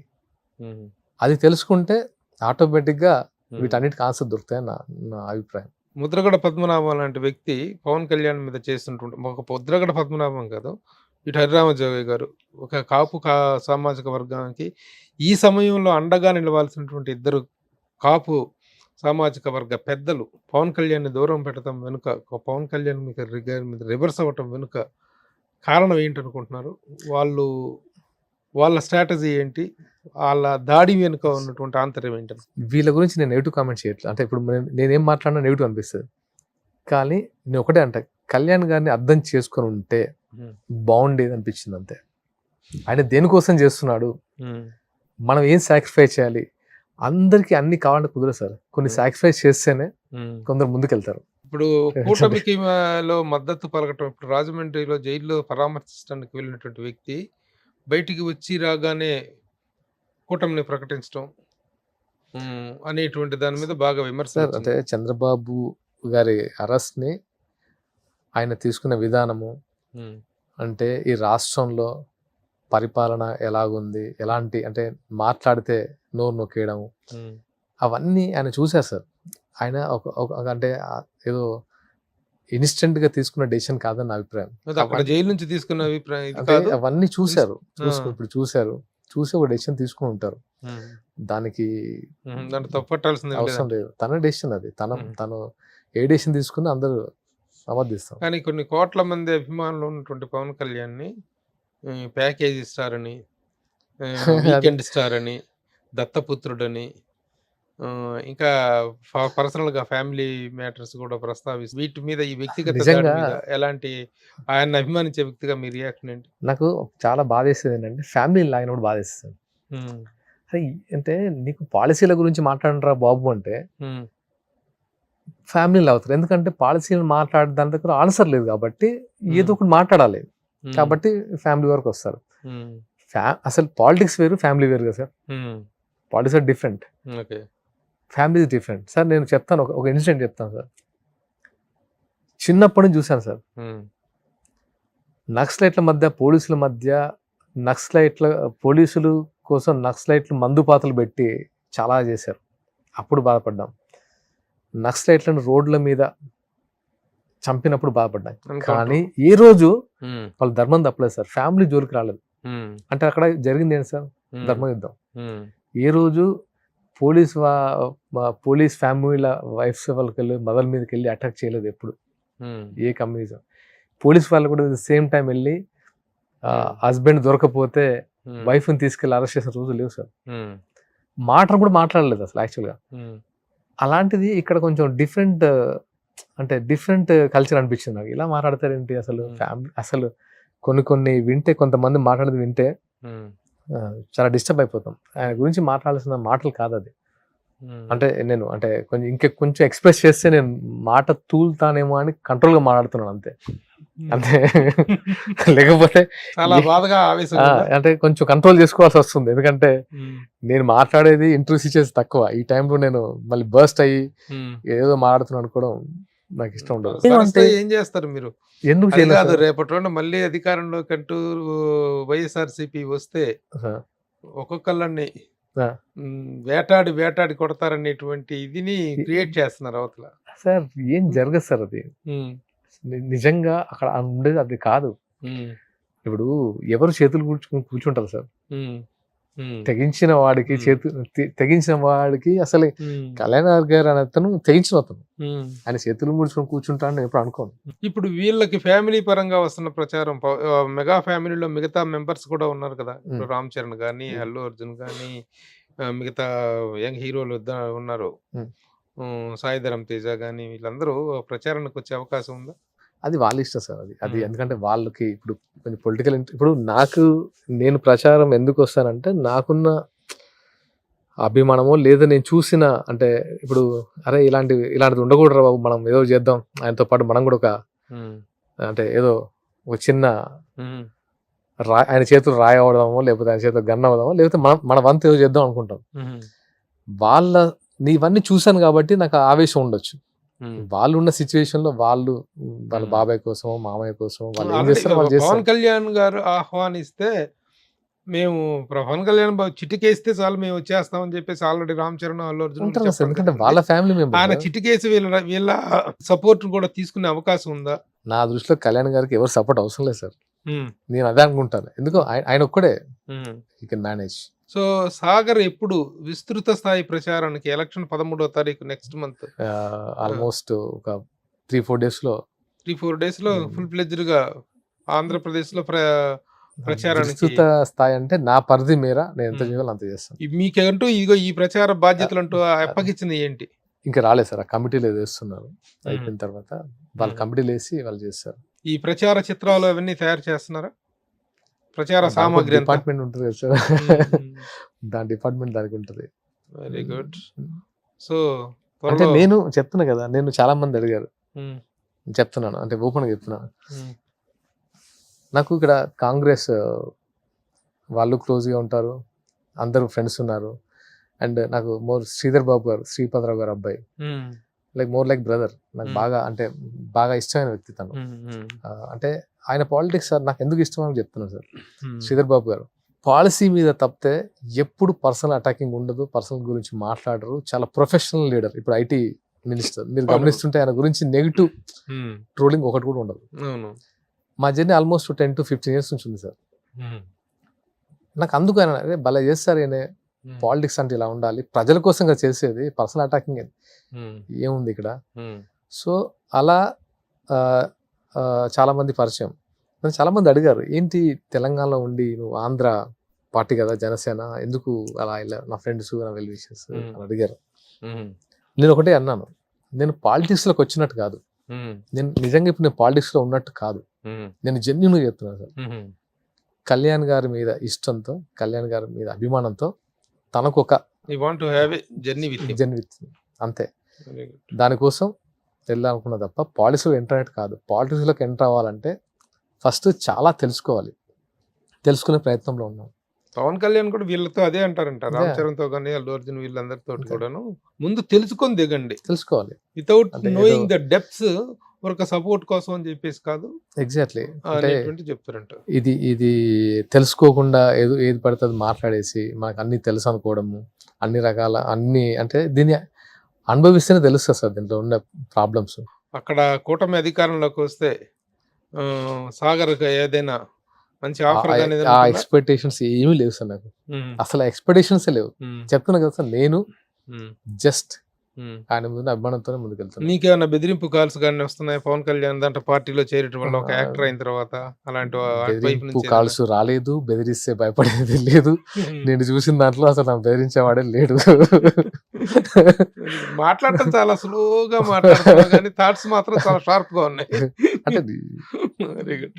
అది తెలుసుకుంటే ఆటోమేటిక్ గా వీటన్నిటికి ఆన్సర్ దొరుకుతాయని నా అభిప్రాయం. ముద్రగడ పద్మనాభం లాంటి వ్యక్తి పవన్ కళ్యాణ్ మీద చేస్తుంటుంటే, ఒక ముద్రగడ పద్మనాభం కాదు, ఇటు హరిరామజోగి గారు ఒక కాపు సామాజిక వర్గానికి ఈ సమయంలో అండగా నిలవాల్సినటువంటి ఇద్దరు కాపు సామాజిక వర్గ పెద్దలు పవన్ కళ్యాణ్ దూరం పెట్టడం వెనుక, పవన్ కళ్యాణ్ మీద రివర్స్ అవ్వటం వెనుక కారణం ఏంటనుకుంటున్నారు? వాళ్ళ స్ట్రాటజీ ఏంటి? వాళ్ళ దాడి వెనుక ఉన్నటువంటి ఆంతర్యం ఏంటని? వీళ్ళ గురించి నేను నెగిటివ్ కామెంట్ చేయట్లేదు. అంటే ఇప్పుడు నేనేం మాట్లాడినా నెగిటివ్ అనిపిస్తుంది, కానీ నేను ఒకటే అంటే కళ్యాణ్ గారిని అర్థం చేసుకొని ఉంటే బాగుండేది అనిపించింది అంతే. ఆయన దేనికోసం చేస్తున్నాడు, మనం ఏం సాక్రిఫైస్ చేయాలి, అందరికి అన్ని కావాలంటే కుదరదు సార్. కొన్ని సాక్రిఫైస్ చేస్తేనే కొందరు ముందుకెళ్తారు. ఇప్పుడు కూటమికి మద్దతు పలకటం, ఇప్పుడు రాజమండ్రిలో జైల్లో పరామర్శించడానికి వెళ్ళినటువంటి వ్యక్తి బయటికి వచ్చి రాగానే కూటమిని ప్రకటించడం అనేటువంటి దాని మీద బాగా విమర్శ. అంటే చంద్రబాబు గారి అరెస్ట్ ని ఆయన తీసుకున్న విధానము, అంటే ఈ రాష్ట్రంలో పరిపాలన ఎలాగుంది, ఎలాంటి అంటే మాట్లాడితే నోరు నొక్కేయడము, అవన్నీ ఆయన చూశారు సార్. ఆయన అంటే ఏదో ఇన్స్టెంట్ గా తీసుకున్న డెసిషన్ కాదని నా అభిప్రాయం. జైలు నుంచి తీసుకున్న అభిప్రాయం అవన్నీ చూశారు, ఇప్పుడు చూసి ఒక డెసిషన్ తీసుకుని ఉంటారు. దానికి తప్పట్టాల్సింది అవసరం లేదు. తన డెసిషన్ అది, తను ఏ డెసిషన్ తీసుకుని అందరూ సమర్థిస్తాం. కానీ కొన్ని కోట్ల మంది అభిమానులు ఉన్నటువంటి పవన్ కళ్యాణ్ ని ప్యాకేజీ స్టార్ అని, వీకెండ్ స్టార్ అని, దత్తపుత్రుడని, ఇంకా పర్సనల్ గా ఫ్యామిలీ మ్యాటర్స్ కూడా ప్రస్తావిస్తారు. వీటి మీద ఈ వ్యక్తిగత ఎలాంటి ఆయన అభిమానించే వ్యక్తిగా మీ రియాక్షన్ ఏంటి? నాకు చాలా బాధ వేసేది ఏంటంటే ఫ్యామిలీ లాగిన కూడా బాధ వేస్తుంది. అంటే నీకు పాలసీల గురించి మాట్లాడరా బాబు అంటే ఫ్యామిలీలు అవుతారు. ఎందుకంటే పాలసీలు మాట్లాడే దాని దగ్గర ఆన్సర్ లేదు కాబట్టి ఏదో ఒకటి మాట్లాడాలి కాబట్టి ఫ్యామిలీ వరకు వస్తారు. అసలు పాలిటిక్స్ వేరు, ఫ్యామిలీ వేరు కదా sir. Politics are different, family is different. Sir నేను చెప్తాను, ఒక ఇన్సిడెంట్ చెప్తాను సార్. చిన్నప్పటి నుంచి చూశాను సార్, నక్సలైట్ల మధ్య పోలీసుల మధ్య, పోలీసులు కోసం నక్సలైట్లు మందుపాతలు పెట్టి చాలా చేశారు. అప్పుడు బాధపడ్డాం. నక్సలైట్లను రోడ్ల మీద చంపినప్పుడు బాధపడ్డాం. కానీ ఏ రోజు వాళ్ళు ధర్మం తప్పలేదు సార్, ఫ్యామిలీ జోలికి రాలేదు. అంటే అక్కడ జరిగింది ఏంటి సార్, ధర్మ యుద్ధం. ఏ రోజు పోలీస్ ఫ్యామిలీల వైఫ్స్ వాళ్ళకి వెళ్ళి మదర్ మీదకి వెళ్ళి అటాక్ చేయలేదు ఎప్పుడు ఏ కమ్యూనిజం. పోలీస్ వాళ్ళు కూడా సేమ్ టైం వెళ్ళి హస్బెండ్ దొరకపోతే వైఫ్ని తీసుకెళ్ళి అరెస్ట్ చేసిన రోజు లేవు సార్. మాటలు కూడా మాట్లాడలేదు అసలు యాక్చువల్గా. అలాంటిది ఇక్కడ కొంచెం డిఫరెంట్ అంటే డిఫరెంట్ కల్చర్ అనిపించింది నాకు. ఇలా మాట్లాడతారేంటి అసలు ఫ్యామిలీ, అసలు కొన్ని వింటే, కొంతమంది మాట్లాడేది వింటే చాలా డిస్టర్బ్ అయిపోతాం. ఆయన గురించి మాట్లాడాల్సిన మాటలు కాదు అది. అంటే నేను అంటే కొంచెం ఎక్స్ప్రెస్ చేస్తే నేను మాట తూలుతానేమో అని కంట్రోల్ గా మాట్లాడుతున్నాను అంతే. అంటే లేకపోతే చాలా బాధగా ఆవేశం అంటే కొంచెం కంట్రోల్ చేసుకోవాల్సి వస్తుంది. ఎందుకంటే నేను మాట్లాడేది ఇంటర్వ్యూస్ ఇచ్చేసి తక్కువ. ఈ టైంలో నేను మళ్ళీ బర్స్ట్ అయ్యి ఏదో మాట్లాడుతున్నాను అనుకోవడం నాకు ఇష్టం ఉండదు. అంటే ఏం చేస్తారు మీరు? ఎందుకు అది చేయలేదు కాదు, సార్? రేపటి రోజున మళ్ళీ అధికారంలో కంటూ వైఎస్ఆర్సీపీ వస్తే ఒక్కొక్కళ్ళని ఆ. వేటాడి కొడతారనేటువంటి ఇదిని క్రియేట్ చేస్తున్నారు అవతల. సార్ ఏం జరగదు సార్ అది. నిజంగా అక్కడ ఉండేది అది కాదు. ఇప్పుడు ఎవరు చేతులు కూర్చుంటారు సార్? తెగించిన వాడికి తెగించిన వాడికి అసలు కళ్యాణ్ గారు అనే అతను తెగించిన అతను, ఆయన చేతులు ముడుచుకొని కూర్చుంటాడని ఎప్పుడు అనుకోను. ఇప్పుడు వీళ్ళకి ఫ్యామిలీ పరంగా వస్తున్న ప్రచారం, మెగా ఫ్యామిలీలో మిగతా మెంబర్స్ కూడా ఉన్నారు కదా. ఇప్పుడు రామ్ చరణ్ గానీ, అల్లు అర్జున్ గానీ, మిగతా యంగ్ హీరోలు ఉన్నారు, సాయి ధరమ్ తేజ గానీ, వీళ్ళందరూ ప్రచారానికి వచ్చే అవకాశం ఉందా? అది వాళ్ళ ఇష్టం సార్. అది ఎందుకంటే వాళ్ళకి ఇప్పుడు కొంచెం పొలిటికల్ ఇప్పుడు నేను ప్రచారం ఎందుకు వస్తానంటే నాకున్న అభిమానమో లేదా నేను చూసిన అంటే ఇప్పుడు అరే ఇలాంటిది ఉండకూడదు బాబు, మనం ఏదో చేద్దాం, ఆయనతో పాటు మనం కూడా ఒక అంటే ఏదో ఒక చిన్న ఆయన చేతులు రాయి అవడమో లేకపోతే ఆయన చేతులు గన్ అవడమో లేకపోతే మన వంతు ఏదో చేద్దాం అనుకుంటాం. నీవన్నీ చూశాను కాబట్టి నాకు ఆవేశం ఉండొచ్చు. వాళ్ళు ఉన్న సిచ్యువేషన్ లో వాళ్ళ బాబాయ్ కోసం మామయ్య కోసం వాళ్ళు ఏం చేస్తారు వాళ్ళు చేస్తారు. పవన్ కళ్యాణ్ గారు ఆహ్వానిస్తే మేము పవన్ కళ్యాణ్ చిటికేస్తే చాలు మేము వచ్చేస్తామని చెప్పేసి ఆల్రెడీ రామ్ చరణ్, అల్లు అర్జున్ ఉంటారు సార్. ఎందుకంటే వాళ్ళ ఫ్యామిలీ మెంబర్. ఆయన చిటికేసి వీళ్ళ సపోర్ట్ కూడా తీసుకునే అవకాశం ఉందా? నా దృష్టిలో కళ్యాణ్ గారికి ఎవరు సపోర్ట్ అవసరం లేదు సార్. నేను అదే అనుకుంటాను. ఎందుకో ఆయన ఒక్కడే he can manage. So Sagar ఎప్పుడు విస్తృత స్థాయి ప్రచారానికి? ఎలక్షన్ 13వ తారీఖు నెక్స్ట్ మంత్. ఆల్మోస్ట్ ఒక 3-4 days లో 3-4 days లో ఫుల్ ఫ్లెడ్జ్డ్ గా ఆంధ్రప్రదేశ్ లో ప్రచారానికి. విస్తృత స్థాయి అంటే నా పరిధి మేర నేను ఎంత చేయాలో అంత చేస్తాను. మీకంటూ ఇదిగో ఈ ప్రచార బాధ్యతలు అంటూ అప్పగించిన ఏంటి? ఇంకా రాలేదు సార్. ఆ కమిటీలు వేస్తున్నారు. అయిపోయిన తర్వాత వాళ్ళ కమిటీలు వేసి వాళ్ళు చేస్తారు. ఈ ప్రచార చిత్రాలు అవన్నీ తయారు చేస్తున్నారా? ప్రచార సామాగ్రి డిపార్ట్మెంట్ ఉంటుంది కదా సార్, దాని డిపార్ట్మెంట్ దానికి ఉంటుంది. Very good. సో అంటే నేను చెప్తున్నా కదా, నేను చాలా మంది అడిగారు, చెప్తున్నాను అంటే ఓపెన్ గా చెప్తున్నాను. నాకు ఇక్కడ కాంగ్రెస్ వాళ్ళు క్లోజ్ గా ఉంటారు, అందరూ ఫ్రెండ్స్ ఉన్నారు. అండ్ నాకు శ్రీధర్ బాబు గారు, శ్రీపదరావు గారు అబ్బాయి, మోర్ లైక్ బ్రదర్. నాకు బాగా ఇష్టమైన వ్యక్తి తను. అంటే ఆయన పాలిటిక్స్ సార్ నాకు ఎందుకు ఇష్టం అని చెప్తున్నాను సార్. శ్రీధర్ బాబు గారు పాలసీ మీద తప్పితే ఎప్పుడు పర్సనల్ అటాకింగ్ ఉండదు, పర్సనల్ గురించి మాట్లాడరు, చాలా ప్రొఫెషనల్ లీడర్. ఇప్పుడు ఐటీ మినిస్టర్ మీరు గమనిస్తుంటే ఆయన గురించి నెగిటివ్ ట్రోలింగ్ ఒకటి కూడా ఉండదు. మా జర్నీ ఆల్మోస్ట్ 10 to 15 years నుంచి ఉంది సార్. నాకు అందుకు ఆయన అదే భలే చేస్తారు, ఆయన పాలిటిక్స్ అంటే ఇలా ఉండాలి, ప్రజల కోసంగా చేసేది, పర్సనల్ అటాకింగ్ ఏముంది ఇక్కడ. సో అలా చాలా మంది పరిచయం. చాలా మంది అడిగారు, ఏంటి తెలంగాణలో ఉండి నువ్వు ఆంధ్ర పార్టీ కదా జనసేన, ఎందుకు అలా ఇలా, నా ఫ్రెండ్స్ నా వెల్ విషెస్ అని అడిగారు. నేను ఒకటే అన్నాను, నేను పాలిటిక్స్ లోకి వచ్చినట్టు కాదు, నేను నిజంగా ఇప్పుడు నేను పాలిటిక్స్ లో ఉన్నట్టు కాదు, నేను జెన్యూన్ గా చెప్తున్నాను సార్. కళ్యాణ్ గారి మీద ఇష్టంతో, కళ్యాణ్ గారి మీద అభిమానంతో తనకు ఒక జర్నీ విత్ అంతే, దానికోసం వెళ్ళాలనుకున్నా తప్ప పాలిటిక్స్లో ఎంటర్ అయ్యేది కాదు. పాలిటిక్స్లోకి ఎంటర్ అవ్వాలంటే ఫస్ట్ చాలా తెలుసుకునే ప్రయత్నంలో ఉన్నాం. పవన్ కళ్యాణ్ కూడా వీళ్ళతో అదే అంటారంట, రామ్ చరణ్ తో కానీ అల్లు అర్జున్ వీళ్ళందరితో కూడాను ముందు తెలుసుకొని దిగండి, తెలుసుకోవాలి, వితౌట్ నోయింగ్ ద డెప్త్స్, ఒక సపోర్ట్ కోసం అని చెప్పేసి కాదు. ఎగ్జాక్ట్లీ చెప్తారంట. ఇది తెలుసుకోకుండా ఏది పడితే అది మాట్లాడేసి మనకు అన్ని తెలుసు అనుకోవడము, అన్ని రకాల అన్ని అంటే దీన్ని అనుభవిస్తేనే తెలుస్తుంది సార్ దీంట్లో ఉన్న ప్రాబ్లమ్స్. అక్కడ కూటమి అధికారంలోకి వస్తే సాగర్ ఏదైనా మంచి ఆఫర్, ఆ ఎక్స్పెక్టేషన్స్ ఏమీ లేవు సార్ నాకు, అసలు ఎక్స్పెక్టేషన్స్ లేవు. చెప్తున్నా కదా సార్, నేను జస్ట్ ఆయన ముందు అభిమానంతోనే ముందుకెళ్తాను. నీకేమైనా బెదిరింపు కాల్స్ కానీ వస్తున్నాయి పవన్ కళ్యాణ్ దాంట్లో పార్టీలో చేరటం వల్ల, ఒక యాక్టర్ అయిన తర్వాత? అలాంటి కాల్స్ రాలేదు, బెదిరిస్తే భయపడేది లేదు. నేను చూసిన దాంట్లో అసలు నాకు బెదిరించేవాడే లేడు. మాట్లాడటం చాలా స్లోగా మాట్లాడుతున్నావు కానీ థాట్స్ మాత్రం చాలా షార్ప్ గా ఉన్నాయి. అంటే very good.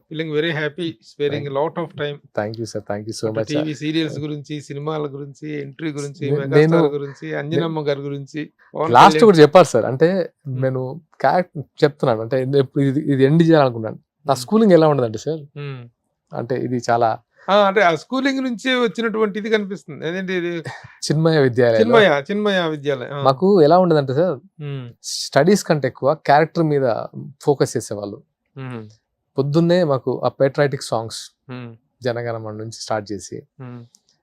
Feeling very happy, sparing lot of time. Thank you sir, thank you so much. TV serials గురించి, సినిమాల గురించి, ఎంట్రీ గురించి, నేను- మెగాస్టార్ గురించి, అంజనమ్మ గారి గురించి, పవన్ లాస్ట్ కళ్యాణ్. కూడా చెప్పారు సార్. అంటే నేను క్యారెక్టర్ చెప్తున్నాను, అంటే ఇప్పుడు ఇది ఎండ్ చేయాలనుకున్నాను. నా స్కూలింగ్ ఎలా ఉండదంటే సార్, ఉమ్. అంటే ఇది చాలా అంటే ఆ స్కూలింగ్ నుంచి వచ్చినటువంటి ఇది కనిపిస్తుంది. అదేంటి ఇది? చిన్మయ విద్యాలయం. చిన్మయ విద్యాలయం. మాకు ఎలా ఉండదంటే సార్, ఉమ్. స్టడీస్ కంటే ఎక్కువ క్యారెక్టర్ మీద ఫోకస్ చేసేవాళ్ళు. ఉమ్. పొద్దున్నే మాకు ఆ పేట్రాటిక్ సాంగ్స్ ఉమ్. జనగణమన నుంచి స్టార్ట్ చేసి ఉమ్.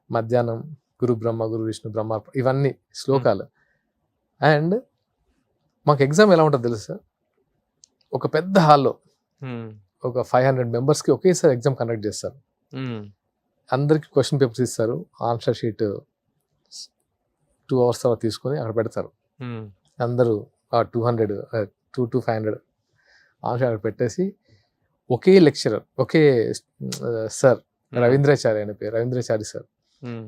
మధ్యాహ్నం గురు బ్రహ్మ గురు విష్ణు బ్రహ్మ ఇవన్నీ శ్లోకాలు. అండ్ మాకు ఎగ్జామ్ ఎలా ఉంటుంది తెలుసు సార్, ఒక పెద్ద హాల్లో ఉమ్. ఒక 500 మెంబర్స్కి ఒకేసారి ఎగ్జామ్ కండక్ట్ చేస్తారు. ఉమ్. అందరికి క్వశ్చన్ పేపర్స్ ఇస్తారు, ఆన్సర్ షీట్ 2 hours తర్వాత తీసుకొని అక్కడ పెడతారు. ఉమ్. అందరూ 200 to 500 ఆన్సర్ అక్కడ పెట్టేసి ఒకే లెక్చరర్, ఒకే సార్, రవీంద్రాచారి అనే పేరు, రవీంద్రాచారి సార్, ఉమ్.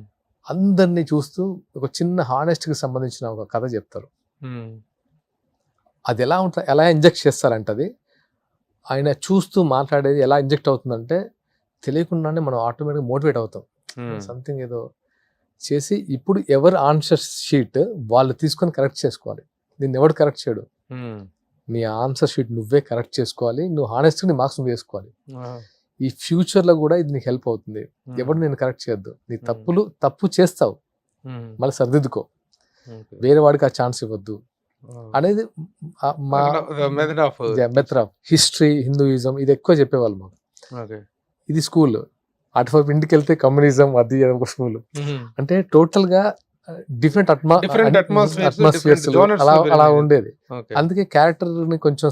అందరినీ చూస్తూ ఒక చిన్న హానెస్ట్కి సంబంధించిన ఒక కథ చెప్తారు. ఉమ్. అది ఎలా ఉంటుంది, ఎలా ఇంజెక్ట్ చేస్తారంటే అది ఆయన చూస్తూ మాట్లాడేది ఎలా ఇంజెక్ట్ అవుతుందంటే తెలియకుండానే మనం ఆటోమేటిక్గా మోటివేట్ అవుతాం. ఉమ్. సంథింగ్ ఏదో చేసి ఇప్పుడు ఎవరు ఆన్సర్ షీట్ వాళ్ళు తీసుకొని కరెక్ట్ చేసుకోవాలి. నిన్ను ఎవడు కరెక్ట్ చేయడు, ఉమ్. నీ ఆన్సర్ షీట్ నువ్వే కరెక్ట్ చేసుకోవాలి, నువ్వు హానెస్ట్గా నీ మార్క్స్ నువ్వు వేసుకోవాలి. ఆ. ఈ ఫ్యూచర్లో కూడా ఇది నీకు హెల్ప్ అవుతుంది. ఎవడు నేను కరెక్ట్ చేయొద్దు, నీ తప్పు చేస్తావు ఉమ్. మళ్ళీ సర్దిద్దుకో, ఓకే. వేరే వాడికి ఆ ఛాన్స్ ఇవ్వద్దు అనేది మా method of. Method of history, Hinduism ఇది ఎక్కువ చెప్పేవాళ్ళు మాకు. ఓకే. ఇది స్కూల్. అటువైపు ఇంటికి వెళ్తే కమ్యూనిజం, అది ఒక స్కూల్. ఉమ్. అంటే టోటల్ గా different Different atmospheres, atmospheres different genres అలా very అలా good. ఉండేది. ఓకే. అందుకే క్యారెక్టర్ ని కొంచెం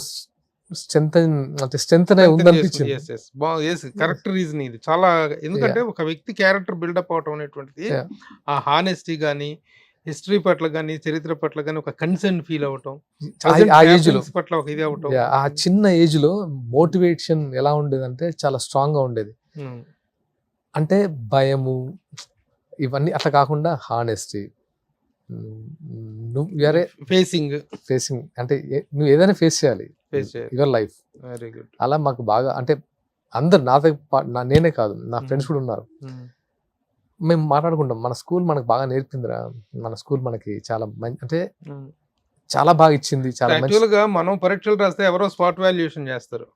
స్ట్రెంత్ అనే ఉందనిపించింది. కరెక్ట్ రీజన్ ఇది చాలా. ఎందుకంటే ఒక వ్యక్తి క్యారెక్టర్ బిల్డప్ అవటం అనేటువంటిది Yeah. ఆ హానెస్టీ గానీ, హిస్టరీ పట్ల గానీ, చరిత్ర పట్ల గానీ ఒక కన్సర్న్ ఫీల్ అవటం, ఆ ఏజ్ లో పట్ల ఒక ఇది అవటం. ఆ చిన్న ఏజ్ లో మోటివేషన్ ఎలా ఉండేదంటే చాలా స్ట్రాంగ్ గా ఉండేది. ఉమ్. అంటే భయము ఇవన్నీ అట్లా కాకుండా హానెస్టీ, నువ్వు వేరే ఫేసింగ్ ఫేసింగ్, అంటే నువ్వు ఏదైనా ఫేస్ చేయాలి యువర్ లైఫ్. Very good. అలా మాకు బాగా, అంటే అందరు నాతో నేనే కాదు, నా ఫ్రెండ్స్ కూడా ఉన్నారు. మేము మాట్లాడుకుంటాం, మన స్కూల్ మనకు బాగా నేర్పిందిరా, మన స్కూల్ మనకి చాలా మంచి, అంటే చాలా బాగా ఇచ్చింది, చాలా మంచి. యాక్చువల్ గా మనం పరీక్షలు రాస్తే ఎవరో స్పాట్ వాల్యుయేషన్ చేస్తారు.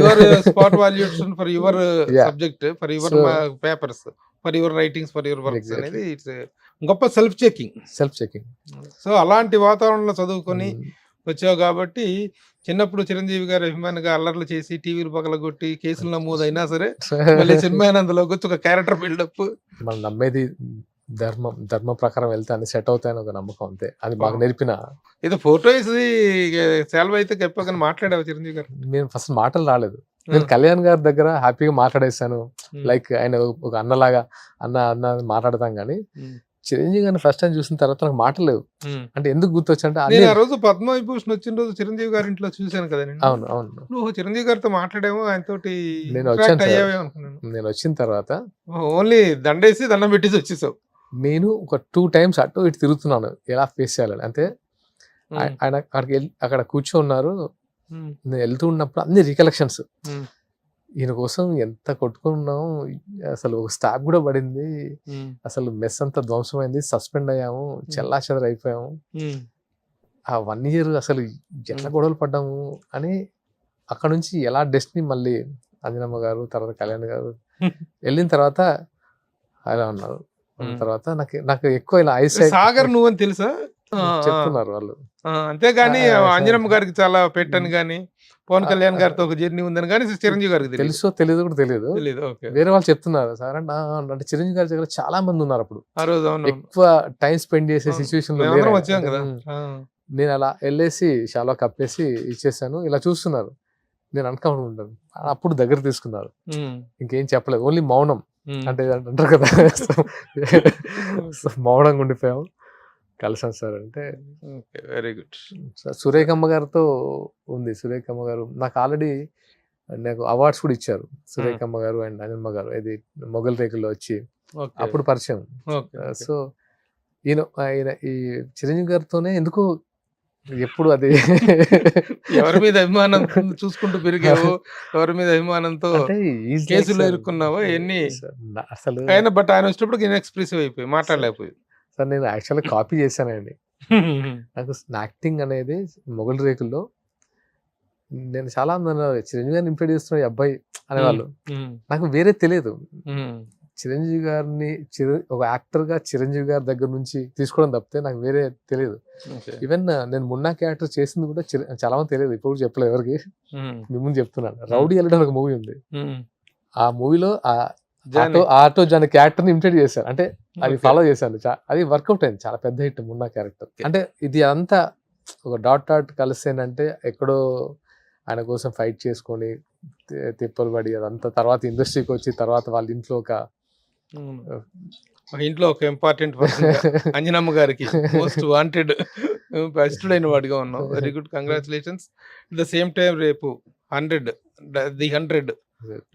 Your spot valuation for your Yeah. Subject, for your So- papers, for your writings, for your works Exactly. అనేది ఇట్స్ గొప్ప self checking. Self checking. So అలాంటి వాతావరణంలో చదువుకొని వచ్చావు కాబట్టి చిన్నప్పుడు చిరంజీవి గారి అభిమానిగా అల్లర్లు చేసి టీవీలు పగలగొట్టి కేసులు నమోదైనా సరే మళ్ళీ సినిమానందలోకి వచ్చి ఒక క్యారెక్టర్ బిల్డప్. మనం నమ్మేది ధర్మ ప్రకారం వెళ్తే అన్ని సెట్ అవుతాయని ఒక నమ్మకం, అంతే. అది బాగా నేర్పిన. ఏదో ఫోటో వేసి సెలవు అయితే చెప్పగానే మాట్లాడావు చిరంజీవి గారు. నేను ఫస్ట్ మాటలు రాలేదు, నేను కళ్యాణ్ గారి దగ్గర హ్యాపీగా మాట్లాడేసాను. లైక్ ఆయన ఒక అన్నలాగా అన్న మాట్లాడతాం, కానీ చిరంజీవి గారిని ఫస్ట్ టైం చూసిన తర్వాత నాకు మాటలు లేవు. అంటే ఎందుకు గుర్తొచ్చంటే నేను ఆ రోజు పద్మవిభూషణ్ వచ్చిన రోజు చిరంజీవి గారి ఇంట్లో చూశాను కదా నేను. అవును అవును, నువ్వు చిరంజీవి గారితో మాట్లాడాము, ఆయనతోటి నేను వచ్చాను సార్. అయ్యావే అనుకున్నాను. నేను వచ్చిన తర్వాత ఓన్లీ దండేసి దండం పెట్టేసి వచ్చేసావు. నేను ఒక 2 times అటు ఇటు తిరుగుతున్నాను ఎలా ఫేస్ చేయాలని. అంటే ఆయన అక్కడ కూర్చోన్నారు, నేను వెళ్తూ ఉన్నప్పుడు అన్ని రికలెక్షన్స్. ఈయన కోసం ఎంత కొట్టుకున్నాం, అసలు ఒక స్టాప్ కూడా పడింది, అసలు మెస్ అంతా ధ్వంసమైంది, సస్పెండ్ అయ్యాము, చెల్లా చెదర అయిపోయాము, ఆ 1 year అసలు ఎట్లా గొడవలు పడ్డాము అని. అక్కడ నుంచి ఎలా డెస్టినీ మళ్ళీ అంజనమ్మ గారు, తర్వాత కళ్యాణ్ గారు వెళ్ళిన తర్వాత అలా ఉన్నారు. తర్వాత నాకు ఎక్కువ ఇలా సాగర్ నువ్వని తెలుసా చెప్తున్నారు వాళ్ళు. అంతేగాని అంజనమ్మ గారికి చాలా పెట్టని గాని, పవన్ కళ్యాణ్ గారితో ఒక జర్నీ ఉందని కానీ చిరంజీవి గారికి తెలుసో తెలియదు కూడా తెలియదు. వేరే వాళ్ళు చెప్తున్నారు సార్ అంటే చిరంజీవి గారి దగ్గర చాలా మంది ఉన్నారు అప్పుడు ఆ రోజు. ఎక్కువ టైం స్పెండ్ చేసే సిచ్యువేషన్ లో లేరు. వచ్చాం కదా. నేను అలా వెళ్ళేసి చాలా కప్పేసి ఇచ్చేసాను, ఇలా చూస్తున్నారు. నేను అనుకుంటాను, అప్పుడు దగ్గర తీసుకున్నారు, ఇంకేం చెప్పలేదు, ఓన్లీ మౌనం. అంటే అంటారు కదా, మౌనంగా ఉండిపోయాం. కలిసాం సార్ అంటే. Very good. సురేఖమ్మ గారితో ఉంది. సురేఖమ్మ గారు నాకు ఆల్రెడీ నాకు అవార్డ్స్ కూడా ఇచ్చారు. సురేఖమ్మ గారు అండ్ అంజనమ్మ గారు ఇది మొగల్ రేకుల్లో వచ్చి అప్పుడు పరిచయం. సో ఆయన ఈ చిరంజీవి గారితోనే ఎందుకో ఎప్పుడు అది ఎవరి మీద అభిమానం చూసుకుంటూ పెరిగావు, ఎవరి మీద అభిమానంతో అంటే he's like కేసులో sir, ఇరుక్కున్నావా ఎన్ని sir, అసలు ఆయన, బట్ ఆయన వచ్చేటప్పుడు ఇన్ఎక్స్ప్రెసివ్ అయిపోయి మాట్లాడలేకపోయి. సార్ నేను యాక్చువల్గా కాపీ చేశానండి. నాకు యాక్టింగ్ అనేది మొగలి రేకుల్లో నేను చాలా మంది అన్నారు, చిరంజీవి గారిని ఇంప్రెడ్ చేస్తున్న ఈ అబ్బాయి అనేవాళ్ళు. నాకు వేరే తెలియదు. చిరంజీవి గారిని ఒక యాక్టర్ గా చిరంజీవి గారి దగ్గర నుంచి తీసుకోవడం తప్పితే నాకు వేరే తెలియదు. ఈవెన్ నేను మున్నా క్యారెక్టర్ చేసింది కూడా చాలా మంది తెలియదు, ఇప్పుడు కూడా చెప్పలేదు ఎవరికి. మీ ముందు చెప్తున్నాను. రౌడీ వెళ్ళడం ఒక మూవీ ఉంది, ఆ మూవీలో ఆటో జాన్ క్యారెక్టర్ ని ఇమిటేట్ చేశారు. అంటే అది ఫాలో చేశాను, అది వర్కౌట్ అయింది, చాలా పెద్ద హిట్ మున్నా క్యారెక్టర్. అంటే ఇది అంతా ఒక డాట్ కలిసేనంటే ఎక్కడో ఆయన కోసం ఫైట్ చేసుకొని తిప్పలు పడి అదంతా తర్వాత ఇండస్ట్రీకి వచ్చి తర్వాత వాళ్ళ ఇంట్లో ఒక మా ఇంట్లో ఒక ఇంపార్టెంట్ పర్సన్ అంజనమ్మ గారికి మోస్ట్ వాంటెడ్ బెస్టెడ్ అయిన వాడిగా ఉన్నావు. Very good, congratulations. At the same time రేపు 100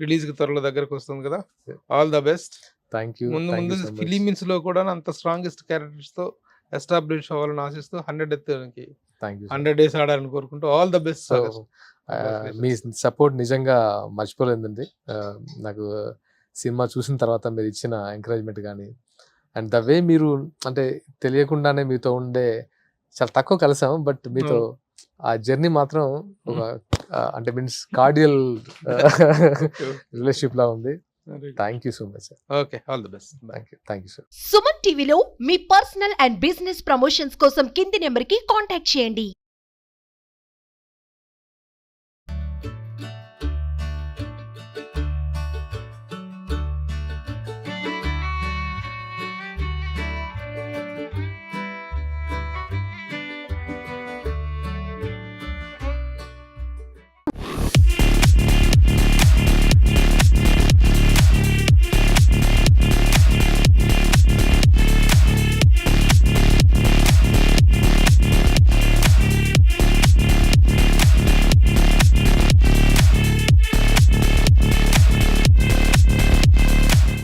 రిలీజ్ కి త్వరలో దగ్గరకు వస్తుంది కదా, all the best. Thank you. ముందు ఫిలిమిన్స్ లో కూడా అంత స్ట్రాంగెస్ట్ క్యారెక్టర్స్ తో ఎస్టాబ్లిష్ అవ్వాలని ఆశిస్తూ 100 డేస్ ఆడాలని కోరుకుంటూ all the best. Me support నిజంగా మర్చిపోలేదండి. నాకు సినిమా చూసిన తర్వాత మీరు ఇచ్చిన ఎంకరేజ్మెంట్ కానీ అండ్ ద వే మీరు అంటే తెలియకుండానే మీతో ఉండే చాలా తక్కువ కలిసాం, బట్ మీతో ఆ జర్నీ మాత్రం ఒక అంటే మీన్స్ కార్డియల్ రిలేషన్షిప్ లా ఉంది. Thank you so much sir. Okay, all the best. Thank you sir. Suman టీవీలో మీ పర్సనల్ అండ్ బిజినెస్ ప్రమోషన్స్ కోసం కింది నెంబర్కి కాంటాక్ట్ చేయండి.